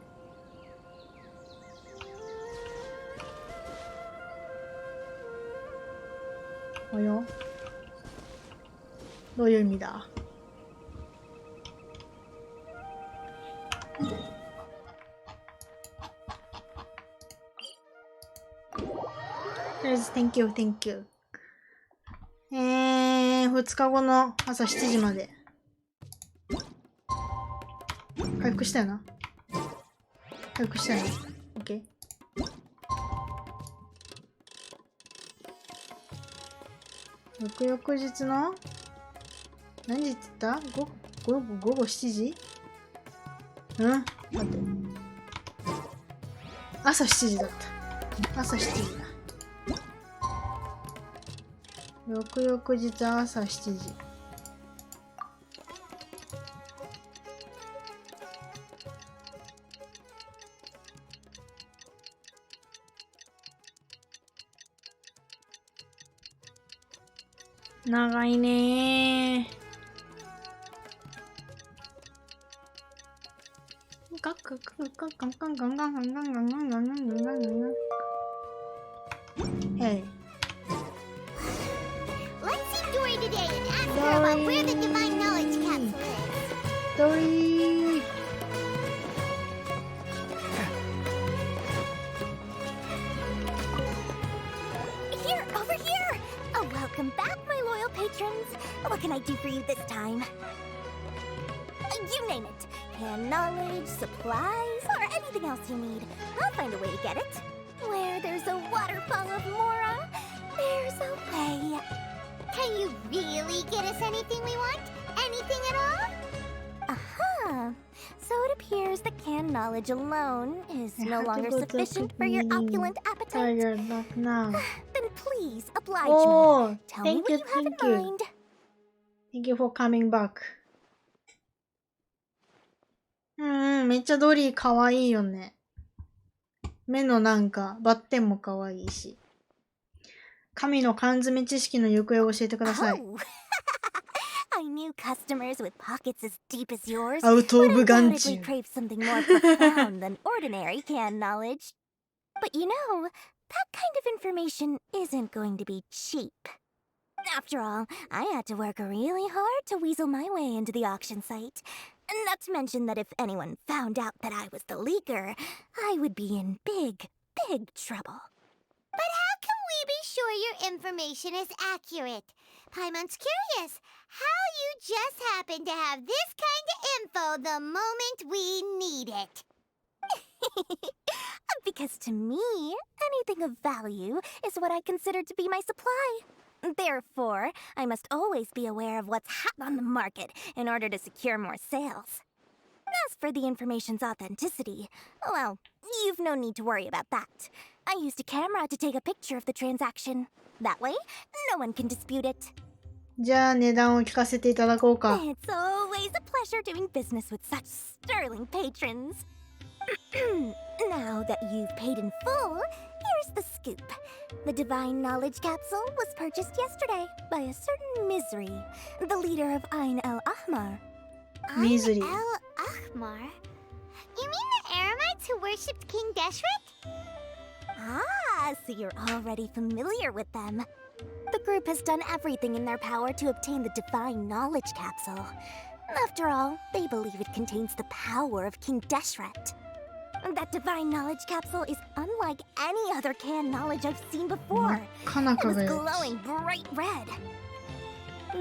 およ。どういう意味だ？Thank you, thank you. 2日後の朝7時まで。回復したよな。回復したよな。OK。翌日の何時って言った？午後7時？うん？待って。朝7時だった。朝7時だ。翌日朝7時。長いねー。Hey. Let's see Dory today and ask her about where the divine knowledge capsule is. Dory. Here, over here. Oh, welcome back, my loyal patrons. What can I do for you this time? You name it. Canned knowledge, supplies, or anything else you need. I'll find a way to get it. Where there's a waterfall of Mora, there's a way. Can you really get us anything we want? Anything at all? Uh-huh. So it appears that canned knowledge alone is no longer sufficient for your opulent appetite. Now. Then please oblige Oh, me. Tell me what you have in mind. Thank you for coming back. めっちゃドリーかわいいよね。目のなんかバッテンもかわいいし。神の缶詰知識の行方を教えてください。Oh. I knew customers with pockets as deep as yours Out would of undoubtedly Ganchu. crave something more profound than ordinary canned knowledge. But you know, that kind of information isn't going to be cheap. After all, I had to work really hard to weasel my way into the auction site. Not to mention that if anyone found out that I was the leaker, I would be in big, big trouble. But how can we be sure your information is accurate? Paimon's curious how you just happen to have this kind of info the moment we need it. Because to me, anything of value is what I consider to be my supply. Therefore, I must always be aware of what's hot on the market in order to secure more sales. As for the information's authenticity, well, you've no need to worry about that. I used a camera to take a picture of the transaction. That way, no one can dispute it. じゃあ値段を聞かせていただこうか。 It's always a pleasure doing business with such sterling patrons. Now that you've paid in full, here's the scoop. The Divine Knowledge Capsule was purchased yesterday by a certain Misery, the leader of Ain el-Ahmar. Misery. Ain el-Ahmar? You mean the Eremites who worshipped King Deshret? Ah, so you're already familiar with them. The group has done everything in their power to obtain the Divine Knowledge Capsule. After all, they believe it contains the power of King Deshret. That Divine Knowledge Capsule is unlike any other canned knowledge I've seen before. It was glowing bright red.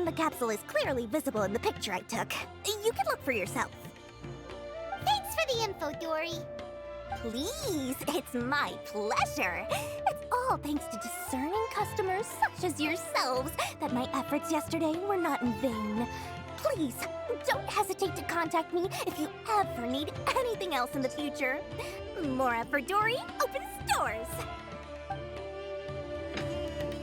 The capsule is clearly visible in the picture I took. You can look for yourself. Thanks for the info, Dory. Please, it's my pleasure. It's all thanks to discerning customers such as yourselves that my efforts yesterday were not in vain. Please, don't hesitate to contact me if you ever need anything else in the future. More effort, Dory, opens doors.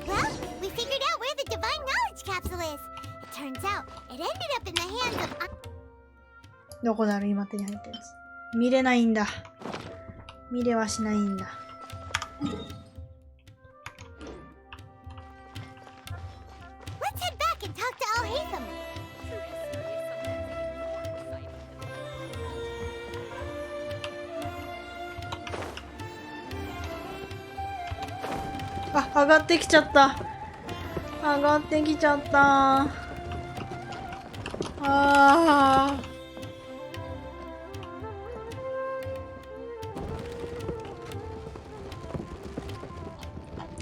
Well, we figured out where the Divine Knowledge Capsule is. It turns out it ended up in the hands of... どこだろう、今手に入ってるんです。見れないんだ。見れはしないんだ。Let's head back and talk to Al-Haytham. あ、上がってきちゃった。上がってきちゃった。ああ。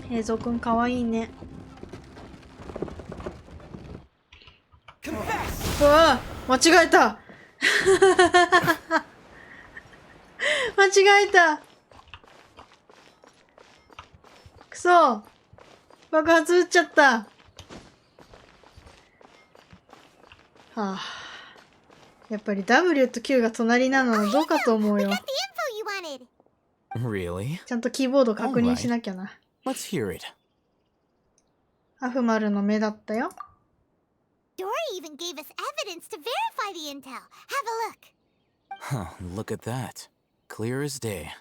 平蔵くんかわいいね。うわ、間違えた。間違えた。くそ、爆発撃っちゃった。はあ、やっぱり W と Q が隣なのはどうかと思うよ。Really? ちゃんとキーボード確認しなきゃな。Let's hear it. アフマルの目だったよ。Dory even gave us evidence to verify the intel. Have a look. Huh, look at that. Clear as day.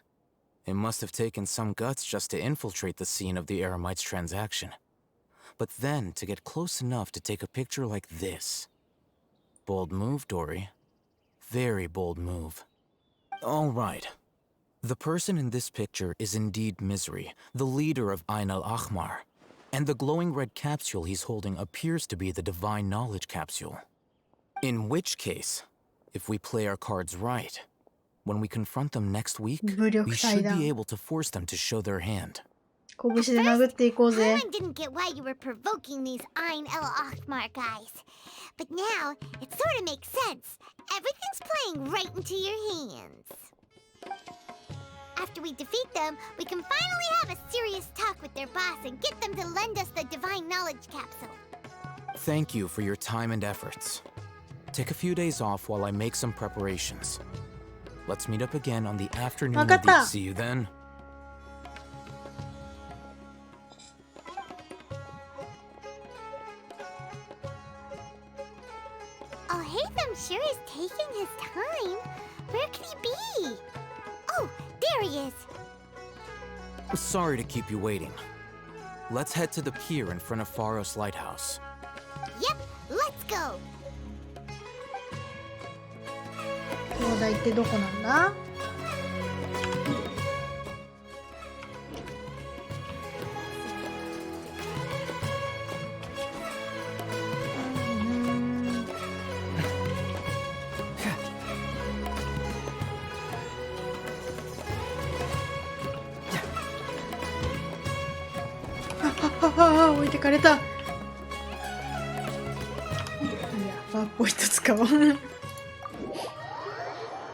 It must have taken some guts just to infiltrate the scene of the Eremites' transaction. But then to get close enough to take a picture like this. Bold move, Dory. Very bold move. All right. The person in this picture is indeed Misery, the leader of Ain el-Ahmar. And the glowing red capsule he's holding appears to be the Divine Knowledge Capsule. In which case, if we play our cards right, when we confront them next week, we should be able to force them to show their hand. 拳で殴っていこうぜ。Paimon didn't get why you were provoking these Ain el-Ahmar guys. But now, it sort of makes sense. Everything's playing right into your hands. After we defeat them, we can finally have a serious talk with their boss and get them to lend us the Divine Knowledge Capsule. Thank you for your time and efforts. Take a few days off while I make some preparations. Let's meet up again on the afternoon of the... See you then. Al-Haytham sure is taking his time. Where could he be? Oh, there he is. Sorry to keep you waiting. Let's head to the pier in front of Pharos Lighthouse. Yep, let's go. 灯台ってどこなんだ？置いてかれた。バーポイント使おう。置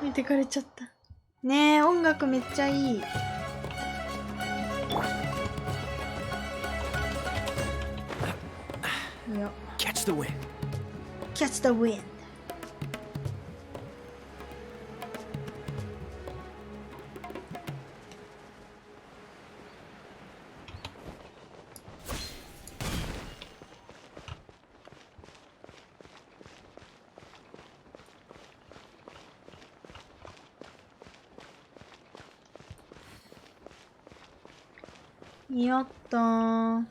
いてかれちゃった。ねえ、音楽めっちゃいい。Catch the wind. Catch the wind. やったー。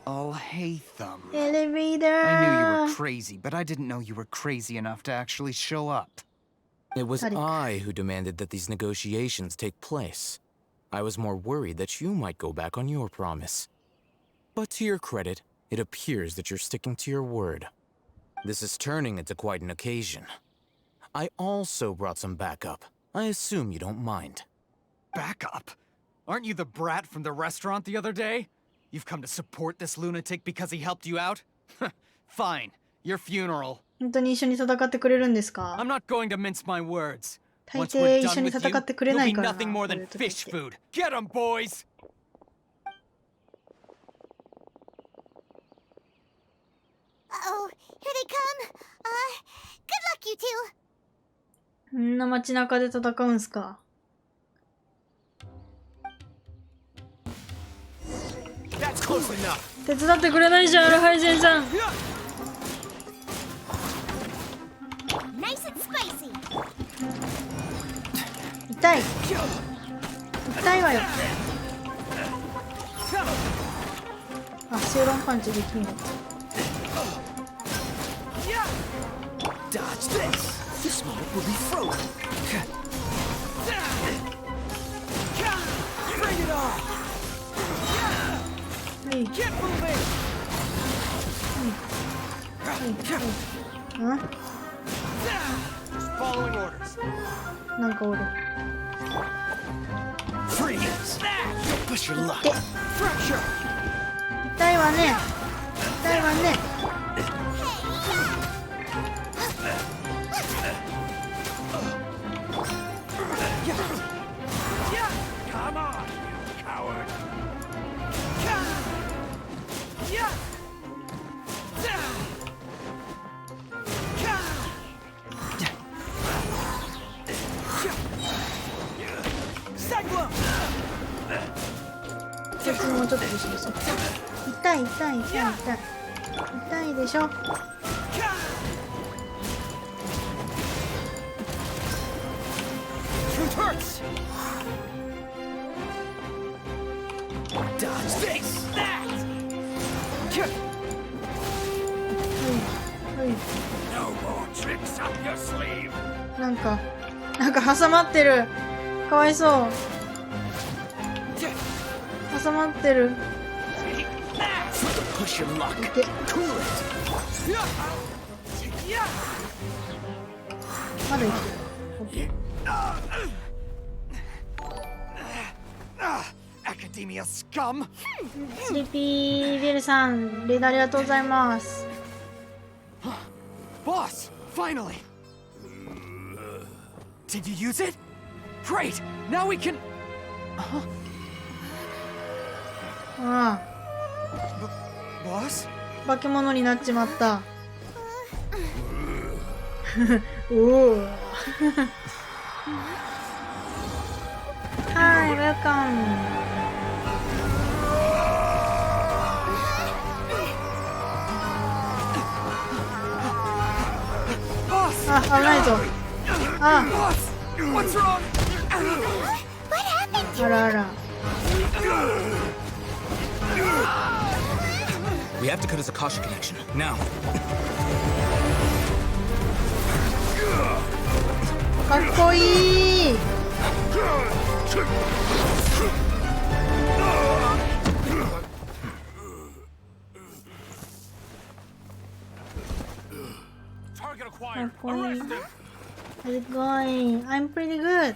Alhaitham. Elevator. I knew you were crazy, but I didn't know you were crazy enough to actually show up. It was I who demanded that these negotiations take place. I was more worried that you might go back on your promise. But to your credit, it appears that you're sticking to your word. This is turning into quite an occasion. I also brought some backup. I assume you don't mind. Backup? Aren't you the brat from the restaurant the other day? You've come to support this lunatic because he helped you out? Fine. Your funeral. 本当に一緒に戦ってくれるんですか？ I'm not going to mince my words. 大 Once 抵 we're 一緒 done に with 戦 you, ってくれ you'll ない be からな。 nothing more こうい than う時っ fish て food. Get 'em, boys! Uh-oh, here they come. Good luck, you two. こんな街中で戦うんすか？ That's close enough. 手伝ってくれないじゃん、アルハイゼンさん。Nice and spicy. 痛い。痛いわよ。あ、正論パンチできんの。 Dodge this! This moment will be frozen! Bring it on! Get moving! うん？ Following orders. なんかおる。 Freeze! Push your luck! Fracture! 痛いわね。痛いわね。 Come on, you coward! Cyclone! こっちもうちょっと後ろそう。痛い痛い痛い痛い。痛いでしょ。 Truth hurts! Dodge this! That! No more tricks up your sleeve! なんか挟まってる。かわいそう。挟まってる。 Push your luck! Cool it! まだいける。 Academia scum! スリーピービルさん、レーダーありがとうございます。 Boss! Finally! Did you use it? Great! Now we can... Huh? ああ、 Boss? 化け物になっちまった。おお。はい、welcome。 あ、危ないぞ。あ、 What's wrong? What happened? あらあら。 We have to cut his Akasha connection, now. かっこいい。 Target かっ acquired. こいい。 Arrest him! How's it going? I'm pretty good.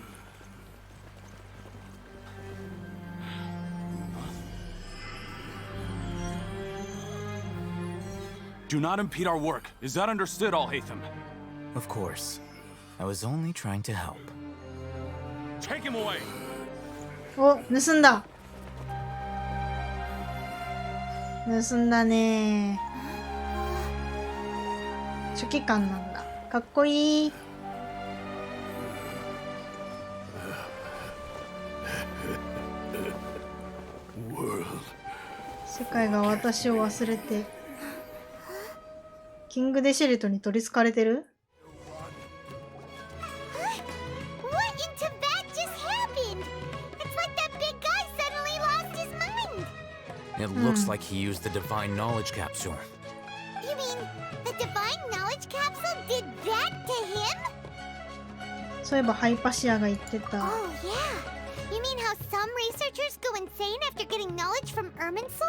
Do not impede our work. Is that understood, Alhaitham? Of course. I was only trying to help. Take him away! お、盗んだ。盗んだね。書記官なんだ。かっこいい。世界が私を忘れてキングデシェルトに取り憑かれてる？ What in Tibet just happened? It's like that big guy suddenly lost his mind. It looks like he used the divine knowledge capsule. You mean the divine knowledge capsule did that to him? そういえばハイパシアが言ってた。 Oh yeah. You mean how some researchers go insane after getting knowledge from Ermin's soul?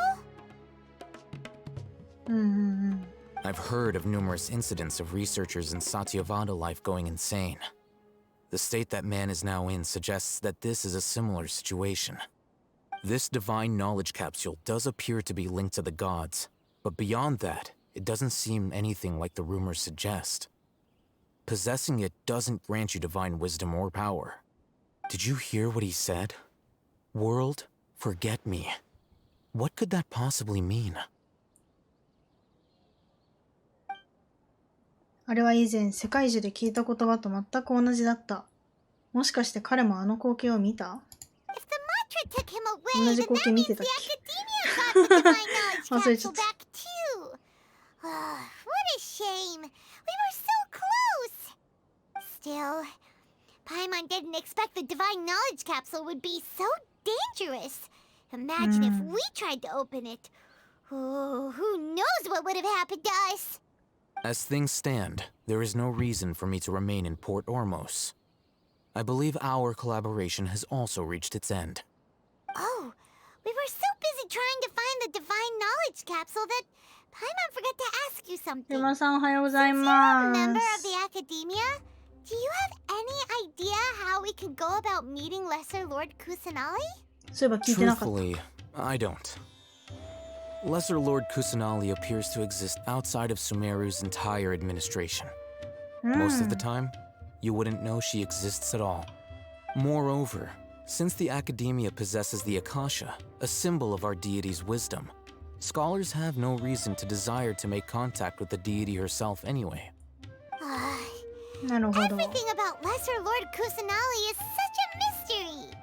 I've heard of numerous incidents of researchers in Satyavada life going insane. The state that man is now in suggests that this is a similar situation. This divine knowledge capsule does appear to be linked to the gods, but beyond that, it doesn't seem anything like the rumors suggest. Possessing it doesn't grant you divine wisdom or power. Did you hear what he said? World, forget me. What could that possibly mean? あれは以前世界中で聞いた言葉と全く同じだった。もしかして彼もあの光景を見た？ Took him away, 同じ then 光 that 景見 means て the たっ academia got the divine knowledge け？忘れちゃ capsule った。 back too. What a shame. We were so close. Still, Paimon didn't expect the divine knowledge capsule would be so dangerous. Imagine if we tried to open it. Oh, who knows what would have happened to us? As things stand, there is no reason for me to remain in Port Ormos. I believe our collaboration has also reached its end. Oh, we were so busy trying to find the divine knowledge capsule that Paimon forgot to ask you something. ゆまさんおはようござい Since you're ま a member す。 of the academia, do you have any idea how we could go about meeting Lesser Lord Kusanali? そういえば聞いてなかった。 Truthfully, I don't. Lesser Lord Kusanali appears to exist outside of Sumeru's entire administration. Most of the time, you wouldn't know she exists at all. Moreover, since the Academia possesses the Akasha, a symbol of our deity's wisdom, scholars have no reason to desire to make contact with the deity herself anyway. なるほど。 Everything about Lesser Lord Kusanali is such a mystery.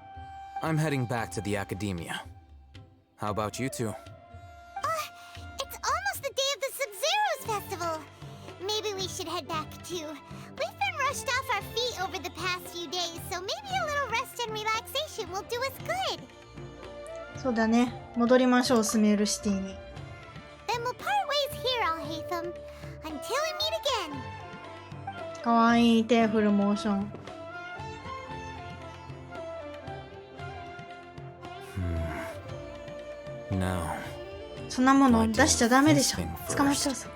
I'm heading back to the Academia. How about you two? It's almost the day of the Sub-Zero's festival. Maybe we should head back too. We've been rushed off our feet over the past few days, so maybe a little rest and relaxation will do us good. そうだね。戻りましょう、スメールシティに。 Then we'll part ways here, Alhaitham. Until we meet again. かわいい手振るモーション。No. そんなもの出しちゃダメでしょ。捕まっちゃうぞ。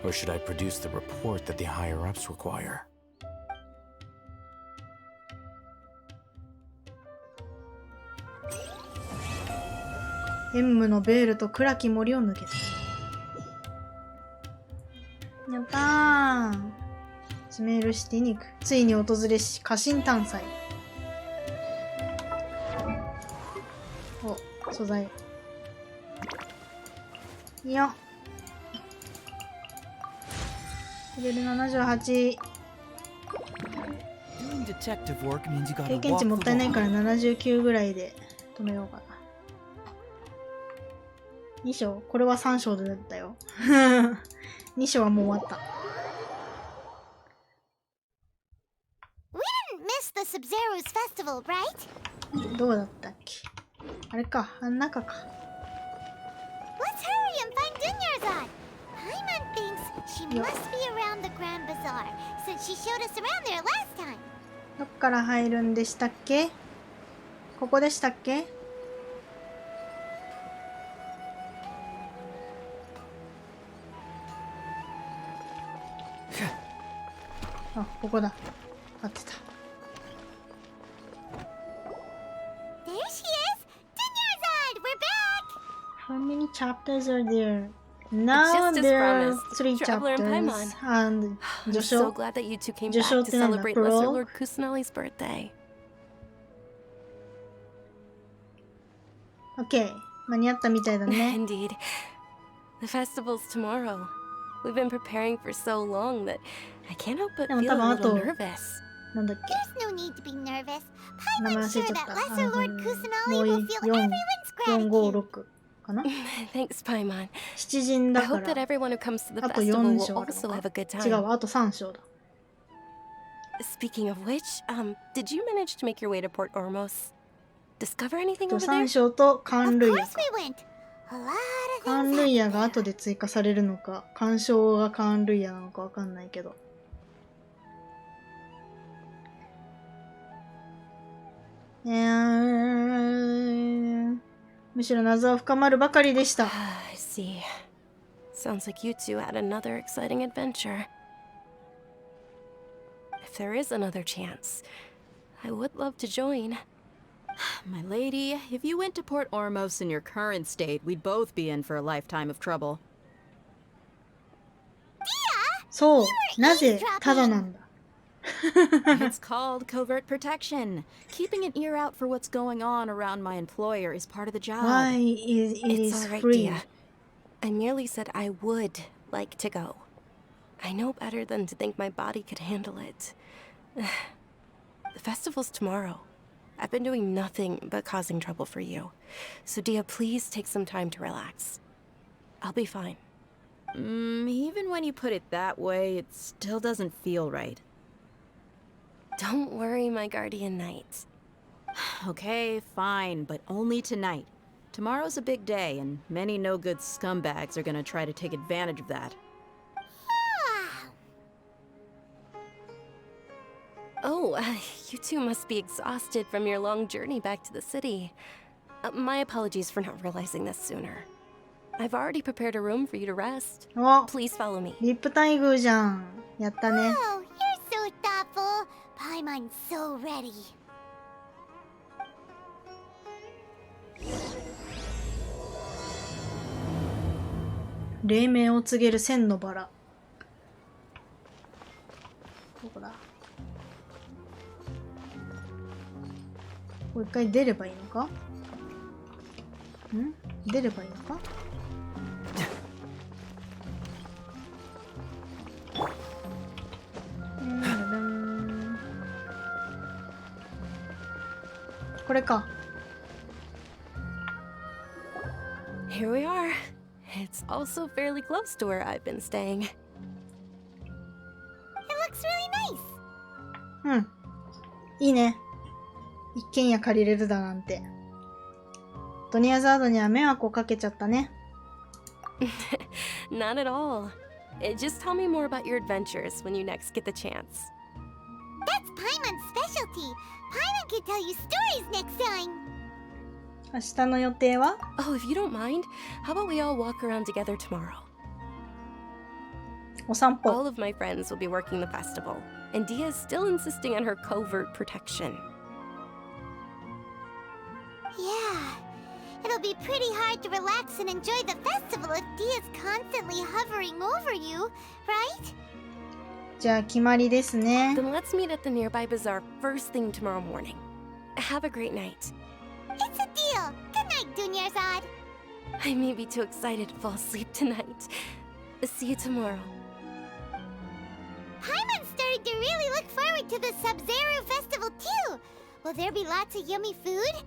Or should I produce the report that the higher-ups require? エンムのベールと暗き森を抜けた。やったー。スメールシティに行く。ついに訪れし家臣探査。お、素材。いや。レベル78。経験値もったいないから79ぐらいで止めようかな。2章これは3章だったよ。2章はもう終わった。We didn't miss the Sub-Zero's festival, right? どうだったっけ？あれか、あん中か。Let's hurry and find Dunyarzad. Paimon thinks she must be around the Grand Bazaar since she showed us around there last time. どっから入るんでしたっけ？ここでしたっけ？あ、ここだ。合ってた。There she is! Dunyarzad! We're back! How many chapters are there? Now Just as there are promised, 3 Traveler and chapters Paimon. and I'm so 序章 glad that you two came 序 back 章っ to てなんだ celebrate プロ Lesser Lord Kusanali's birthday. OK 間に合ったみたいだね Indeed. The festival's tomorrow. We've been preparing for so long that I can't help but でも feel 多分 a あ little と nervous. なんだっけ There's no need to be nervous. 名前 Paimon's 忘れ sure ちゃっ that た Lesser Lord も Kusanali う will feel everyone's 456 かな Thanks, Paimon. 7陣 I だか hope that ら everyone who comes to the あと festival 4 will 章ある also の have a good か違う time. わあと3章だ Speaking of which, did you manage to make your way to Port Ormos? Discover anything あと over there? 3章と寒類 Of 屋 course we went. A lot of 寒 things 類屋 happened が後で追加されるのか干渉が寒類屋なのかわかんないけどむしろ謎は深まるばかりでした I see. Sounds like you two had another exciting adventure. If there is another chance, I would love to join. My lady, if you went to Port Ormos in your current state, we'd both be in for a lifetime of trouble. そうなぜただなんだ It's called covert protection. Keeping an ear out for what's going on around my employer is part of the job. Why is it It's is all right, free Dia. I merely said I would like to go. I know better than to think my body could handle it. The festival's tomorrow. I've been doing nothing but causing trouble for you. So, Dia, please take some time to relax. I'll be fine. Even when you put it that way, it still doesn't feel right. Don't worry, my guardian knight. Okay, fine, but only tonight. Tomorrow's a big day, and many no-good scumbags are gonna try to take advantage of that. Oh, you two must be exhausted from your long journey back to the city. My apologies for not realizing this sooner. I've already prepared a room for you to rest. お Please follow me. リップ待遇じゃんやったね Oh, you're so thoughtful. Paimon's so ready. 黎明を告げる千のバラどこだもう一回出ればいいのか出ればいいのかこれか Here we are. It's also fairly close to where I've been staying. It looks really nice. うんいいね一軒家借りれるだなんてドニアザードには迷惑をかけちゃったね Not at all. Just tell me more about your adventures when you next get the chance. That's Paimon's specialty. Paimon can tell you stories next time. 明日の予定は Oh, if you don't mind, how about we all walk around together tomorrow? お散歩 All of my friends will be working the festival, and Dia is still insisting on her covert protection. Yeah. It'll be pretty hard to relax and enjoy the festival if Dia's constantly hovering over you, right? じゃあ決まりですね Then let's meet at the nearby bazaar first thing tomorrow morning. Have a great night. It's a deal. Good night, Dunyarzad. I may be too excited to fall asleep tonight. See you tomorrow. Paimon's starting to really look forward to the Sub-Zero festival too. Will there be lots of yummy food?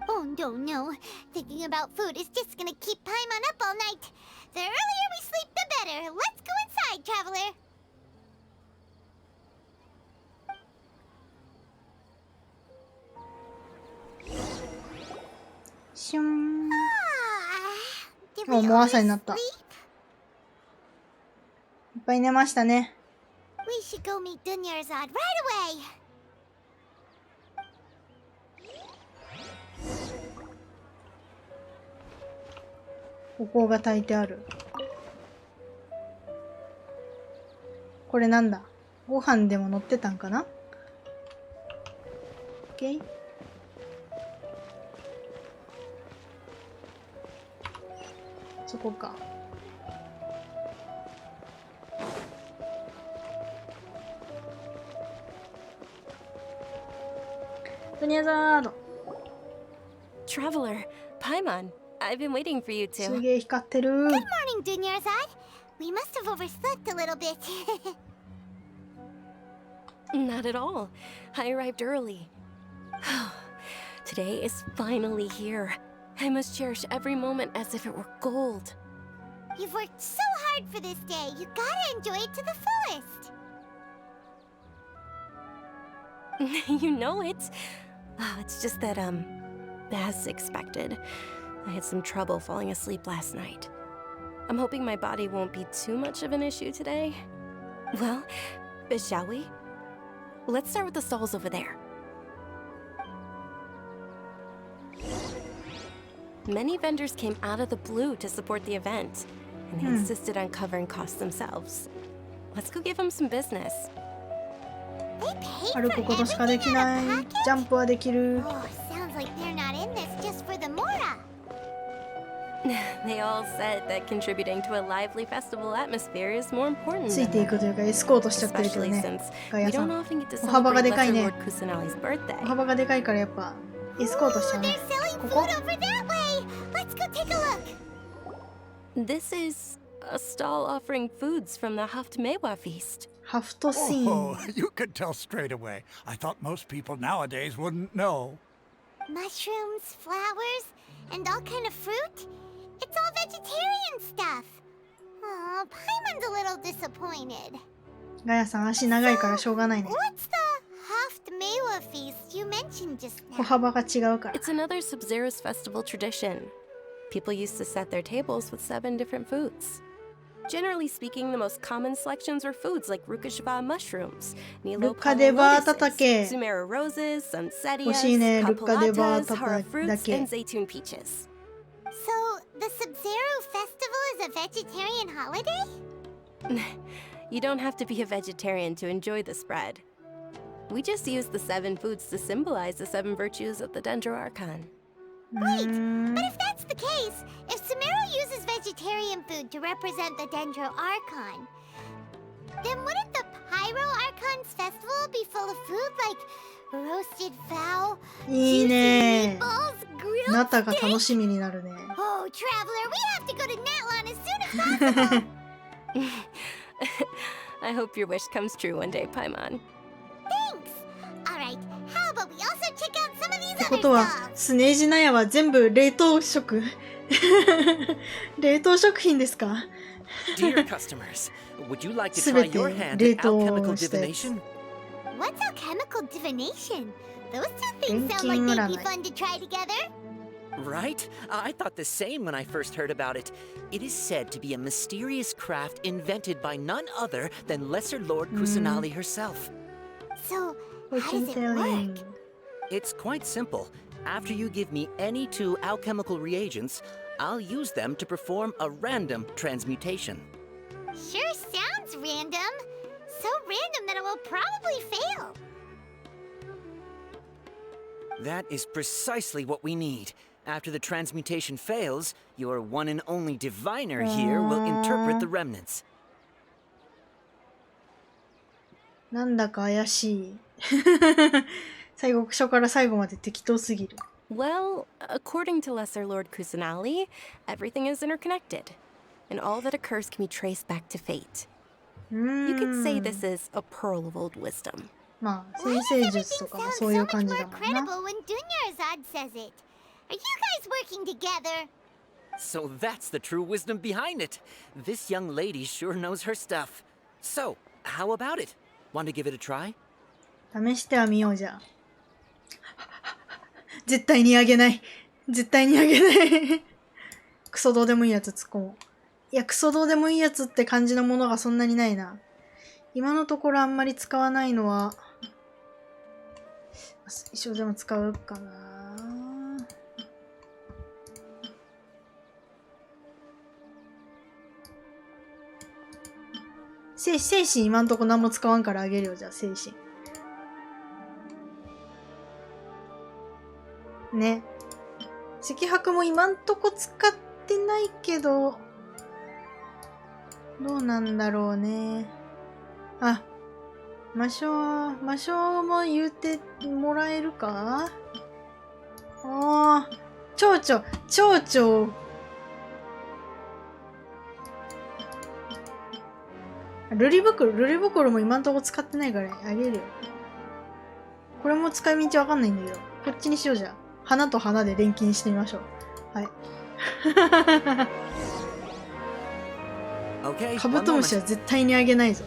Oh no. Thinking about food is just gonna keep Paimon up all night. The earlier we sleep, the better. Let's go inside, traveler. シュン Did も we う all 朝になったい sleep? っぱい寝ましたね We should go meet Dunyarzad right away. お香が炊いてあるこれなんだご飯でも乗ってたんかな OK そこかドニアザード。 Traveler, Paimon, I've been waiting for you す two. げえ光ってる。 Good morning, Dunyarzad. We must have overslept a little bit. Not at all. I arrived early. Today is finally here. I must cherish every moment as if it were gold. You've worked so hard for this day. You gotta enjoy it to the fullest. You know it. Oh, it's just that, as expected, I had some trouble falling asleep last night. I'm hoping my body won't be too much of an issue today. Well, shall we? Let's start with the stalls over there. Many vendors came out of the blue to support the event, and they insisted on covering costs themselves. Let's go give them some business. 歩くことしかできない。ジャンプはできる。 Oh, sounds like they're not in this just for the Mora. They all said that contributing to a lively festival atmosphere is more important つい than ていくというかエスコートしちゃってるけど especially ね。 since ガ we ヤさ don't ん。 often get to 歩幅が celebrate でかい Lesser ね。 Lord Kusanali's birthday. 歩幅がでかいからやっぱエスコートしちゃう They're ね。 selling こ food こ over that way. Let's go take a look. This is a stall offering foods from the Haftmewa feast. ハフトシーン。 Oh, you could tell straight away. I thought most people nowadays wouldn't know. Mushrooms, flowers, and all kind of fruit. It's all vegetarian stuff. Oh, Paimon's a little disappointed. ガヤさん足長いからしょうがないね。 What's the Haftmewa feast you mentioned just 歩 now? 幅が違うから。 It's another Sub-Zero's festival tradition. People used to set their tables with 7 different foods. Generally speaking, the most common selections were foods like Rukashva mushrooms, Nilo Rukadeva tatake. Sumera roses, 欲しいね、 Sunsettias, ルカデバ Capulatas, タ Hara タ fruits, だけ。 and Zaytun peaches. So, the Sub-Zero festival is a vegetarian holiday? You don't have to be a vegetarian to enjoy the spread. We just use the 7 foods to symbolize the 7 virtues of the Dendro Archon. Wait, but if that's the case, if Sumero uses vegetarian food to represent the Dendro Archon, then wouldn't the Pyro Archon's festival be full of food like roasted fowl, いいね。 meatballs, grilled ナタが steak? 楽しみになるね。 Oh, Traveler, we have to go to Natlan as soon as possible. I hope your wish comes true one day, Paimon. Thanks. All right, how about we also check out some of っ these てこ other とは stalls? スネージナヤは全部冷凍食冷凍食品ですか Dear customers, would you like to す try べて your hand 冷 at 凍 alchemical したやつ。 divination? What's alchemical divination? Those two things sound 錬金 like they'd be 占い。 fun to try together. Right? I thought the same when I first heard about it. It is said to be a mysterious craft invented by none other than Lesser Lord Kusanali herself. So, how does Fortune it telling. work? It's quite simple. After you give me any 2 alchemical reagents, I'll use them to perform a random transmutation. Sure sounds random. So random that it will probably fail. That is precisely what we need. After the transmutation fails, your one and only diviner here will interpret the remnants. なんだか怪しい。最後、初から最後まで適当すぎる。 Well, according to Lesser Lord Kusanali, everything is interconnected, and all that occurs can be traced back to fate. You could say this is a pearl of old wisdom. まあ、先生術とかもそういう感じだもんな。 Credible when Dunyarzad says it. Are you guys working together? So that's the true wisdom behind it. This young lady sure knows her stuff. So, how about it? Want to give it a try? 試してはみようじゃあ。絶対にあげない。絶対にあげない。クソどうでもいいやつ突っ込もう。いや、クソどうでもいいやつって感じのものがそんなにないな。今のところあんまり使わないのは、一生でも使うかな。精神今んとこ何も使わんからあげるよ、じゃあ精神。ね。赤白も今んとこ使ってないけど、どうなんだろうね。あ、魔性も言ってもらえるか？ああ、蝶々。ルリ袋も今んとこ使ってないからあげるよ。これも使い道わかんないんだけど。こっちにしようじゃん。花と花で錬金してみましょう。はい。カブトムシは絶対にあげないぞ。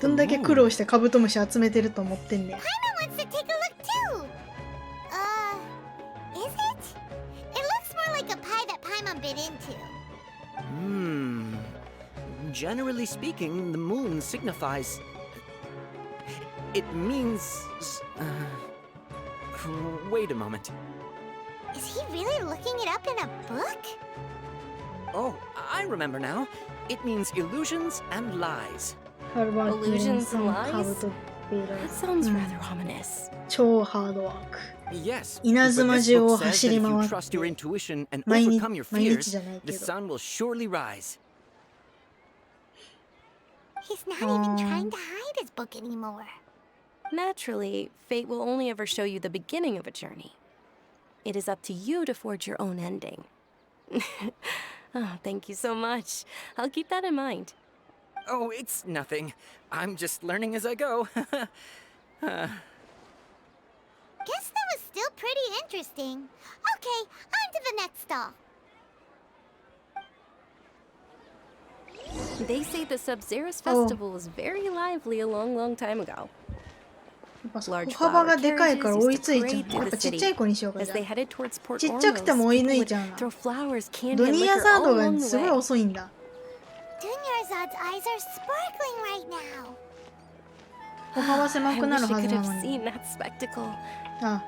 どんだけ苦労してカブトムシ集めてると思ってんねん。Generally speaking, the moon signifies... It means... Wait a moment. Is he really looking it up in a book? Oh, I remember now. It means illusions and lies. Illusions and lies? That sounds rather ominous. 超ハードワーク。 Yes, 稲妻中を走り回って、 trust your intuition and 毎 overcome your 日 fears, じゃないけ the ど。 sun will surely rise. He's not even trying to hide his book anymore. Naturally, fate will only ever show you the beginning of a journey. It is up to you to forge your own ending. Oh, thank you so much. I'll keep that in mind. Oh, it's nothing. I'm just learning as I go. Guess that was still pretty interesting. Okay, on to the next stall. They say the Sub-Zero's festival was very lively a long time ago. 歩幅がでかいから追いついちゃう。やっぱちっちゃい子にしようかじゃあ。ちっちゃくても追い抜いちゃうな。ドニアザードがすごい遅いんだ。Dunyarzad's eyes are sparkling right now. 歩幅狭くなるはずなのに。あ、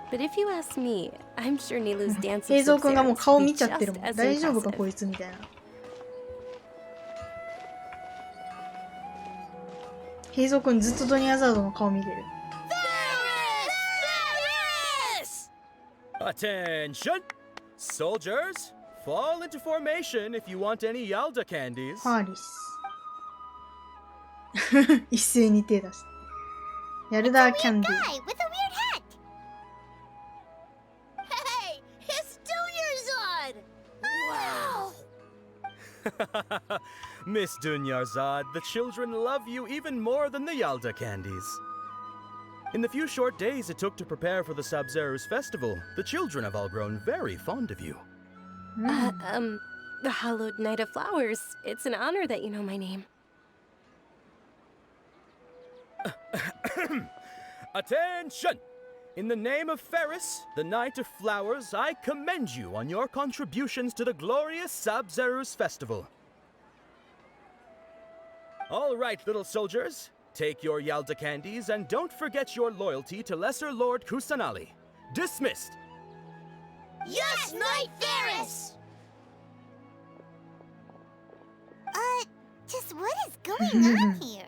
平蔵くんがもう顔見ちゃってるもん。大丈夫かこいつみたいな。平蔵くんずっとドニアザードの顔見てる。Attention! Soldiers, fall into formation if you want any Yalda candies. ハリス。一斉に手出す。ヤルダーキャンディー。With a weird hat. Hey, it's Dunyarzad. Wow. Miss Dunyarzad, the children love you even more than the Yalda candies. In the few short days it took to prepare for the Sub-Zero's festival, the children have all grown very fond of you. The Hallowed Knight of Flowers. It's an honor that you know my name. Attention! In the name of Ferris, the Knight of Flowers, I commend you on your contributions to the glorious Sub-Zero's festival. All right, little soldiers. Take your Yalda candies and don't forget your loyalty to Lesser Lord Kusanali. Dismissed! Yes, Knight Ferris! Just what is going on here?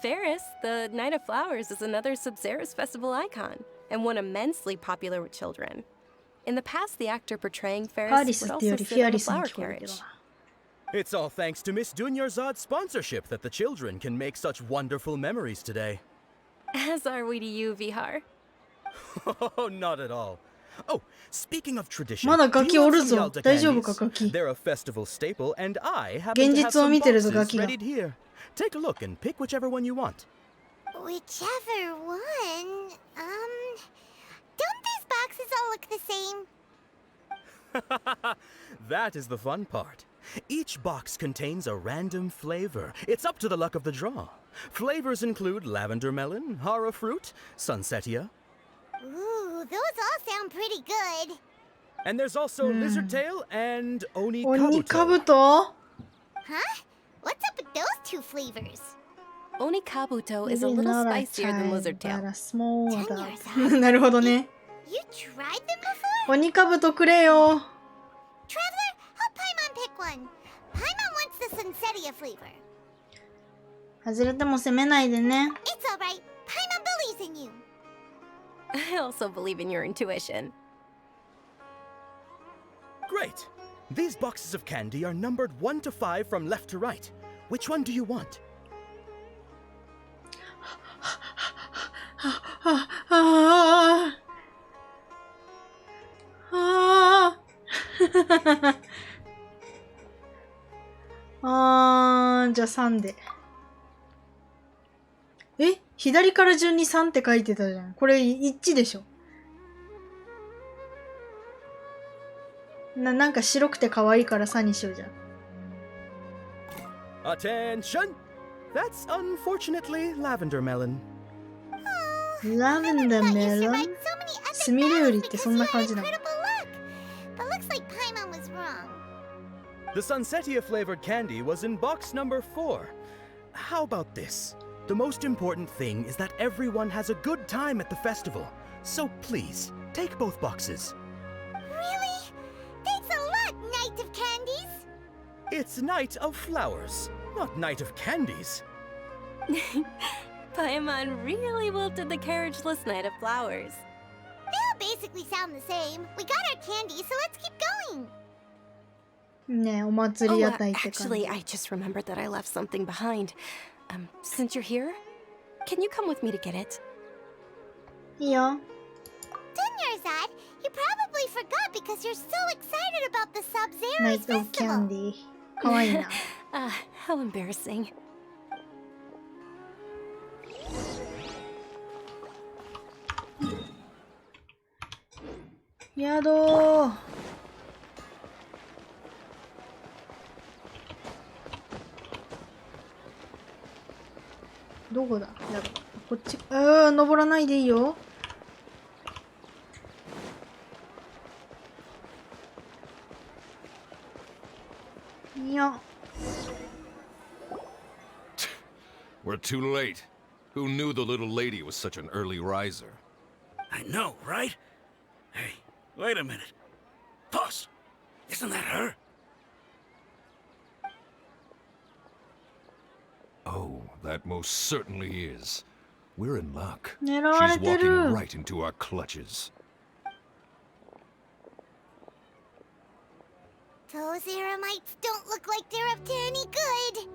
Ferris, the Knight of Flowers, is another Sub-Zero's festival icon, and one immensely popular with children. In the past, the actor portraying Ferris would also sit on a flower carriage. It's all thanks to Miss Dunyarzad's sponsorship that the children can make such wonderful memories today. As are we to you, Vihar. Oh, not at all. Oh, speaking of tradition, まだガキおるぞ。大丈夫かガキ。 They're a festival staple, and I happen to have some boxes readied here. Take a look and pick whichever one you want. Whichever one? Don't these boxes all look the same? That is the fun part. Each box contains a random flavor. It's up to the luck of the draw. Flavors include lavender melon, hara fruit, sunsetia. Ooh, those all sound pretty good. And there's also lizard tail and oni kabuto. Huh? What's up with those two flavors? Oni kabuto is a little spicier than lizard tail. なるほどね。 You tried them before? 鬼kabutoくれよ。 Traveler, help Paimon pick one. Paimon wants the sunsetia flavor. 外れても責めないでね。 It's alright. Paimon believes in you. I also believe in your intuition. Great! These boxes of candy are numbered 1 to 5 from left to right. Which one do you want? じゃあ3で。え、左から順に3って書いてたじゃん。これ1でしょ。なんか白くて可愛いから3にしようじゃん。Attention! That's unfortunately lavender melon. ラベンダーメロン？スミレウリってそんな感じなの？ But looks like Paimon was wrong. The Sunsetia flavored candy was in box number 4. How about this? The most important thing is that everyone has a good time at the festival. So please, take both boxes. Really? Thanks a lot, Knight of Candies. It's Night of Flowers, not Night of Candies. Paimon really wilted the carriageless Night of Flowers. They all basically sound the same. We got our candy, so let's keep going. ねえ、お祭り屋台って感じ。Actually, I just remembered that I left something behind. Since you're here, can you come with me to get it? いいよ。Dunyarzad, you probably forgot because you're so excited about the Sub-Zero's Night of festival. Candy. かわいいな。How embarrassing. やどー。どこだ？やだ。こっち。登らないでいいよ。いや。We're too late. Who knew the little lady was such an early riser? I know, right? Hey, wait a minute. Boss, isn't that her? Oh, that most certainly is. We're in luck. 狙われ She's てる。 walking right into our clutches. Those Eremites don't look like they're up to any good.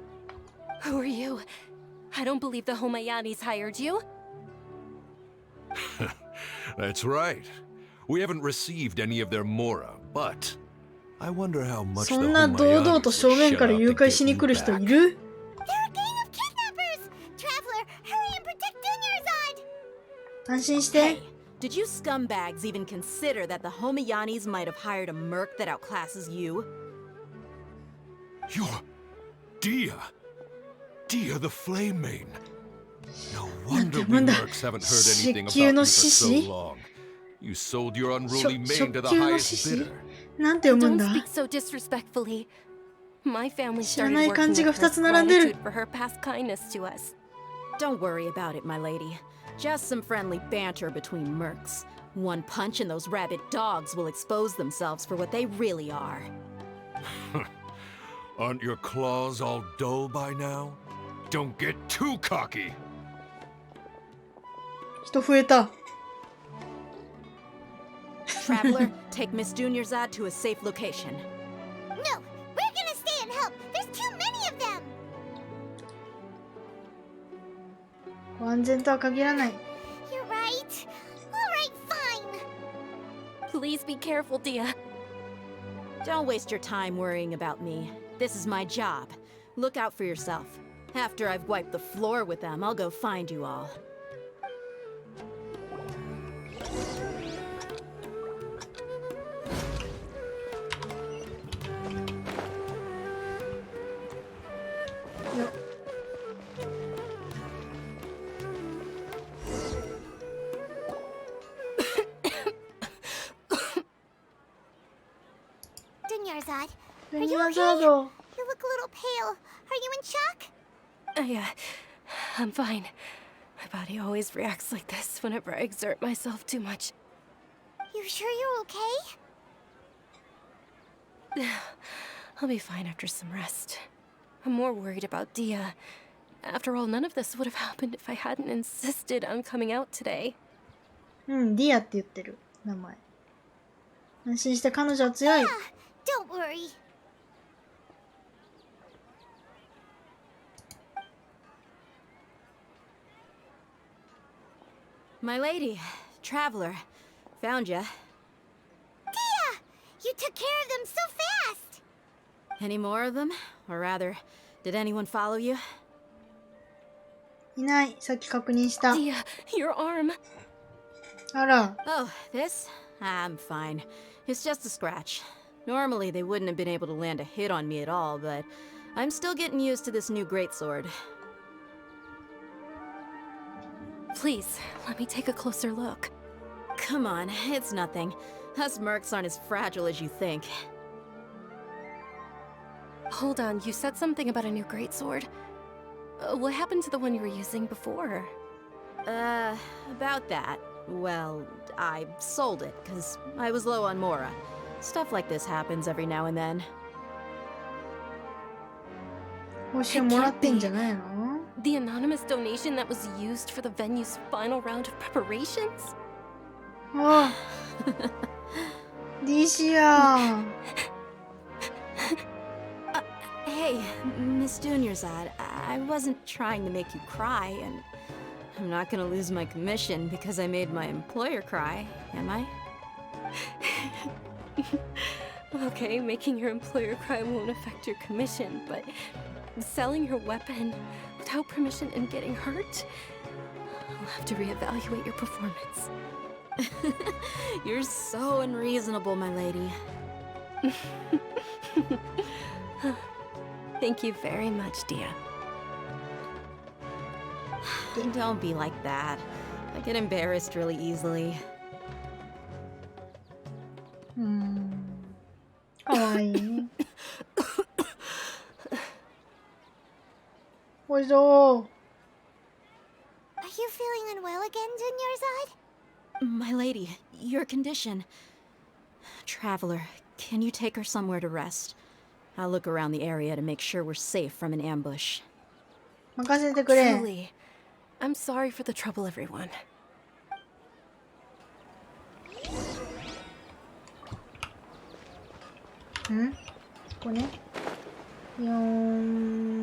Who are you? I don't believe the Homayanis hired you. That's right. We haven't received any of their mora, but I wonder how much そんな堂々と正面から誘拐しに来る人いる？ They're a gang of kidnappers! Traveler, hurry and protect Dunyarzad! 安心して。 Did you scumbags even consider that the Homayanis might have hired a merc that outclasses you? You're Dia. Dia the Flame Main. No wonder we mercs haven't heard anything about you for so long. You sold your unruly mane to the highest bidder. なんて読むんだ？ Don't speak so disrespectfully. My family 知ら started ない working 漢字が with 2つ her 並んでる。 gratitude for her past kindness to us. Don't worry about it, my lady. Just some friendly banter between mercs. One punch and those rabid dogs will expose themselves for what they really are. Aren't your claws all dull by now? Don't get too cocky. 人増えた。 Traveler, take Miss Dunyarzad to a safe location. No, we're gonna stay and help. There's too many of them. 安全とは限らない。 You're right. All right, fine. Please be careful, Dia. Don't waste your time worrying about me. This is my job. Look out for yourself. After I've wiped the floor with them, I'll go find you all. Dunyarzad, are you okay? Dunyarzad. You look a little pale. Are you in shock? I'm fine. My body always reacts like this whenever I exert myself too much. You sure you're okay? I'll be fine after some rest. I'm more worried about Dia. After all, none of this would have happened if I hadn't insisted on coming out today. ディアって言ってる名前。安心して彼女は強い。 Don't worry. My lady, traveler, found ya. Dia! You took care of them so fast! Any more of them? Or rather, did anyone follow you? いない。さっき確認した。 Dia, your arm. あら。 Oh, this? I'm fine. It's just a scratch. Normally, they wouldn't have been able to land a hit on me at all, but I'm still getting used to this new greatsword. Please, let me take a closer look. Come on, it's nothing. Us mercs aren't as fragile as you think. Hold on, you said something about a new greatsword. What happened to the one you were using before? About that. Well, I sold it, because I was low on Mora. Stuff like this happens every now and then. 報酬もらってんじゃないの? The anonymous donation that was used for the venue's final round of preparations? あDC や Hey, Miss Dunyarzad, I wasn't trying to make you cry, and I'm not gonna lose my commission because I made my employer cry, am I? Okay, making your employer cry won't affect your commission, but selling your weapon without permission and getting hurt? I'll have to reevaluate your performance. You're so unreasonable, my lady. Thank you very much, Dia. Don't be like that. I get embarrassed really easily. かわいいね。おいしょ Are you feeling unwell again, Dunyarzad? My lady, your condition. Traveler, can you take her somewhere to rest? I'll look around the area to make sure we're safe from an ambush. 任せてくれ。 Truly, I'm sorry for the trouble, everyone. んここね。よーん。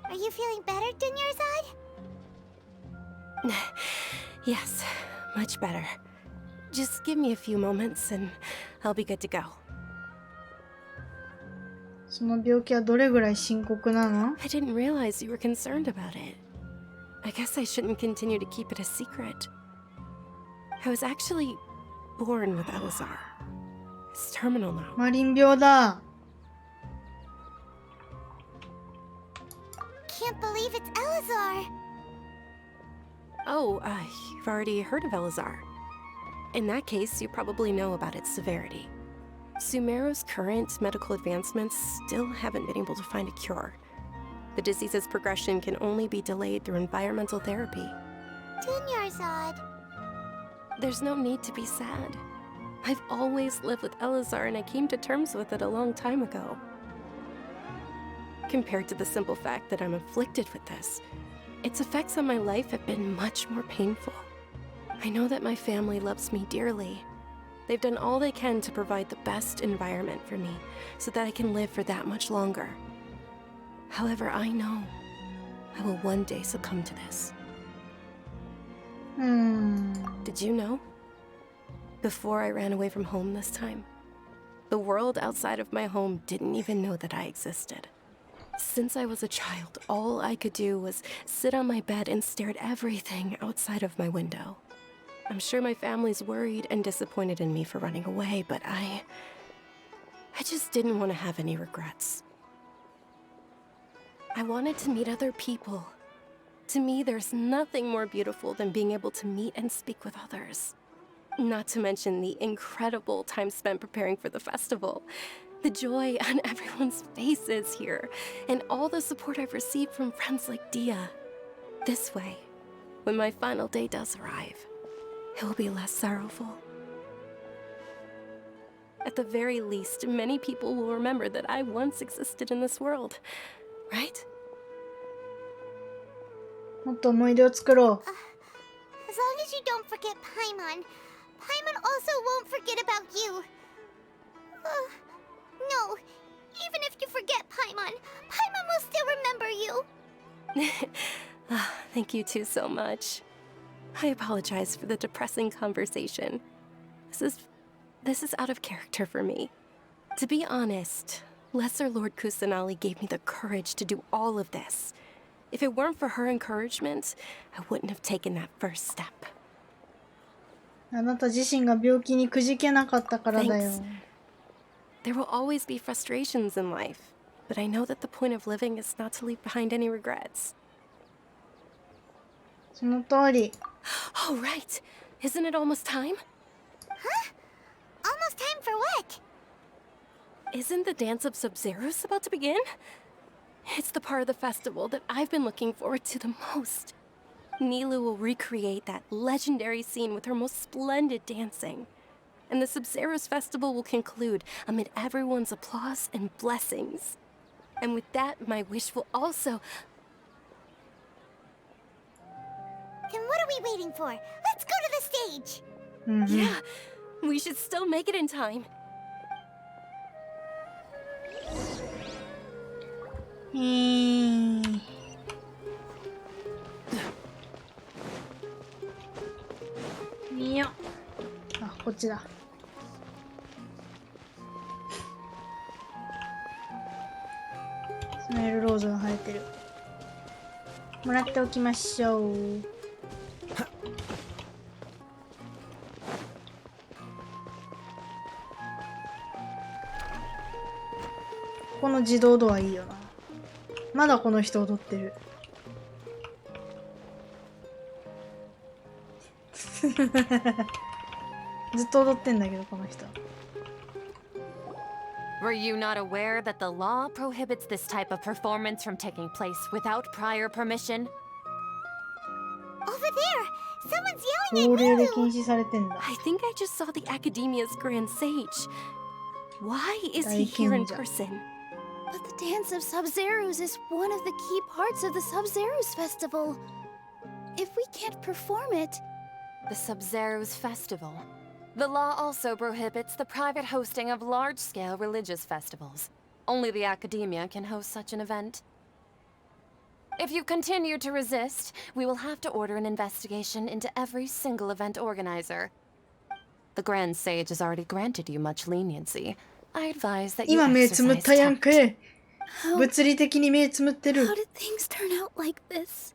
Are you feeling better, Dunyarzad? Yes, much better. Just give me a few moments and I'll be good to go. その病気はどれぐらい深刻なの? I didn't realize you were concerned about it. I guess I shouldn't continue to keep it a secret. I was actually born with Elazar. It's terminal now. マリン病だ。 Can't believe it's Elazar! Oh, you've already heard of Elazar. In that case, you probably know about its severity. Sumeru's current medical advancements still haven't been able to find a cure. The disease's progression can only be delayed through environmental therapy. Dunyarzad. There's no need to be sad. I've always lived with Elazar and I came to terms with it a long time ago. Compared to the simple fact that I'm afflicted with this, its effects on my life have been much more painful. I know that my family loves me dearly. They've done all they can to provide the best environment for me so that I can live for that much longer. However, I know I will one day succumb to this. Did you know? Before I ran away from home this time, the world outside of my home didn't even know that I existed. Since I was a child, all I could do was sit on my bed and stare at everything outside of my window. I'm sure my family's worried and disappointed in me for running away, but I just didn't want to have any regrets. I wanted to meet other people. To me, there's nothing more beautiful than being able to meet and speak with others. Not to mention the incredible time spent preparing for the festival. The joy on everyone's faces here, and all the support I've received from friends like Dia. This way, when my final day does arrive, it will be less sorrowful. At the very least, many people will remember that I once existed in this world, right? もっと思い出を作ろう。 As long as you don't forget Paimon, Paimon also won't forget about you. No. Even if you forget Paimon, Paimon will still remember you. Thank you two so much. I apologize for the depressing conversation. This is out of character for me. To be honest, Lesser Lord Kusanali gave me the courage to do all of this. If it weren't for her encouragement, I wouldn't have taken that first step. あなた自身が病気にくじけなかったからだよ。 There will always be frustrations in life, but I know that the point of living is not to leave behind any regrets. その通り。 Oh, right. Isn't it almost time? Huh? Almost time for what? Isn't the Dance of Sub-Zeros about to begin? It's the part of the festival that I've been looking forward to the most. Nilu will recreate that legendary scene with her most splendid dancing. And the Sub-Zeros festival will conclude amid everyone's applause and blessings. And with that, my wish will also... Then what are we waiting for? Let's go to the stage! Yeah, we should still make it in time. 見よ。あ、こっちだ。スメルローズが生えてる。もらっておきましょう。この自動ドアいいよな。まだこの人踊ってる。ずっと踊ってんだけどこの人。 Were you not aware that the law prohibits this type of performance from taking place without prior permission? Over there! Someone's yelling 法 at 令で Nilu! 禁止されてんだ。 I think I just saw the Academia's Grand Sage. Why is he here in person? But the Dance of Sub-Zeros is one of the key parts of the Sub-Zeros festival. If we can't perform it... The Sub-Zeros Festival. The law also prohibits the private hosting of large-scale religious festivals. Only the Academia can host such an event. If you continue to resist, we will have to order an investigation into every single event organizer. The Grand Sage has already granted you much leniency. I advise that you 今目つむったやん exercise け。物理的に目つむってる。 How did things turn out like this?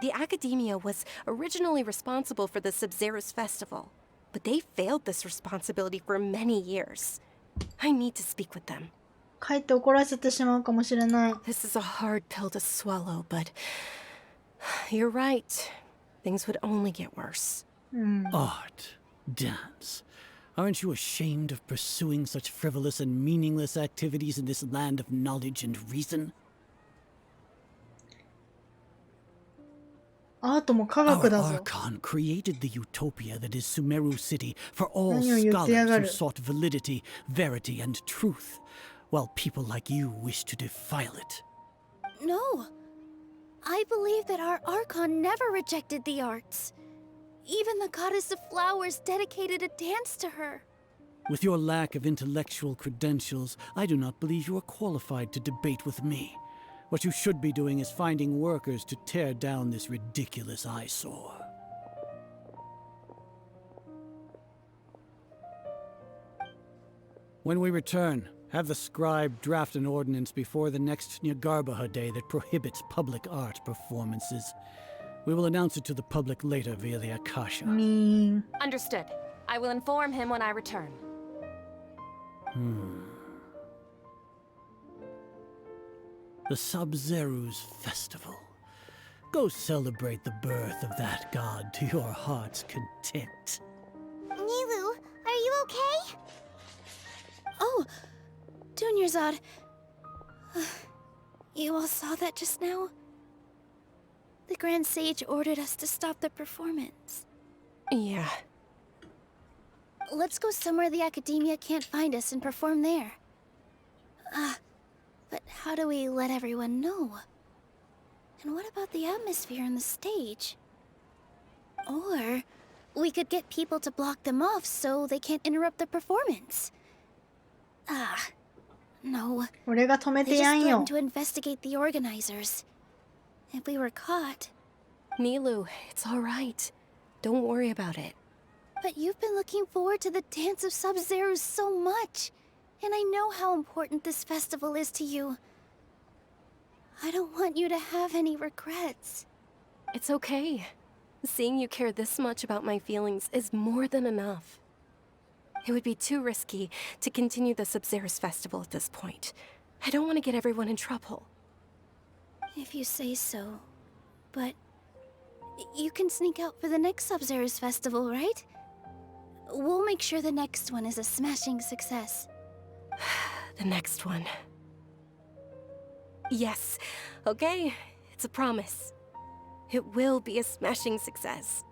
The Academia was originally responsible for the Sub-Zeros festival, but they failed this responsibility for many years. I need to speak with them. 帰って怒らせてしまうかもしれない。 This is a hard pill to swallow, but you're right. Things would only get worse. Art, dance. Aren't you ashamed of pursuing such frivolous and meaningless activities in this land of knowledge and reason? アートも科学だ Our ぞ。 Archon created the utopia that is Sumeru City for all 何を言ってや scholars が who る。 sought validity, verity, and truth, while people like you wish to defile it. No. I believe that our Archon never rejected the arts. Even the goddess of flowers dedicated a dance to her. With your lack of intellectual credentials, I do not believe you are qualified to debate with me. What you should be doing is finding workers to tear down this ridiculous eyesore. When we return, have the scribe draft an ordinance before the next Nyagarbaha day that prohibits public art performances. We will announce it to the public later via the Akasha. Understood. I will inform him when I return. The Sub-Zeros Festival. Go celebrate the birth of that god to your heart's content. Nilu, are you okay? Oh, Dunyarzad. You all saw that just now? The Grand Sage ordered us to stop the performance. Yeah. Let's go somewhere the Academia can't find us and perform there. But how do we let everyone know? And what about the atmosphere on the stage? Or We could get people to block them off so they can't interrupt the performance. No. 俺が止め They てや just んよ threatened to investigate the organizers. If we were caught... Milu, it's all right. Don't worry about it. But you've been looking forward to the Dance of Sub-Zero so much. And I know how important this festival is to you. I don't want you to have any regrets. It's okay. Seeing you care this much about my feelings is more than enough. It would be too risky to continue the Sub-Zero's festival at this point. I don't want to get everyone in trouble. If you say so. But... you can sneak out for the next Sub-Zero's festival, right? We'll make sure the next one is a smashing success. The next one. Yes. Okay. It's a promise. It will be a smashing success.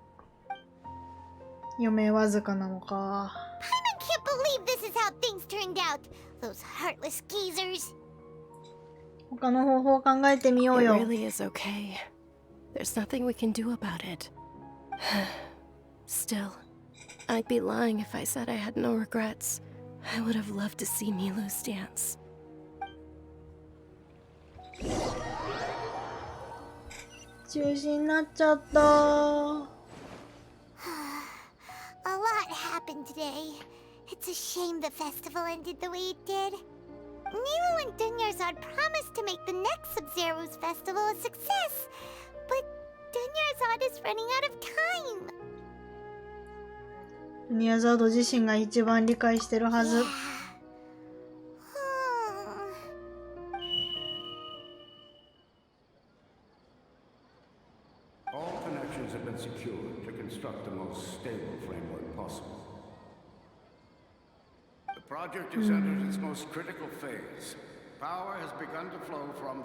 余命わずかなのか。I can't believe this is how things turned out. Those heartless geezers. 他の方法を考えてみよう It よ。 really is okay. There's nothing we can do about it. Still, I'd be lying if I said I had no regrets. I would have loved to see Milu's dance. 中止になっちゃった。 A lot happened today. It's a shame the festival ended the way it did. Nilo and Dunyarzad promised to make the next Sub-Zero's festival a success, but Dunyarzad is running out of time. ニアザード自身が一番理解してるはず。All connections have been secured to construct the most stable framework possible. The project has entered its most critical phase. Power has begun to flow from...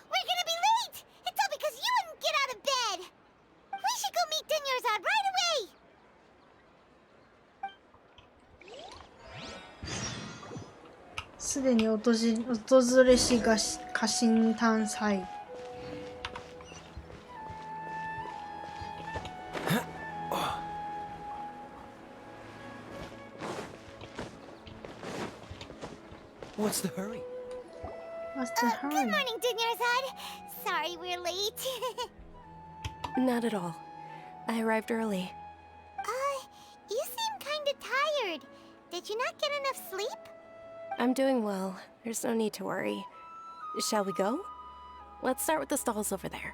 We're gonna be late! It's all because you wouldn't get out of bed! We should go meet Dunyarzad right away! すでに訪れしが家臣探査。What's the hurry? What's the hurry? Good morning, Dunyarzad. Sorry we're late. Not at all. I arrived early. You seem kinda tired. Did you not get enough sleep? I'm doing well. There's no need to worry. Shall we go? Let's start with the stalls over there.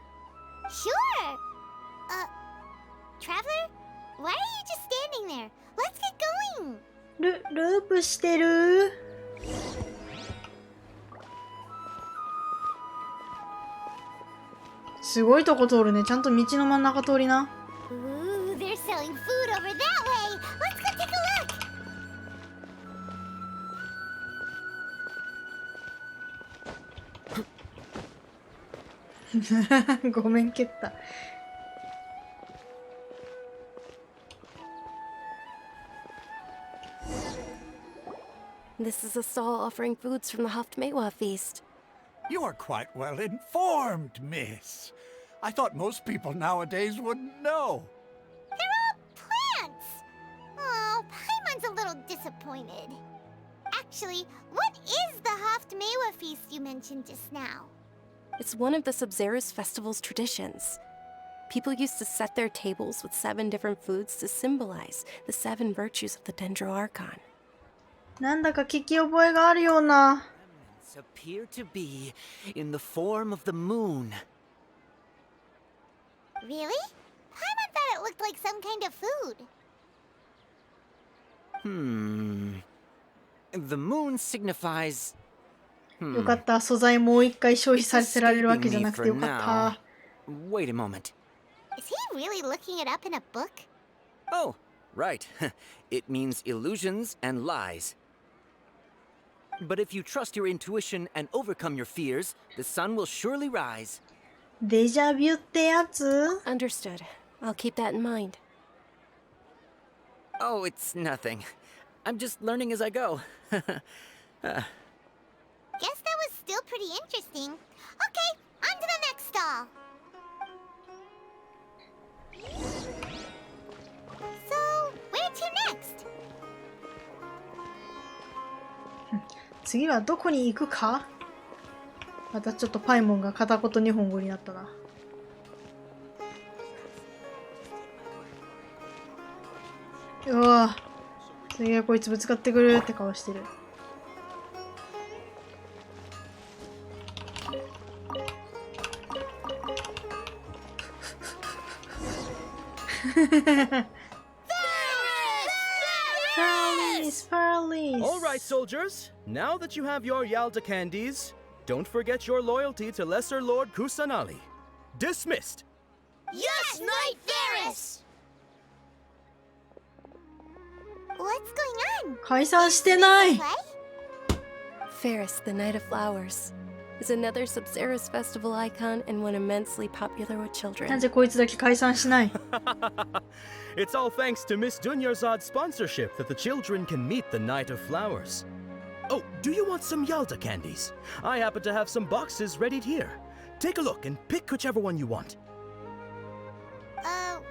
Sure! Traveler? Why are you just standing there? Let's get going! ループしてる。すごいとこ通るね。ちゃんと道の真ん中通りな。Ooh, they're selling food over that way! Let's go take a look! ごめん蹴った。This is a stall offering foods from the Haftmewa feast. You are quite well informed, miss. I thought most people nowadays wouldn't know. They're all plants! Oh, Paimon's a little disappointed. Actually, what is the Haftmewa feast you mentioned just now? It's one of the Sub-Zero's festival's traditions. People used to set their tables with 7 different foods to symbolize the 7 virtues of the Dendro Archon. なんだか聞き覚えがあるような。Appear to be in the form of the moon. Really? Paimon thought it looked like some kind of food. The moon signifies... よかった。素材もう一回消費させられるわけじゃなくてよかった。Wait a moment. Is he really looking it up in a book? Oh, right. It means illusions and lies. But if you trust your intuition and overcome your fears, the sun will surely rise. デジャビュってやつ? Understood. I'll keep that in mind. Oh, it's nothing. I'm just learning as I go. Guess that was still pretty interesting. Okay, on to the next stall. So, where to next? 次はどこに行くか？またちょっとパイモンが片言日本語になったな。うわぁ、すげえこいつぶつかってくるって顔してる。All right, soldiers. Now that you have your Yalda candies, don't forget your loyalty to Lesser Lord Kusanali. Dismissed. Yes, Knight Varys! What's going on? 解散してない。Ferris, the Knight of Flowers, is another Sub-Zerus festival icon and one immensely popular with children. なぜこいつだけ解散しない？ It's all thanks to Miss Dunyarzad's sponsorship that the children can meet the Knight of Flowers. Oh, do you want some Yalda candies? I happen to have some boxes ready here. Take a look and pick whichever one you want.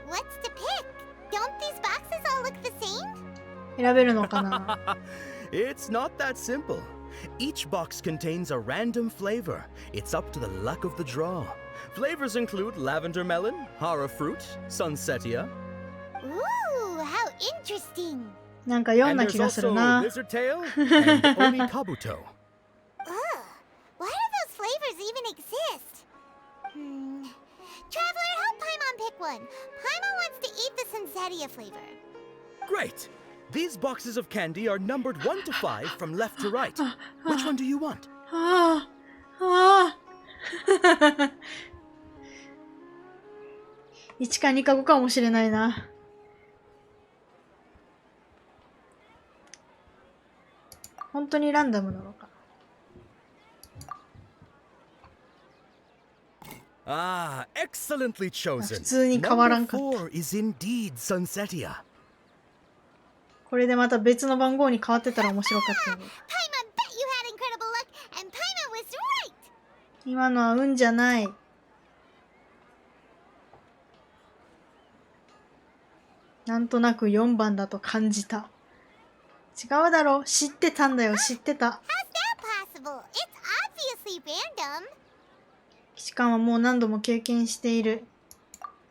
What's to pick? Don't these boxes all look the same? 選べるのかな？ It's not that simple. Each box contains a random flavor. It's up to the luck of the draw. Flavors include lavender melon, hara fruit, sunsetia. Ooh, how interesting! なんか読んだ気がするな。 And there's also lizard tail and omikabuto. Ugh, why do those flavors even exist? Traveler, help Paimon pick one. Paimon wants to eat the Sunsetia flavor. Great! These boxes of candy are numbered 1 to 5 from left to right. Which one do you want? 1か2か5かもしれないな。本当にランダムなのか。Ah, excellently chosen. 普通に変わらんかった。 Number 4 is indeed Sunsetia. これでまた別の番号に変わってたら面白かったのに。Paimon bet you had incredible luck, and Paimon was right! 今のは運じゃない。なんとなく4番だと感じた。違うだろ、知ってたんだよ、知ってた。How's that possible? It's obviously random. 騎士官はもう何度も経験している。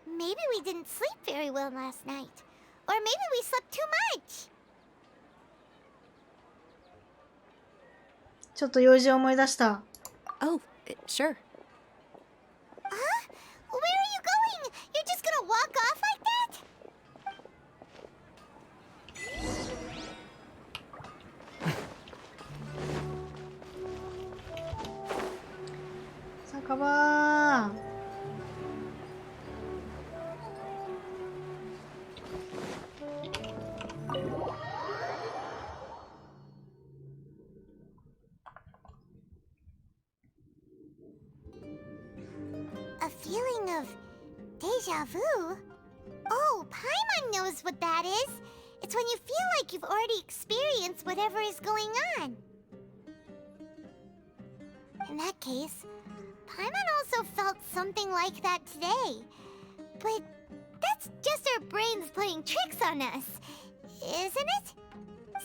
Maybe we didn't sleep very well last night. Or maybe we slept too much. ちょっと用事を思い出した。Oh, sure. Where are you going? You're just gonna walk off like that? 酒場。A feeling of deja vu? Oh, Paimon knows what that is. It's when you feel like you've already experienced whatever is going on. In that case, Paimon also felt something like that today. But that's just our brains playing tricks on us, isn't it?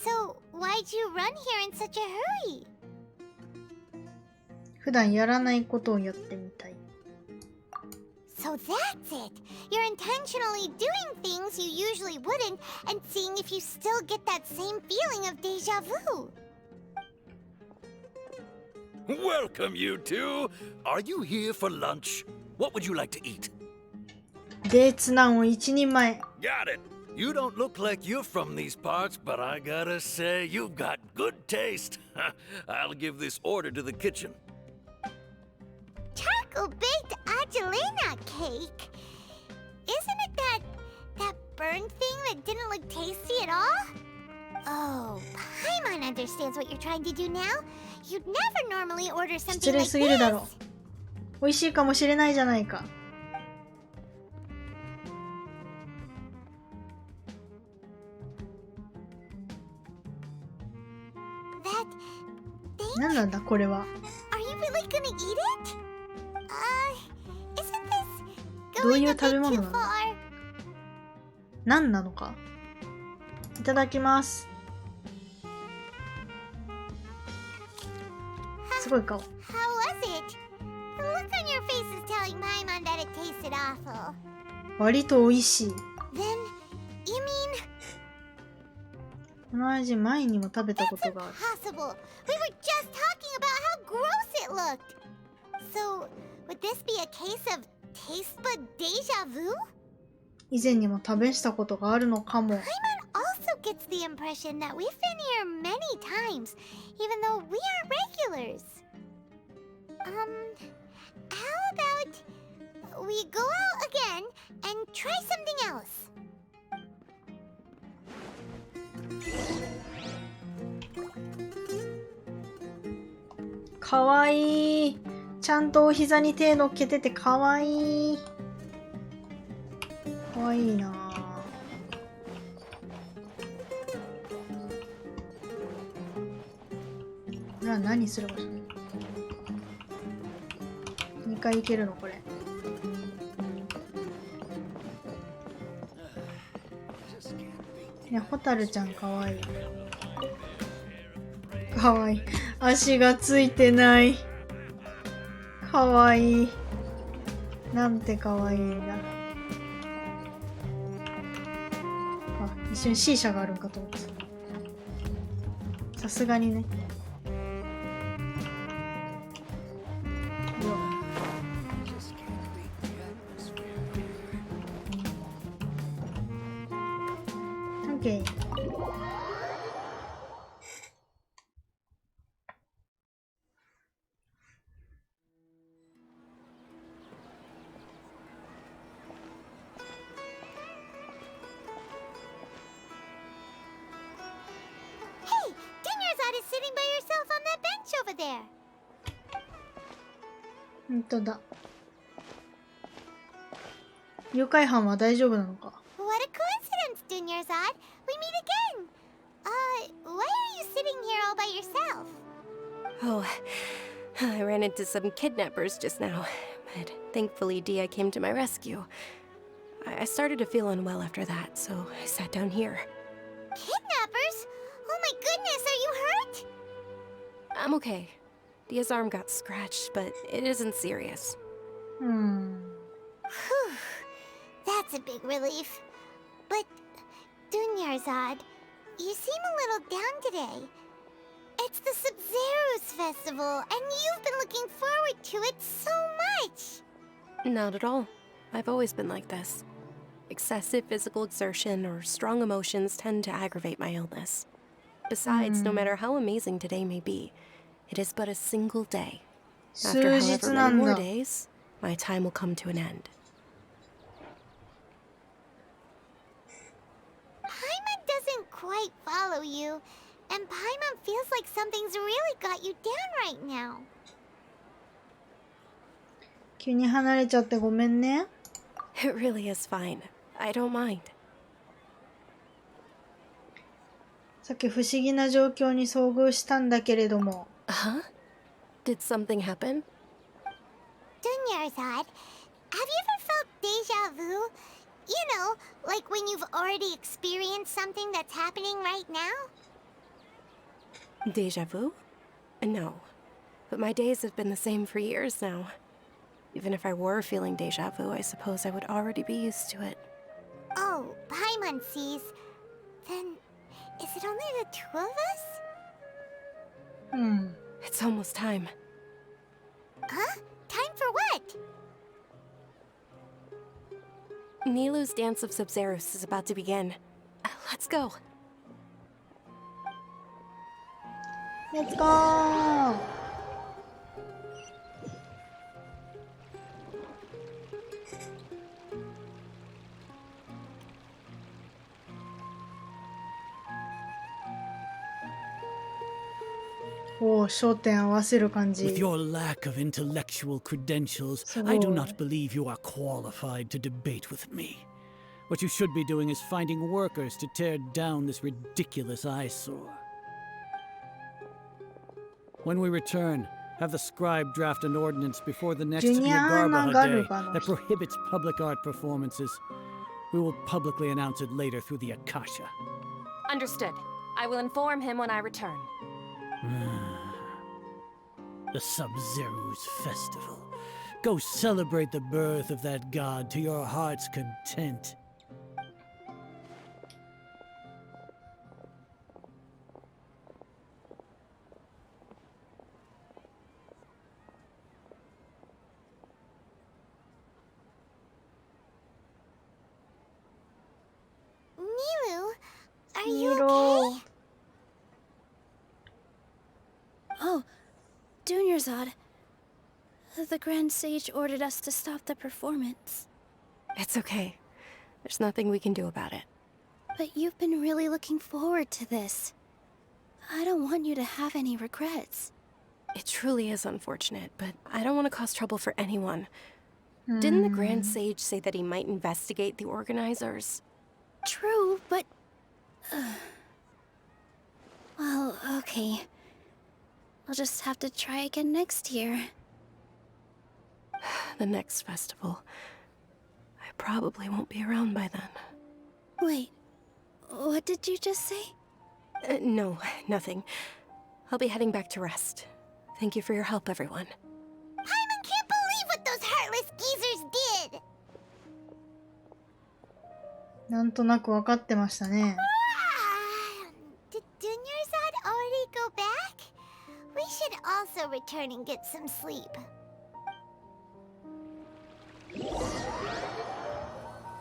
So, why'd you run here in such a hurry? 普段やらないことをやってみたい。So that's it! You're intentionally doing things you usually wouldn't and seeing if you still get that same feeling of deja vu. Welcome, you two. Are you here for lunch? What would you like to eat? デーツナンを1人前。 Got it. You don't look like you're from these parts, but I gotta say, you've got good taste. I'll give this order to the kitchen. Charcoal-baked Angelina cake? Isn't it that burned thing that didn't look tasty at all? Oh, Paimon understands what you're trying to do now. You'd never normally order 失 something 礼 like すぎるだ this. ろ。美味しいかもしれないじゃないか。That thing? 何なんだこれは。 Are you really gonna eat it? Isn't this どう going いう a 食べ bit 物 too なの？ far? 何なのか。いただきます。すごい顔。How was it? The look on your face is telling Paimon that it tasted awful. 割と美味しい。 Then, you mean この味前にも食べたことがある。 possible? We were just talking about how gross it looked. So, would this be a case of taste bud deja vu? 以前にも試したことがあるのかも。 Paimon also gets the impression that we've been here many times, even though we aren't regulars. How about we go out again and try something else? かわいい。ちゃんとお膝に手乗っけててかわいい。かわいいな。これは何する場所？2回行けるのこれ。ね、ホタルちゃんかわいい。かわいい。足がついてない。かわいい。なんてかわいいんだ。あ、一瞬 C 社があるんかと思った。さすがにね。OK。Is sitting by yourself on that bench over there. 本当だ。誘拐犯は大丈夫なのか。 What a coincidence, Dunyarzad. We meet again. Why are you sitting here all by yourself? Oh, I ran into some kidnappers just now, but thankfully Dia came to my rescue. I started to feel unwell after that, so I sat down here. Kidnappers? Oh my goodness, are you hurt? I'm okay. Dia's arm got scratched, but it isn't serious. Whew. That's a big relief. But, Dunyarzad, you seem a little down today. It's the Sub-Zero's festival, and you've been looking forward to it so much. Not at all. I've always been like this. Excessive physical exertion or strong emotions tend to aggravate my illness. Besides, no matter how amazing today may be, it is but a single day. After however many more days, my time will come to an end. Paimon doesn't quite follow you, and Paimon feels like something's really got you down right now. 急に離れちゃってごめんね。 It really is fine. I don't mind. さっき不思議な状況に遭遇したんだけれども。Huh? Did something happen? Dunyarzad, have you ever felt deja vu? You know, like when you've already experienced something that's happening right now? Deja vu? No. But my days have been the same for years now. Even if I were feeling deja vu, I suppose I would already be used to it. Oh, Paimon sees. Then, is it only the two of us? It's almost time. Huh? Time for what? Nilu's Dance of Sub-Zeros is about to begin. Let's go. Let's go! おお、焦点合わせる感じ。 With your lack of intellectual credentials, I do not believe you are qualified to debate with me. What you should be doing is finding workers to tear down this ridiculous eyesore. When we return, have the scribe draft an ordinance before the next Junyana Garbaha Day Garuba that prohibits public art performances. We will publicly announce it later through the Akasha. Understood. I will inform him when I return. The Sub-Zeru's festival. Go celebrate the birth of that god to your heart's content. Nilu, are you okay? Oh, Dunyarzad. The Grand Sage ordered us to stop the performance. It's okay. There's nothing we can do about it. But you've been really looking forward to this. I don't want you to have any regrets. It truly is unfortunate, but I don't want to cause trouble for anyone. Didn't the Grand Sage say that he might investigate the organizers? True, but... well, okay. I'll just have to try again next year. The next festival. I probably won't be around by then. Wait, what did you just say? No, nothing. I'll be heading back to rest. Thank you for your help, everyone. Paimon can't believe what those heartless geezers did! なんとなく分かってましたね。Did Dunyarzad already go back? We should also return and get some sleep.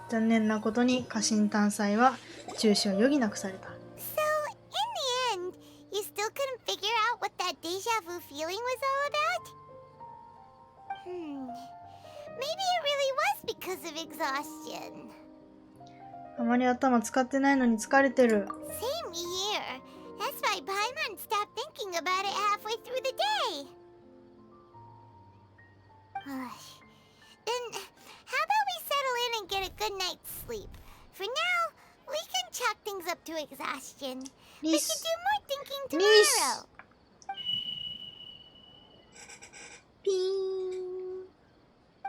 残念なことに家臣探査は中止を余儀なくされた。So, in the end, you still couldn't figure out what that deja vu feeling was all about? Maybe it really was because of exhaustion. あまり頭使ってないのに疲れてる。Same here. That's why Paimon stopped thinking about it halfway through the day. Then, how about we settle in and get a good night's sleep? For now, we can chalk things up to exhaustion. We should do more thinking tomorrow.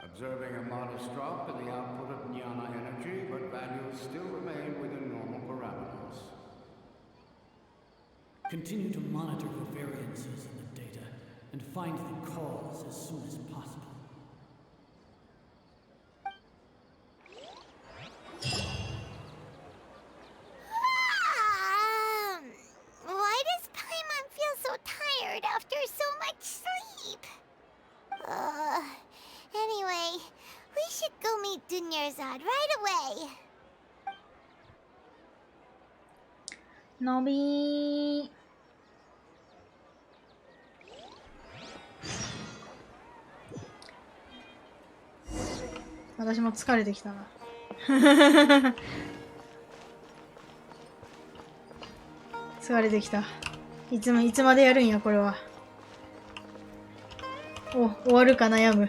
Observing a modest drop in the output of Jnana energy, but values still remain within normal parameters. Continue to monitor for variances in the data and find the cause as soon as possible. Why does Paimon feel so tired after so much sleep? Anyway, we should go meet Dunyarzad right away. のびー。私も疲れてきたな。疲れてきた。いつまでやるんやこれは。終わるか悩む。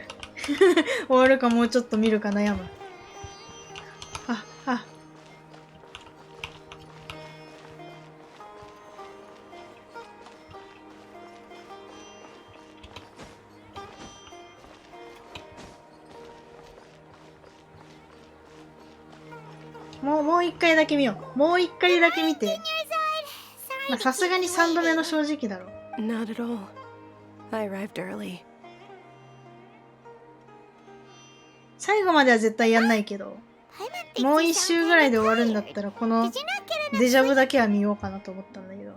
終わるかもうちょっと見るか悩む。もう一回だけ見よう。もう一回だけ見て。まあさすがに3度目の正直だろ。Not at all. I arrived early. 最後までは絶対やんないけど、もう一周ぐらいで終わるんだったらこのデジャブだけは見ようかなと思ったんだけど。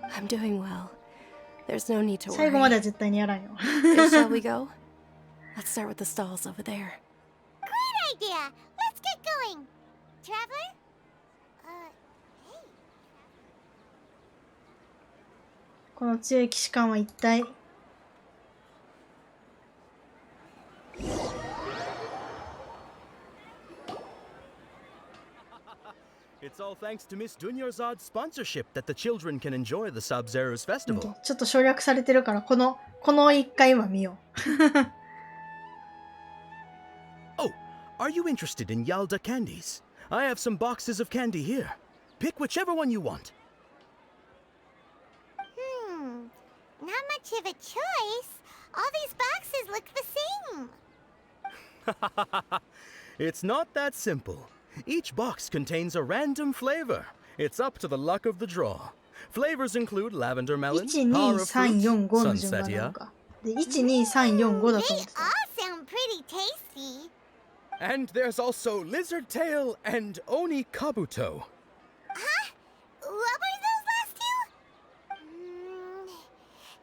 I'm doing well. There's no need to worry. 最後までは絶対にやらんよ。Shall we go? Let's start with the stalls over there. Great idea! Let's get going! Traveler? Hey. この強い騎士官は一体。It's all thanks to Miss Dunyarzad's sponsorship that the children can enjoy the Sub-Zeru's festival. ちょっと省略されてるからこの一回は見よう。Oh, are you interested in Yalda candies? I have some boxes of candy here. Pick whichever one you want. Not much of a choice. All these boxes look the same. It's not that simple. Each box contains a random flavor. It's up to the luck of the draw. Flavors include lavender melon, power of fruit, sunsetia. で、1、2、3、4、5だと They 思ってた。 all sound pretty tasty. And there's also lizard tail and oni kabuto. Huh? What were those last two?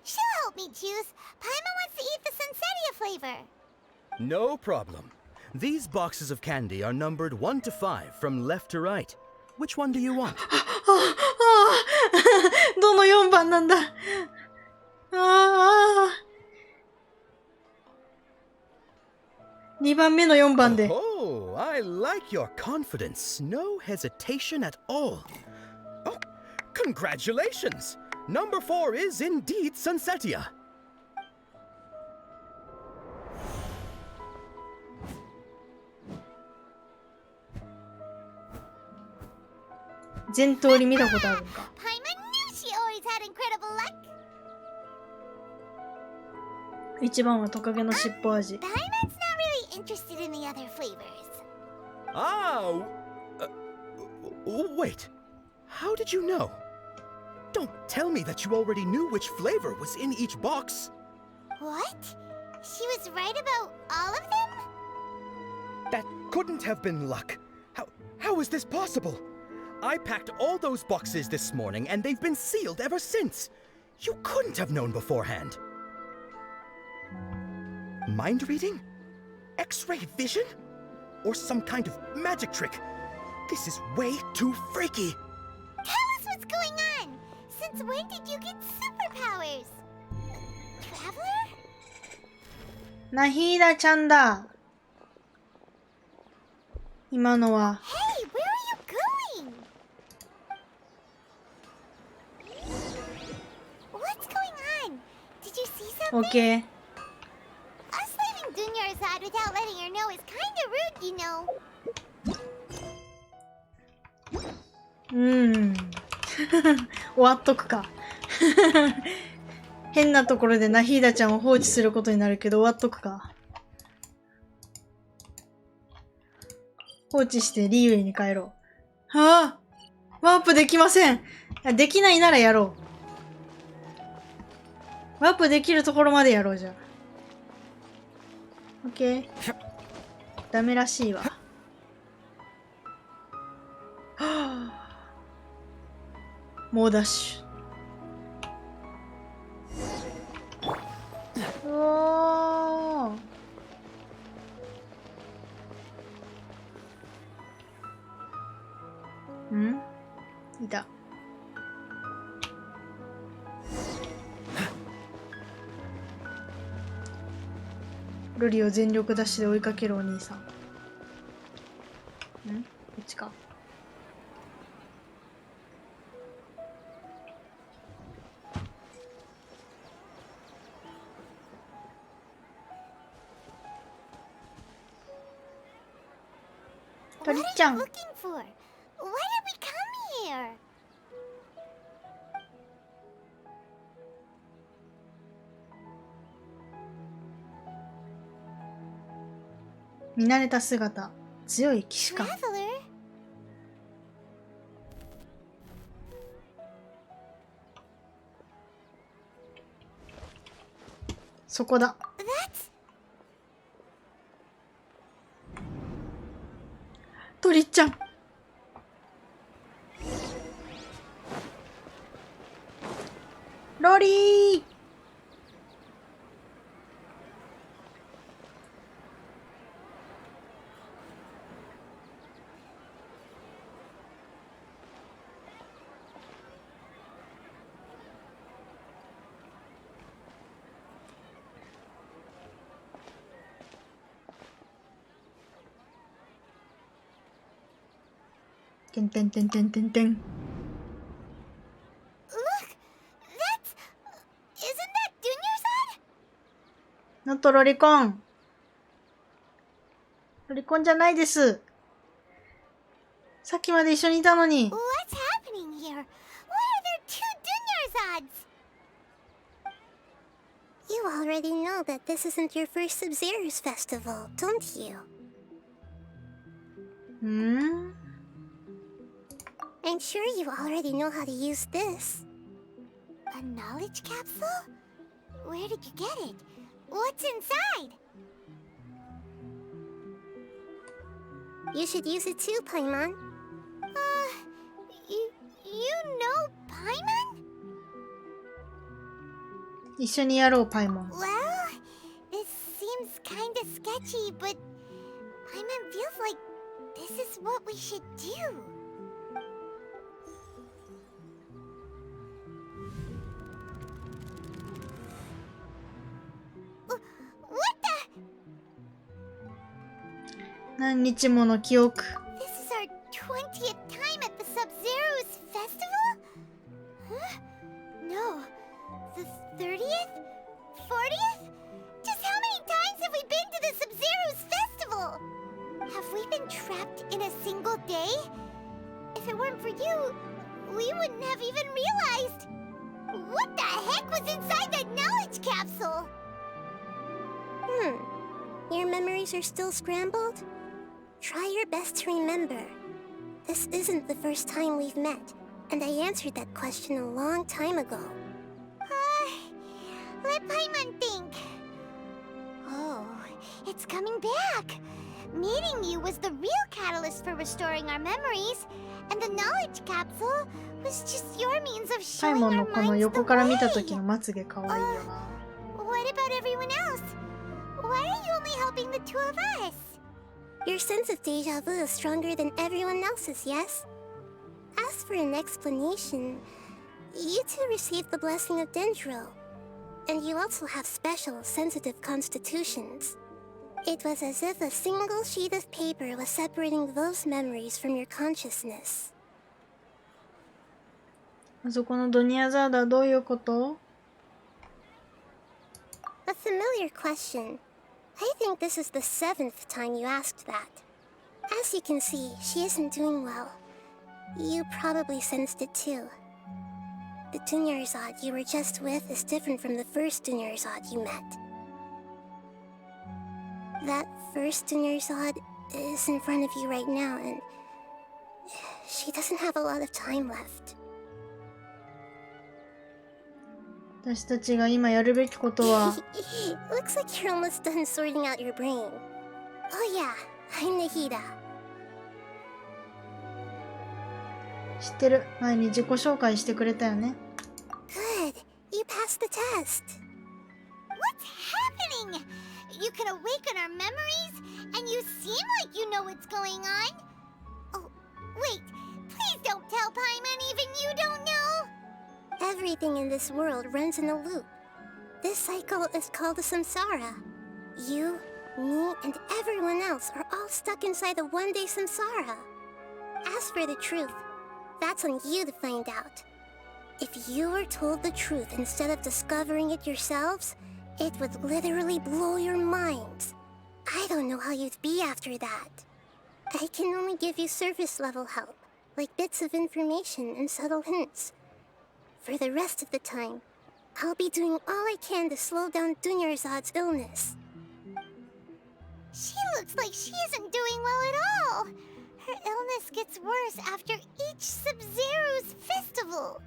She'll help me choose. Paimon wants to eat the Sunsetia flavor. No problem. These boxes of candy are numbered 1 to 5 from left to right. Which one do you want? どの4番なんだ。2番目の4番で。Oh, I like your confidence. No hesitation at all. Oh, congratulations! Number 4 is indeed Sunsetia. 全通り見たことあるんか。Paimon knew she always had incredible luck. 1番はトカゲの尻尾味。 Paimon's not really interested in the other flavors. Ah! Wait. How did you know? Don't tell me that you already knew which flavor was in each box. What? She was right about all of them? That couldn't have been luck. How is this possible? I packed all those boxes this morning and they've been sealed ever since. You couldn't have known beforehand. Mind reading? X-ray vision? Or some kind of magic trick? This is way too freaky. Tell us what's going on. Since when did you get superpowers? Traveler? ナヒーダちゃんだ。今のは。 Hey, where are you going? What's going on? Did you see something? Okay. Us leaving Dunya's side without letting her know is kinda rude, you know. 終わっとくか。変なところでナヒーダちゃんを放置することになるけど終わっとくか。放置してリーウェイに帰ろう。はあ、ワープできません。できないならやろう。ワープできるところまでやろうじゃあ。オッケー。ダメらしいわ。はあ、猛ダッシュ。うおー。ん？いた。ルリを全力ダッシュで追いかけるお兄さん。こっちか。トリちゃん。Looking for? Why did we come here? 見慣れた姿、強い騎士感。 Traveler? そこだ。That's... トリちゃん。ロリー。てんてんてんてんてんてん。 Look! That's... Isn't that Dunya's side? のとロリコン。ロリコンじゃないです。さっきまで一緒にいたのに。 What's happening here? Why are there two Dunya's odds? already know that this isn't your first Sub-Zero's festival, don't you? I'm sure you already know how to use this. A knowledge capsule? Where did you get it? What's inside? You should use it too, Paimon. You know Paimon? 一緒にやろう、パイモン。 Well, this seems kinda sketchy, but Paimon feels like this is what we should do. What the? 何日もの記憶。 This is our 20th time at the Sub-Zero's festival? Huh? No. The 30th? 40th? Just how many times have we been to the Sub-Zero's festival? Have we been trapped in a single day? If it weren't for you, we wouldn't have even realized. What the heck was inside that knowledge capsule? Your memories are still scrambled? Try your best to remember. This isn't the first time we've met, and I answered that question a long time ago. Let Paimon think. Oh, it's coming back. Meeting you was the real catalyst for restoring our memories, and the knowledge capsule was just your means of パイ showing モン our のこの minds 横 the から見た way. 時のまつげかわいいよな。 What about everyone else? Why are you only helping the two of us? Your sense of deja vu is stronger than everyone else's, yes? As for an explanation, you two received the blessing of Dendro, and you also have special, sensitive constitutions. It was as if a single sheet of paper was separating those memories from your consciousness. あそこのドニアザーダはどういうこと？ A familiar question. I think this is the 7th time you asked that. As you can see, she isn't doing well. You probably sensed it too. The Dunyarzad you were just with is different from the first Dunyarzad you met. That first Dunyarzad is in front of you right now, and she doesn't have a lot of time left. 私たちが今やるべきことは Looks like you're almost done sorting out your brain. Oh yeah, I'm Nahida. 知ってる。前に自己紹介してくれたよね。 Good, you passed the test. What's happening? You can awaken our memories, and you seem like you know what's going on. Oh, wait, please don't tell Paimon even you don't know. Everything in this world runs in a loop. This cycle is called a samsara. You, me, and everyone else are all stuck inside a one-day samsara. As for the truth, that's on you to find out. If you were told the truth instead of discovering it yourselves, it would literally blow your minds. I don't know how you'd be after that. I can only give you surface-level help, like bits of information and subtle hints. For the rest of the time, I'll be doing all I can to slow down Dunyarzad's illness. She looks like she isn't doing well at all. Her illness gets worse after each Sub-Zero's festival.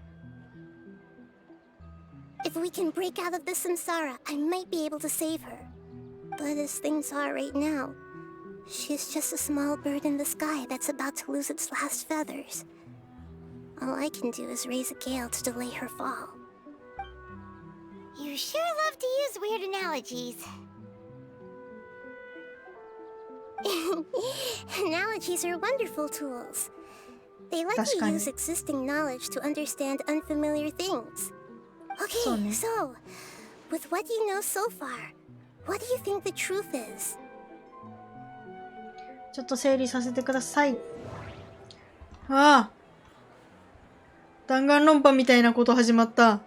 If we can break out of the samsara, I might be able to save her. But as things are right now, she's just a small bird in the sky that's about to lose its last feathers. All I can do is raise a gale to delay her fall. You sure love to use weird analogies. Analogies are wonderful tools. They let you use existing knowledge to understand unfamiliar things. Okay, so, with what you know so far, what do you think the truth is? ちょっと整理させてください。ああ。弾丸論破みたいなこと始まった。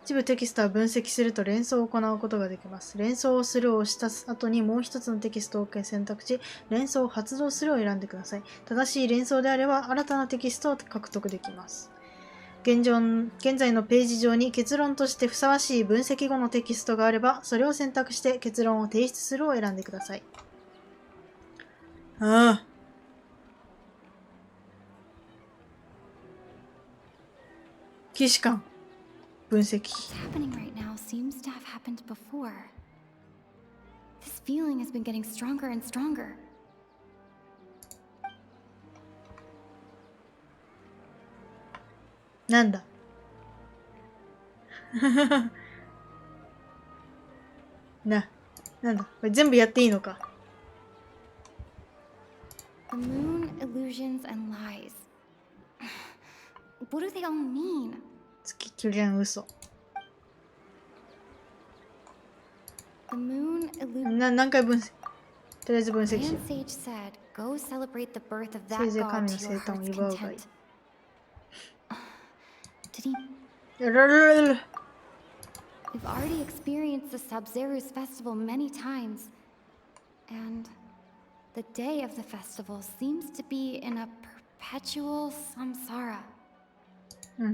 一部テキストは分析すると連想を行うことができます。連想をするを押した後にもう一つのテキストを選択し、連想を発動するを選んでください。正しい連想であれば新たなテキストを獲得できます。現在のページ上に結論としてふさわしい分析後のテキストがあれば、それを選択して結論を提出するを選んでください。ああ。騎士官。分析。What's happening right now seems to have happened before. This feeling has been getting stronger and stronger. なんだなんだこれ全部やっていいのか。 The moon, illusions, and lies. What do they all mean? 月、虚言、嘘。 The moon, illusions. 何回分析とりあえず分析しよ Sage said, "Go celebrate the birth of う。 that せいぜい god 神 to の your 生誕を heart's 祝うがいい。 content." Did he? やらららら We've already experienced the Sub-Zeru's festival many times, and the day of the festival seems to be in a perpetual samsara. うん。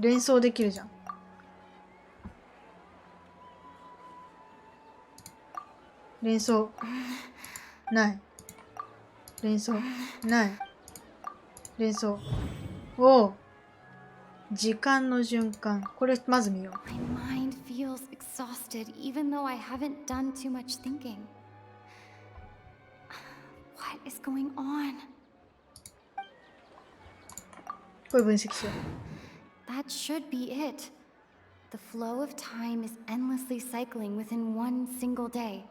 連想できるじゃん。連想ない。連想ない。連想。おお。時間の循環。これまず見よう。 My mind feels exhausted even though I haven't done too much thinking. What is going on? これ分析しよう。 That should be it. The flow of time is endlessly cycling within one single day.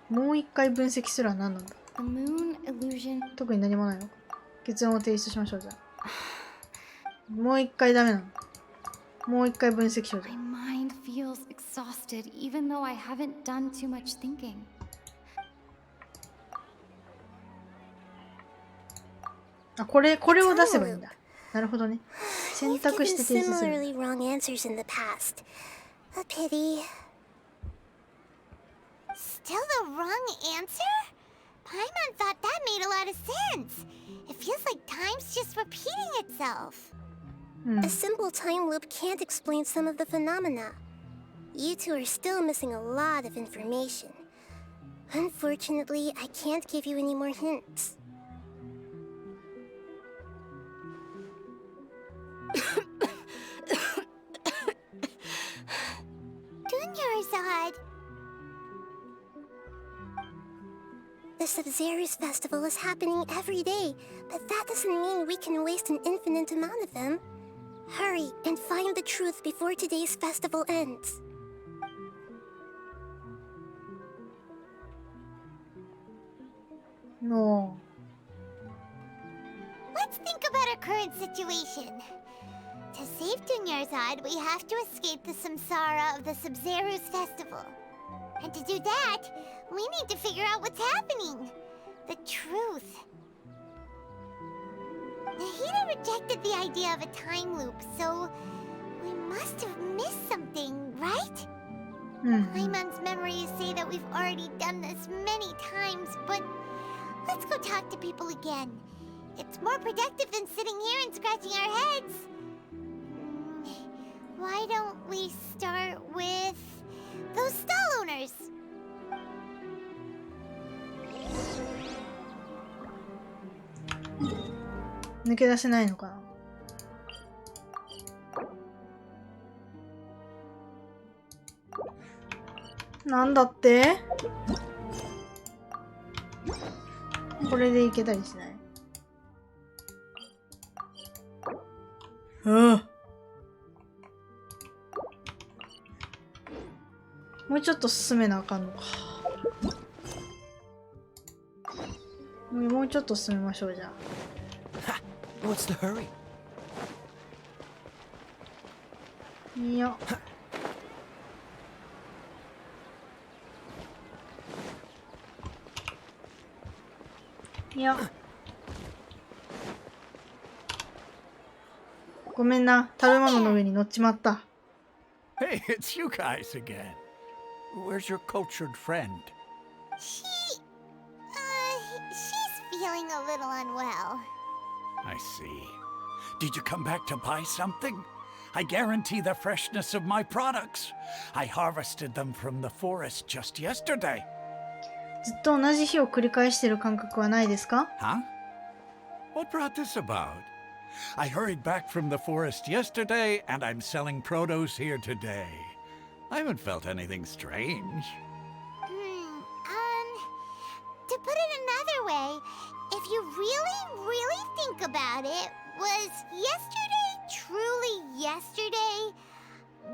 もう一回分析するは何なんだ。 The moon illusion. 特に何もないのか。結論を提出しましょうじゃあ。もう一回ダメなの。もう一回分析しようじゃあ。 My mind feels exhausted even though I haven't done too much thinking. あ、これを出せばいいんだ。なるほどね。選択して提出する。 Similarly wrong answers in the past. A pity. Still the wrong answer? Paimon thought that made a lot of sense. It feels like time's just repeating itself. A simple time loop can't explain some of the phenomena. You two are still missing a lot of information. Unfortunately, I can't give you any more hints. Dunyarzad! The Sub-Zeru's festival is happening every day, but that doesn't mean we can waste an infinite amount of them. Hurry and find the truth before today's festival ends. No. Let's think about our current situation. To save Dunyarzad, we have to escape the samsara of the Sub-Zeru's festival. And to do that, we need to figure out what's happening. The truth. Nahida rejected the idea of a time loop, so we must have missed something, right? Paimon's memories say that we've already done this many times, but let's go talk to people again. It's more productive than sitting here and scratching our heads. Why don't we start with those stall owners? 抜け出せないのかな。なんだって？これでいけたりしない？もうちょっと進めなあかんのか。もうちょっと進めましょうじゃあ。What's the hurry? いや。いや。ごめんな、食べ物の上に乗っちまった。Hey, it's you guys again. Where's your cultured friend? She little unwell. I see. Did you come back to buy something? I guarantee the freshness of my products. I harvested them from the forest just yesterday. ずっと同じ日を繰り返している感覚はないですか？ Huh? What brought this about? I hurried back from the forest yesterday, and I'm selling produce here today. I haven't felt anything strange. To put it another way, if you really think about it, was yesterday truly yesterday?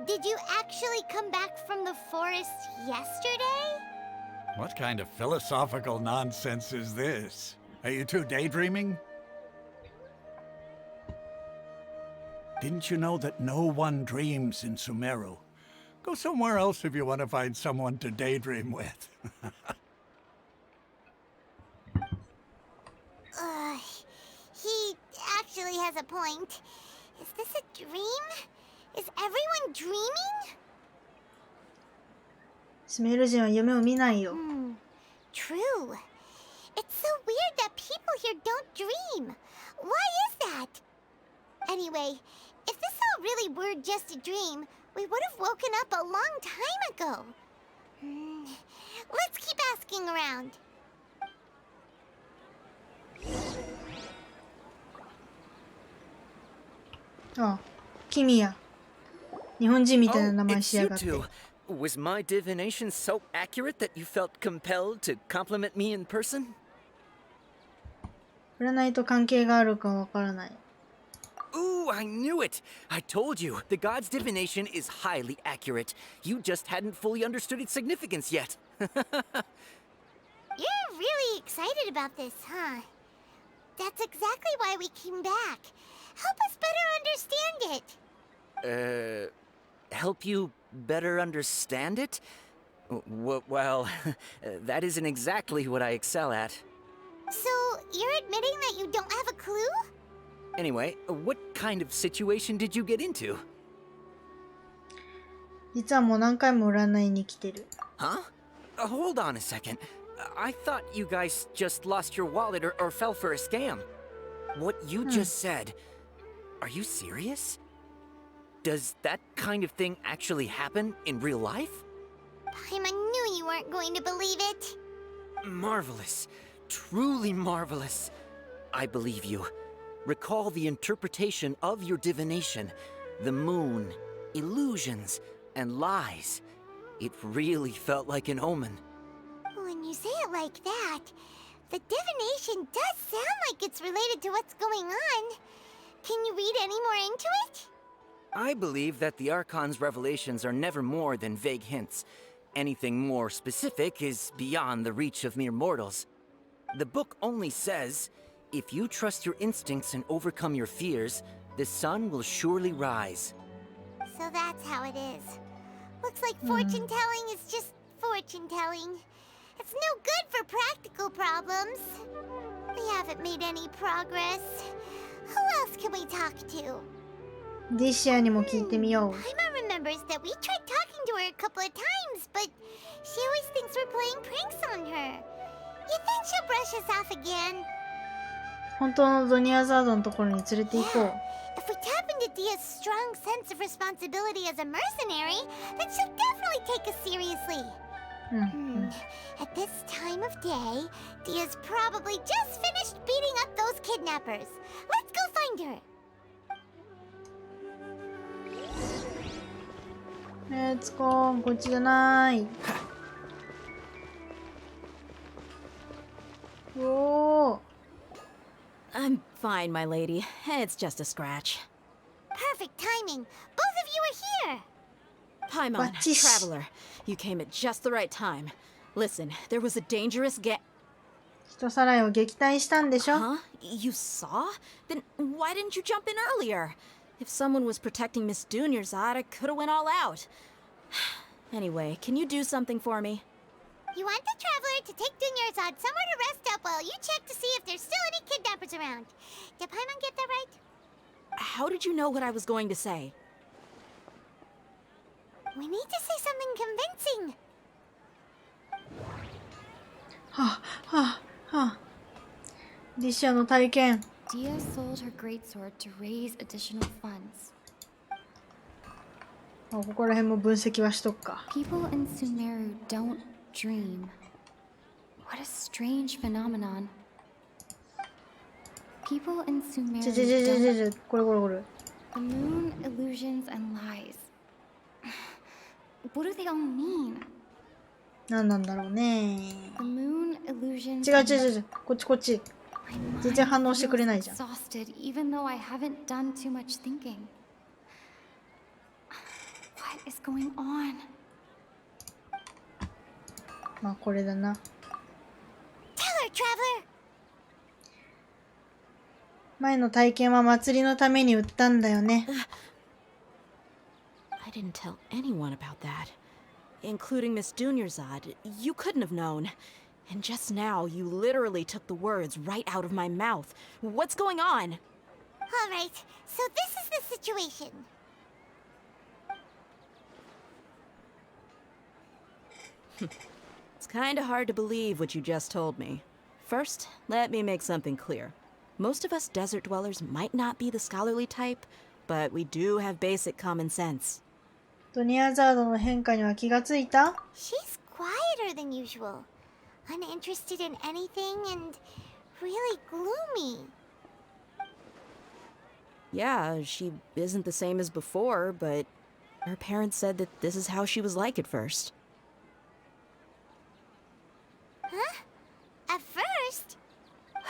Did you actually come back from the forest yesterday? What kind of philosophical nonsense is this? Are you two daydreaming? Didn't you know that no one dreams in Sumeru? Go somewhere else if you want to find someone to daydream with. He actually has a point. Is this a dream? Is everyone dreaming? スメル人は夢を見ないよ。True. It's so weird that people here don't dream. Why is that? Anyway, if this all really were just a dream, we would have woken up a long time ago. Let's keep asking around. あ、君や。日本人みたいな名前 it's しや you がって。 two. Was my divination so accurate that you felt compelled to compliment me in person? 占いと関係があるかわからない。 Ooh, I knew it! I told you, the god's divination is highly accurate. You just hadn't fully understood its significance yet. You're really excited about this, huh? That's exactly why we came back. Help us better understand it. Help you better understand it? Well, that isn't exactly what I excel at. So, you're admitting that you don't have a clue? Anyway, what kind of situation did you get into? 実はもう何回も占いに来てる。 Huh? Hold on a second. I thought you guys just lost your wallet or fell for a scam. What you just said, are you serious? Does that kind of thing actually happen in real life? Paimon knew you weren't going to believe it. Marvelous. Truly marvelous. I believe you. Recall the interpretation of your divination, the moon, illusions, and lies. It really felt like an omen. When you say it like that, the divination does sound like it's related to what's going on. Can you read any more into it? I believe that the Archon's revelations are never more than vague hints. Anything more specific is beyond the reach of mere mortals. The book only says, if you trust your instincts and overcome your fears, the sun will surely rise. So that's how it is. Looks like fortune-telling is just fortune-telling. It's no good for practical problems. We haven't made any progress. Who else can we talk to? ディシアにも聞いてみよう。 Paimon remembers that we tried talking to her a couple of times, but she always thinks we're playing pranks on her. You think she'll brush us off again? 本当のドニアザードのところに連れて行こう。 If we tap into Dia's strong sense of responsibility as a mercenary, then she'll definitely take us seriously. At this time of day, Dia's probably just finished beating up those kidnappers. Let's go find her. レッツゴー、こっちじゃない。おー。 I'm fine, my lady. It's just a scratch. Perfect timing. Both of you are here. Paimon, traveler, you came at just the right time. Listen, there was a dangerous人さらいを撃退したんでしょ? Huh? You saw? Then why didn't you jump in earlier? If someone was protecting Miss Dunyarzad, I could have went all out. Anyway, can you do something for me? You want the traveler to take Dunyarzad somewhere to rest up while you check to see if there's still any kidnappers around. Did Paimon get that right? How did you know what I was going to say? We need to say something convincing. はあ、はあ、はあ。ディッシュの体験。 Dia sold her greatsword to raise additional funds. あ、ここら辺も分析はしとくか。 People in Sumeru don't dream. What a strange phenomenon. People in Sumeru don't... これこれこれ。 The moon, illusions, and lies. What do they all mean? 何なんだろうね。 The moon, illusions, 違う違う違う。こっちこっち。全然反応してくれないじゃん。 exhausted, even though I haven't done too much thinking. What is going on? まあこれだな。 Tell her, Traveler! 前の体験は祭りのために売ったんだよね。 I didn't tell anyone about that, including Miss Dunyarzad. You couldn't have known. And just now, you literally took the words right out of my mouth. What's going on? All right, so this is the situation. It's kinda hard to believe what you just told me. First, let me make something clear. Most of us desert dwellers might not be the scholarly type, but we do have basic common sense. ドニアザードの変化には気がついた？ She's quieter than usual, uninterested in anything, and really gloomy. Yeah, she isn't the same as before, but her parents said that this is how she was like at first. Huh? At first?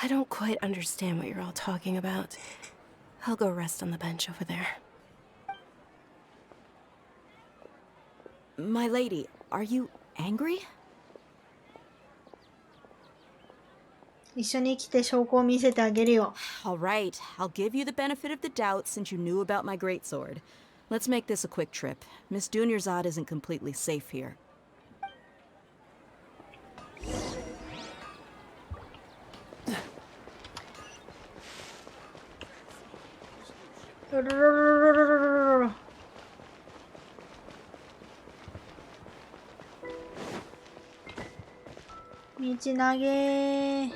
I don't quite understand what you're all talking about. I'll go rest on the bench over there. My lady, are you angry? 一緒に来て証拠を見せてあげるよ。 All right, I'll give you the benefit of the doubt since you knew about my greatsword. Let's make this a quick trip. Miss Dunyarzad isn't completely safe here.道投げ。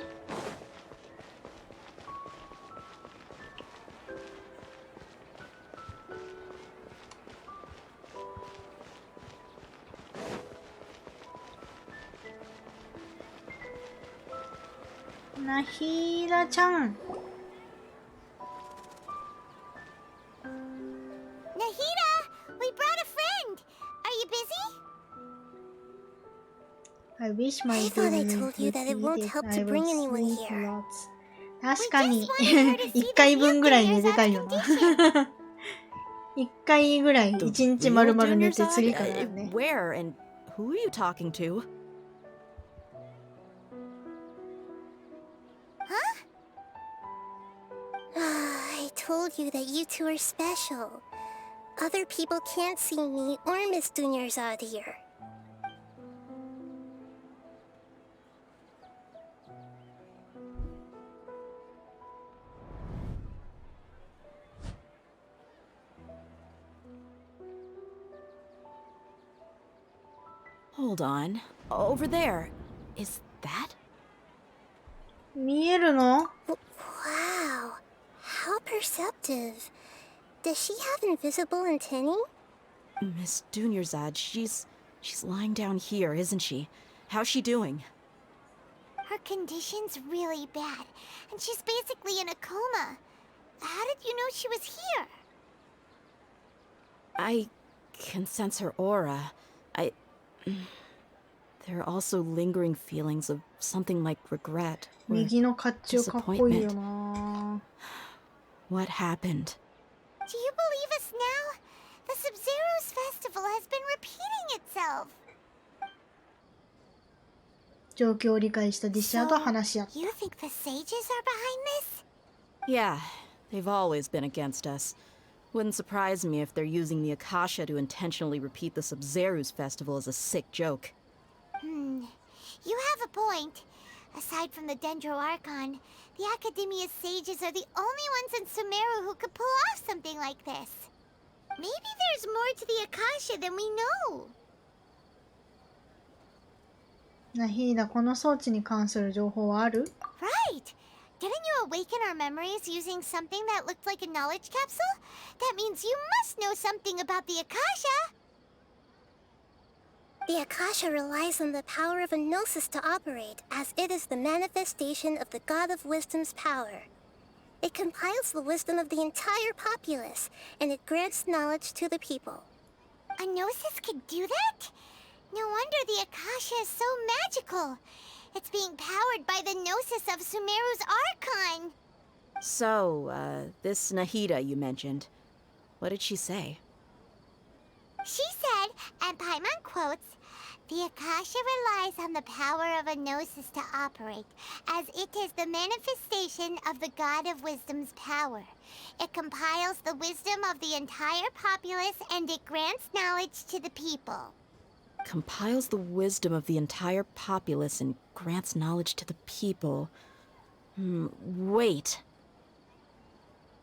ナヒーラちゃん。 Nahida, we brought a friend. Are you busy? I wish my I thought I told you that it won't help to bring anyone here. 確かに1回分ぐらい寝てたいよな。1回ぐらい1日丸々寝て次からね。 Where and who are you talking to? I told you that you two are special. Other people can't see me or Miss Dunyarzad here. Hold on. Over there. Is that? 見えるの？ Wow, how perceptive. Does she have invisible antennae? Miss Dunyarzad, she's lying down here, isn't she? How's she doing? Her condition's really bad, and she's basically in a coma. How did you know she was here? I can sense her aura. There are also lingering feelings of something like regret or 右の甲冑かっこいいよな。 What happened? Do you believe us now? The Sub-Zero's festival has been repeating itself. 状況を理解したディシャーと話し合った。 You think the sages are behind this? Yeah, they've always been against us. Wouldn't surprise me if they're using the Akasha to intentionally repeat the Sub-Zero's festival as a sick joke. You have a point. Aside from the Dendro Archon, the Academia's sages are the only ones in Sumeru who could pull off something like this. Maybe there's more to the Akasha than we know. ナヒーダ、この装置に関する情報はある？ Right! Didn't you awaken our memories using something that looked like a knowledge capsule? That means you must know something about the Akasha! The Akasha relies on the power of a gnosis to operate, as it is the manifestation of the God of Wisdom's power. It compiles the wisdom of the entire populace, and it grants knowledge to the people. A gnosis could do that? No wonder the Akasha is so magical. It's being powered by the gnosis of Sumeru's Archon. So, this Nahida you mentioned, what did she say? She said, and Paimon quotes, "The Akasha relies on the power of a gnosis to operate, as it is the manifestation of the God of Wisdom's power. It compiles the wisdom of the entire populace, and it grants knowledge to the people." Compiles the wisdom of the entire populace and grants knowledge to the people. Wait.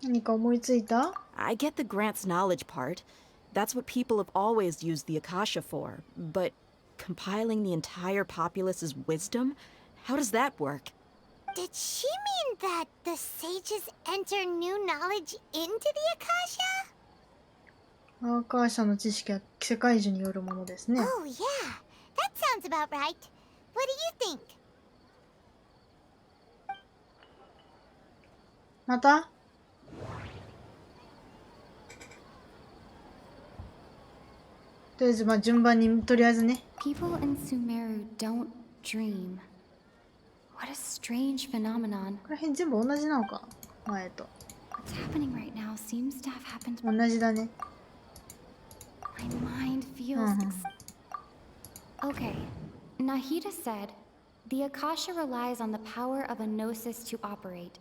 何か思いついた? I get the grants knowledge part. That's what people have always used the Akasha for. But compiling the entire populace's wisdom? How does that work? Did she mean that the sages enter new knowledge into the Akasha? アーカーシャの知識は世界樹によるものですね。Oh, yeah. That sounds about right. What do you think? また? とりあえずまあ順番にとりあえずね。People in Sumeru don't dream. What a strange phenomenon. これ辺全部同じなのか前と。What's happening right now seems to have happened. 同じだね。My mind feels. Okay. Nahida said, "The Akasha relies on the power of a gnosis to operate,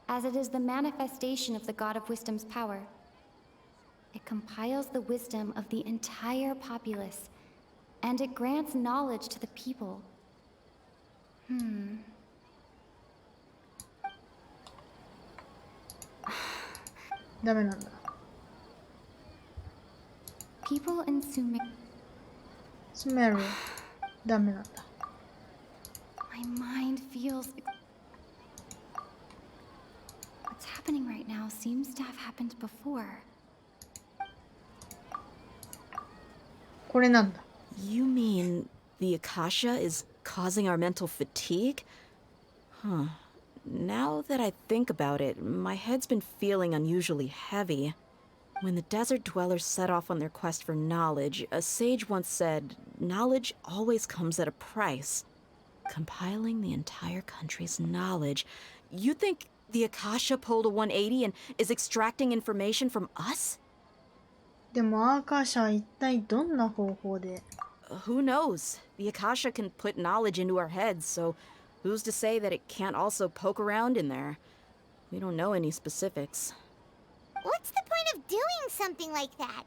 as it is the manifestation of the God of Wisdom's power. It compiles the wisdom of the entire populace, and it grants knowledge to the people." ダメなんだ。People in Sumeru ダメなんだ。My mind feels. What's happening right now seems to have happened before. これなんだ。You mean the Akasha is causing our mental fatigue? Huh. Now that I think about it, my head's been feeling unusually heavy. When the desert dwellers set off on their quest for knowledge, a sage once said, knowledge always comes at a price. Compiling the entire country's knowledge. You think the Akasha pulled a 180 and is extracting information from us? でもアーカーシャは一体どんな方法で? Who knows? The Akasha can put knowledge into our heads, so who's to say that it can't also poke around in there? We don't know any specifics. What's the point of doing something like that?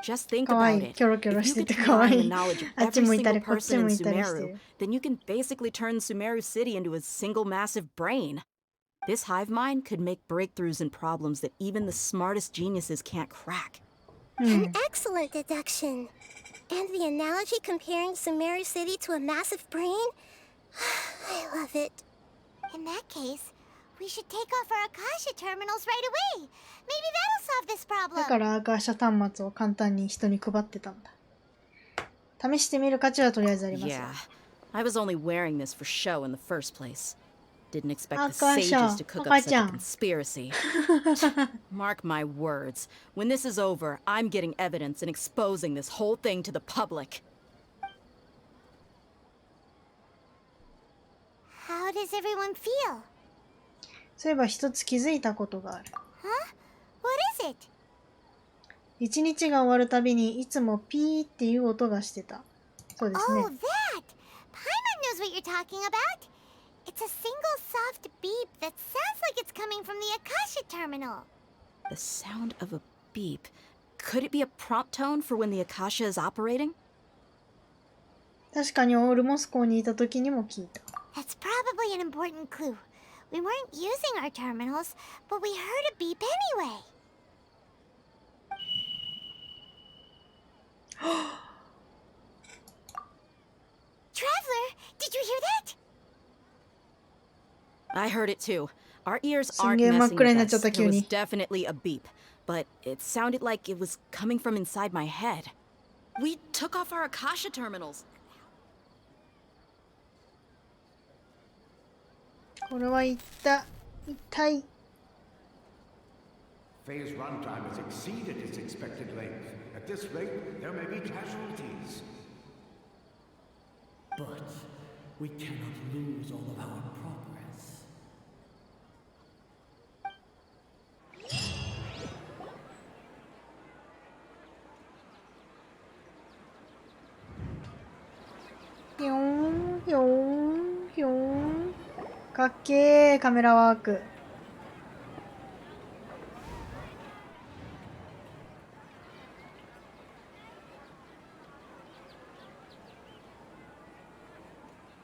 Just think about it. If you could combine the knowledge of every single person in Sumeru, then you can basically turn Sumeru City into a single massive brain. This hive mind could make breakthroughs in problems that even the smartest geniuses can't crack. An excellent deduction. And the analogy comparing Sumeru City to a massive brain? I love it. In that case, we should take off our Akasha terminals right away. Maybe that'll solve this problem. だからアーカーシャ端末を簡単に人に配ってたんだ。試してみる価値はとりあえずあります。Yeah, I was only wearing this for show in the first place. Didn't expect the sages to cook up such a conspiracy. Mark my words. When this is over, I'm getting evidence and exposing this whole thing to the public. How does everyone feel? そういえば一つ気づいたことがある。Huh? What is it? 一日が終わるたびにいつもピーっていう音がしてた。そうですね。Oh, that! Paimon knows what you're talking about. It's a single soft beep that sounds like it's coming from the Akasha terminal. The sound of a beep. Could it be a prompt tone for when the Akasha is operating? 確かにオールモスコーにいた時にも聞いた。That's probably an important clue. We weren't using our terminals, but we heard a beep anyway. Traveler, did you hear that? I heard it too. Our ears すん aren't げえ真っ messing 暗に with なっちゃっ us. た There 急 was に。 definitely a beep, but it sounded like it was coming from inside my head. We took off our Akasha terminals. これは痛い。 Phase runtime has exceeded its expected length. At this rate, there may be casualties. But we cannot lose all of our progress. Hiong. かっけー、カメラワーク。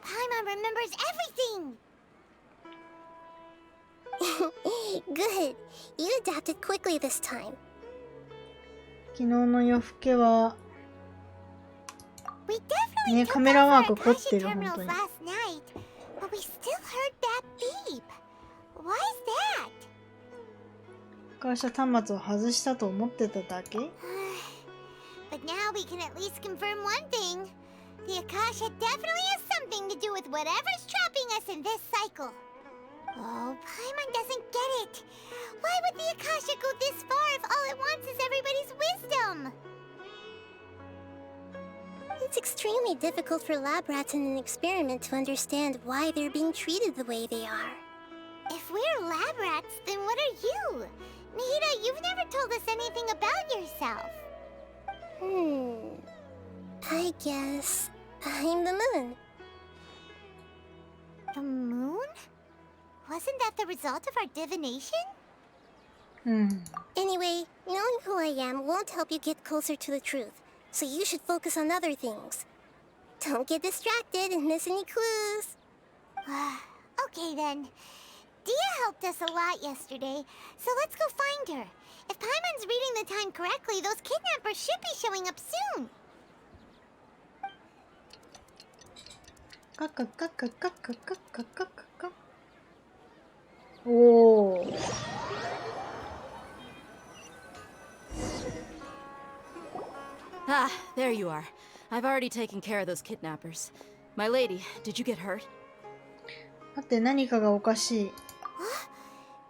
Paimon remembers everything! Good. You adapted quickly this time. 昨日の夜更けは We definitely ね、 took カメラ off ワ our ーク凝っ Akasha てる、本 terminals 当に。 last night, but we still heard that beep. Why is that? 会社端末を外したと思ってただけ But now we can at least confirm one thing. The Akasha definitely has something to do with whatever's trapping us in this cycle. Oh, Paimon doesn't get it. Why would the Akasha go this far if all it wants is everybody's wisdom? It's extremely difficult for lab rats in an experiment to understand why they're being treated the way they are. If we're lab rats, then what are you? Nihida, you've never told us anything about yourself. I guess I'm the moon. The moon? Wasn't that the result of our divination? Anyway, knowing who I am won't help you get closer to the truth, so you should focus on other things. Don't get distracted and miss any clues. Okay then. Dia helped us a lot yesterday, so let's go find her. If Paimon's reading the time correctly, those kidnappers should be showing up soon. カッカッカッカッカッカッカッカッカッカッ。おー。Ah, there you are. I've already taken care of those kidnappers. My lady, did you get hurt? 待って、何かがおかしい。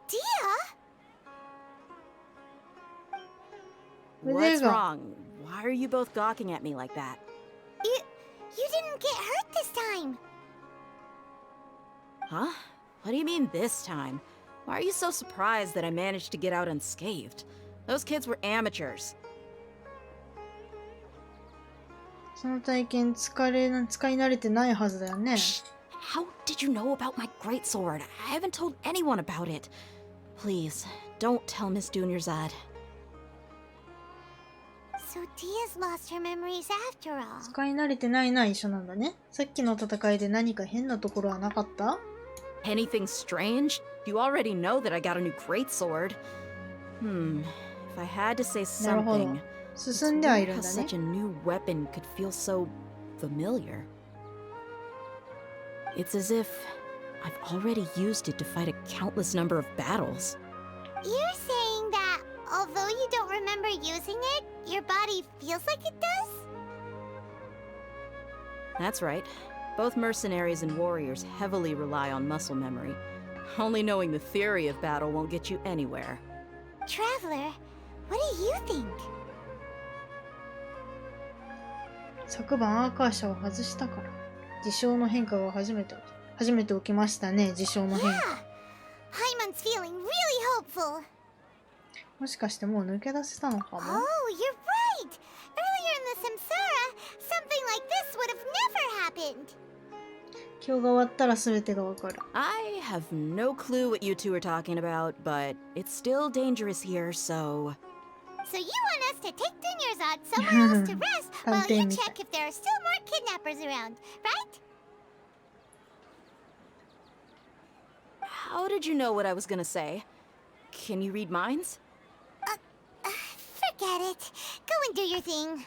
Dia? What's wrong? Why are you both gawking at me like that? You didn't get hurt this time. Huh? What do you mean this time? Why are you so surprised that I managed to get out unscathed? Those kids were amateurs. その体験使い慣れてないはずだよね。How did you know about my greatsword? I haven't told anyone about it. Please, don't tell Miss Dunyarzad. So Dia's lost her memories after all. 使い慣れてないな、一緒なんだね。さっきの戦いで何か変なところはなかった？ Anything strange? You already know that I got a new greatsword. If I had to say something, it's weird how such a new weapon could feel so familiar. It's as if I've already used it to fight a countless number of battles. You're saying that although you don't remember using it, your body feels like it does? That's right. Both mercenaries and warriors heavily rely on muscle memory. Only knowing the theory of battle won't get you anywhere. Traveler, what do you think? 昨晩アーカーシャを外したから。事象の変化が初めて起きましたね、事象の変化。Paimon's feeling really hopeful. もしかしてもう抜け出せたのかも。Oh, you're right! Earlier in the Samsara, something like this would have never happened. 今日が終わったら全てがわかる。I have no clue what you two are talking about, but it's still dangerous here, so... So you want us to take Dunyarzad somewhere else to rest while you check if there are still more kidnappers around, right? How did you know what I was gonna say? Can you read minds? Forget it. Go and do your thing.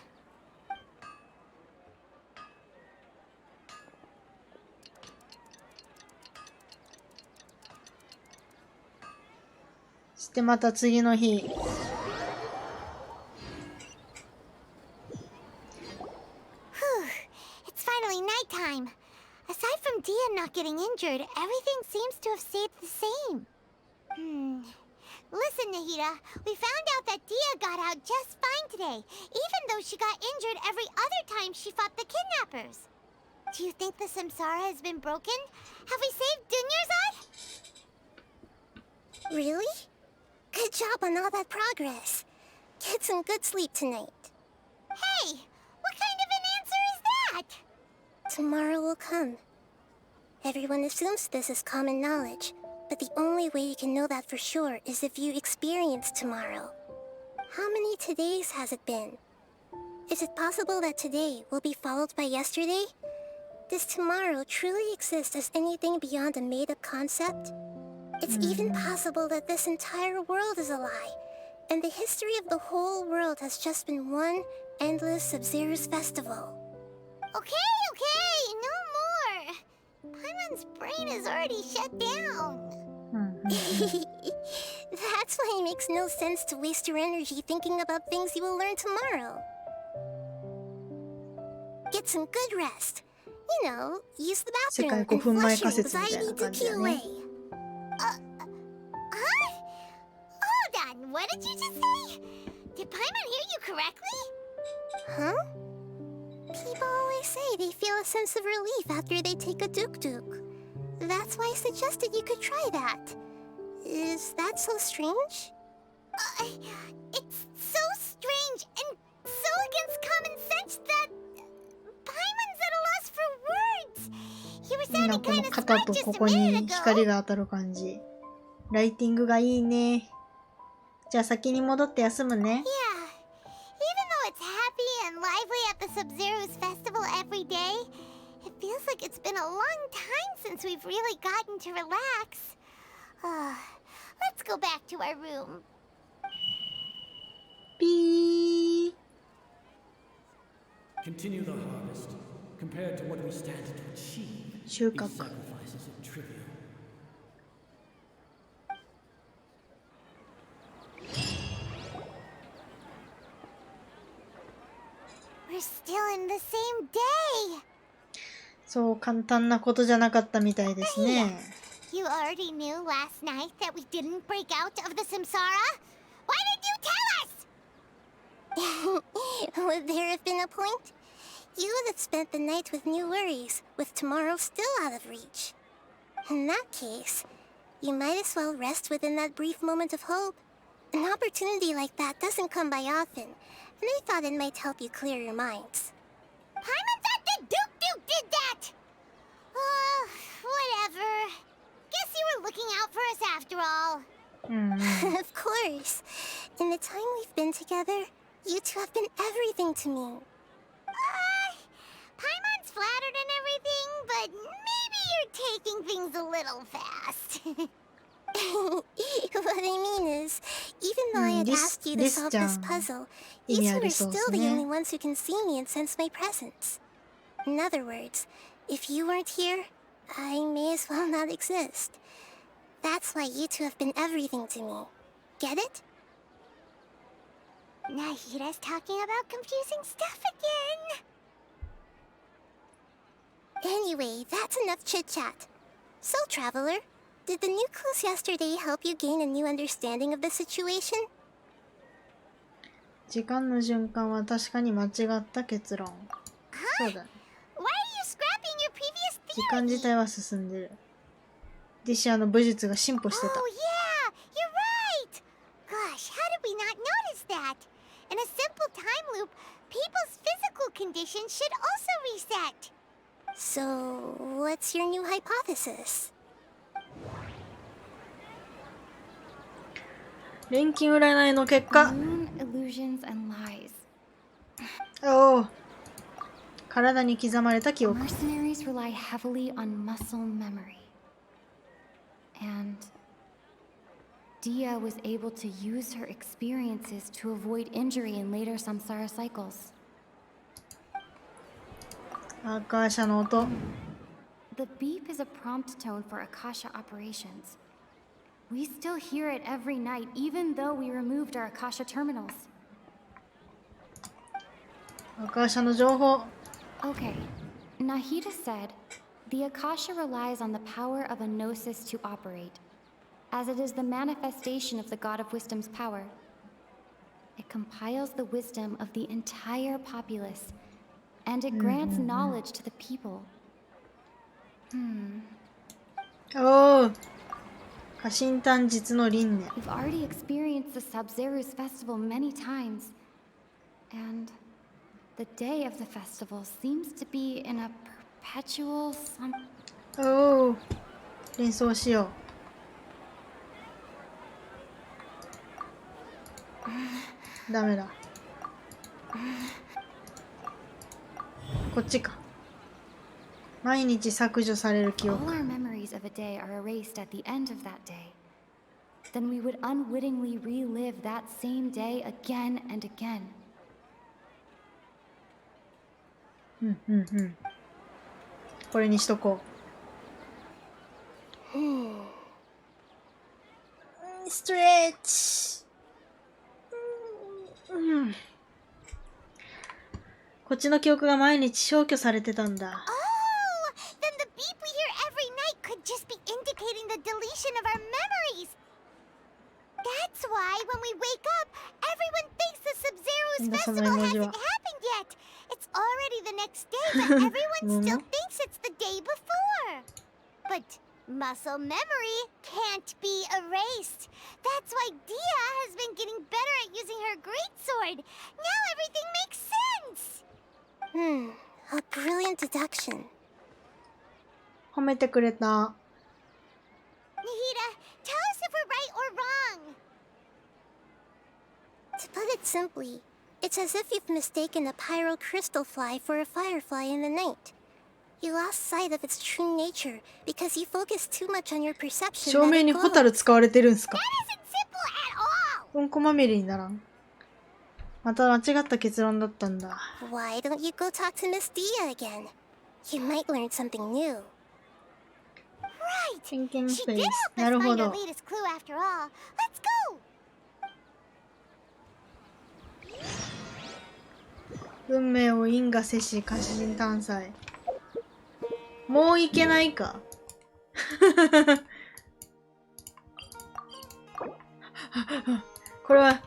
してまた次の日。It's finally nighttime. Aside from Dia not getting injured, everything seems to have stayed the same. Listen, Nahida, we found out that Dia got out just fine today, even though she got injured every other time she fought the kidnappers. Do you think the Samsara has been broken? Have we saved Dunyarzad? Really? Good job on all that progress. Get some good sleep tonight. Hey, what kind of an answer is that? Tomorrow will come. Everyone assumes this is common knowledge, but the only way you can know that for sure is if you experience tomorrow. How many todays has it been? Is it possible that today will be followed by yesterday? Does tomorrow truly exist as anything beyond a made-up concept? It's even possible that this entire world is a lie, and the history of the whole world has just been one endless Sub-Zero's festival. Okay, no more. Paimon's brain is already shut down. That's why it makes no sense to waste your energy thinking about things you will learn tomorrow. Get some good rest. You know, use the bathroom and flush your anxiety dookie away. Hold on, what did you just say? Did Paimon hear you correctly? Huh? People always say they feel a sense of relief after they take a duk-duk. That's why I suggested you could try that. Is that so strange? It's so strange and so against common sense that Paimon's at a loss for words. You were いいな、 sounding この kind of 肩 smart と just こ a こに minute 光 ago. が当たる感じ。ライティングがいいね。じゃあ先に戻って休むね。Yeah. Even though it's happy and lively at the Sub-Zero's festival every day, it feels like it's been a long time since we've really gotten to relax. Let's go back to our room. ピー。 Continue the harvest. Compared to what we stand to achieve, 収 these 穫。 sacrifices are trivial. We're still in the same day. そう簡単なことじゃなかったみたいですね。You already knew last night that we didn't break out of the Samsara? Why did you tell us? Would there have been a point? You would have spent the night with new worries, with tomorrow still out of reach. In that case, you might as well rest within that brief moment of hope. An opportunity like that doesn't come by often, and I thought it might help you clear your minds. Paimon thought the Duke did that! Whatever. Guess you were looking out for us after all. Of course. In the time we've been together, you two have been everything to me. Paimon's flattered and everything, but maybe you're taking things a little fast. What I mean is, even though I had asked you to solve this puzzle, you two are still the only ones who can see me and sense my presence. In other words, if you weren't here, I may as well not exist. That's why you two have been everything to me. Get it? Nahida's talking about confusing stuff again. Anyway, that's enough chit-chat. So, Traveler, did the new clues yesterday help you gain a new understanding of the situation? 時間の循環は確かに間違った結論。そうだね。Why are you scrapping your previous theory? 時間自体は進んでる。ディシアの武術が進歩してた。Oh yeah, you're right. Gosh, how did we not notice that? In a simple time loop, people's physical condition should also reset. So, what's your new hypothesis? 錬金占いの結果。 Moon illusions and lies. おお。体に刻まれた記憶。 Mercenaries rely heavily on muscle memory. And Dia was able to use her experiences to avoid injury in later samsara cycles. アーカーシャの音。 The beep is a prompt tone for Akasha operations. We still hear it every night, even though we removed our Akasha terminals. アカシャの情報。 Okay, Nahida said, the Akasha relies on the power of a gnosis to operate, as it is the manifestation of the God of Wisdom's power. It compiles the wisdom of the entire populace, and it grants knowledge to the people. Oh, 家臣短実の輪廻。 We've already experienced the Sub-Zeru's festival many times, and the day of the festival seems to be in a perpetual Oh, 連想しよう。ダメだ。こっちか。毎日削除される記 All 憶。 our memories of a day are erased at the end of that day. Then we would unwittingly relive that same day again and again. これにしとこう。ストレッチ。こっちの記憶が毎日消去されてたんだ。Then the beep we hear every night could just be indicating the deletion of our memories. That's why when we wake up, everyone thinks the Sub-Zeru's festival hasn't happened yet. It's already the next day, but everyone still thinks it's the day before. But muscle memory can't be erased. That's why Dia has been getting better at using her greatsword. Now everything makes sense. A brilliant deduction. 褒めてくれた。 Nahida, tell us if we're right or wrong. To put it simply, it's as if you've mistaken a pyro crystal fly for a firefly in the night. You lost sight of its true nature because you focused too much on your perception. 照明にホタル使われてるんすか？ That isn't simple at all. うんこまみれにならん。また間違った結論だったんだ。 Why don't you go talk to Miss Dia again? You might learn something new. Right. Thinking She did face. help us なるほ find ど。 our latest clue after all. Let's go. 運命を因果せし家臣探査へ。もういけないか。これは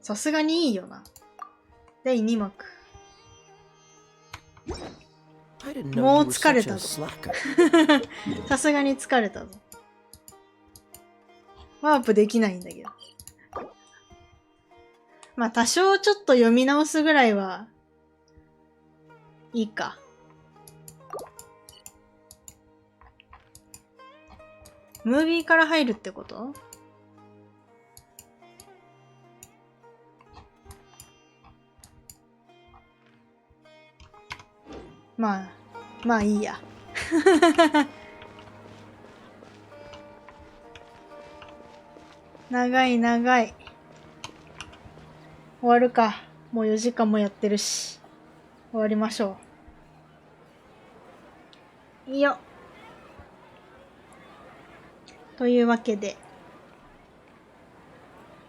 さすがにいいよな。第2幕。もう疲れたぞ。さすがに疲れたぞ。ワープできないんだけど。まあ多少ちょっと読み直すぐらいはいいか。ムービーから入るってこと？まあいいや。長い。終わるか。もう4時間もやってるし。終わりましょう。いいよ。というわけで。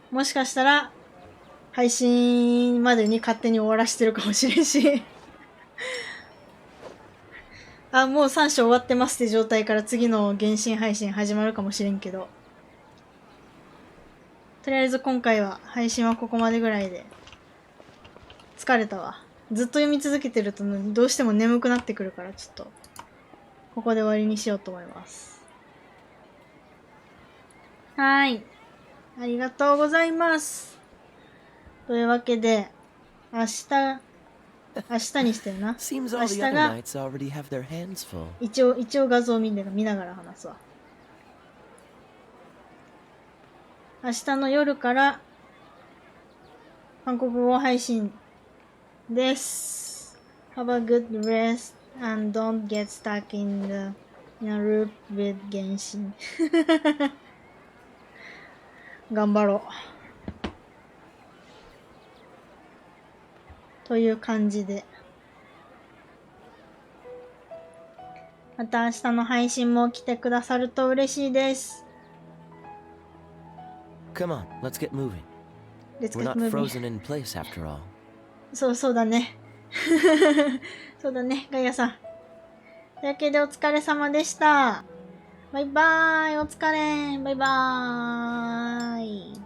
もしかしたら、配信までに勝手に終わらしてるかもしれんし。あ、もう3章終わってますって状態から次の原神配信始まるかもしれんけど。とりあえず今回は配信はここまでぐらいで。疲れたわ。ずっと読み続けてるとどうしても眠くなってくるからちょっとここで終わりにしようと思います。はい。ありがとうございます。というわけで明日にしてるな。明日が一応画像を見ながら話すわ。明日の夜から韓国語配信です。Have a good rest and don't get stuck in a loop with Genshin. 頑張ろう。という感じで。また明日の配信も来てくださると嬉しいです。Come on, let's get moving. Let's We're get not moving. frozen in place after all. そうだね。そうだね、ガイアさん。というわけでお疲れ様でした。バイバーイ、お疲れ。バイバーイ。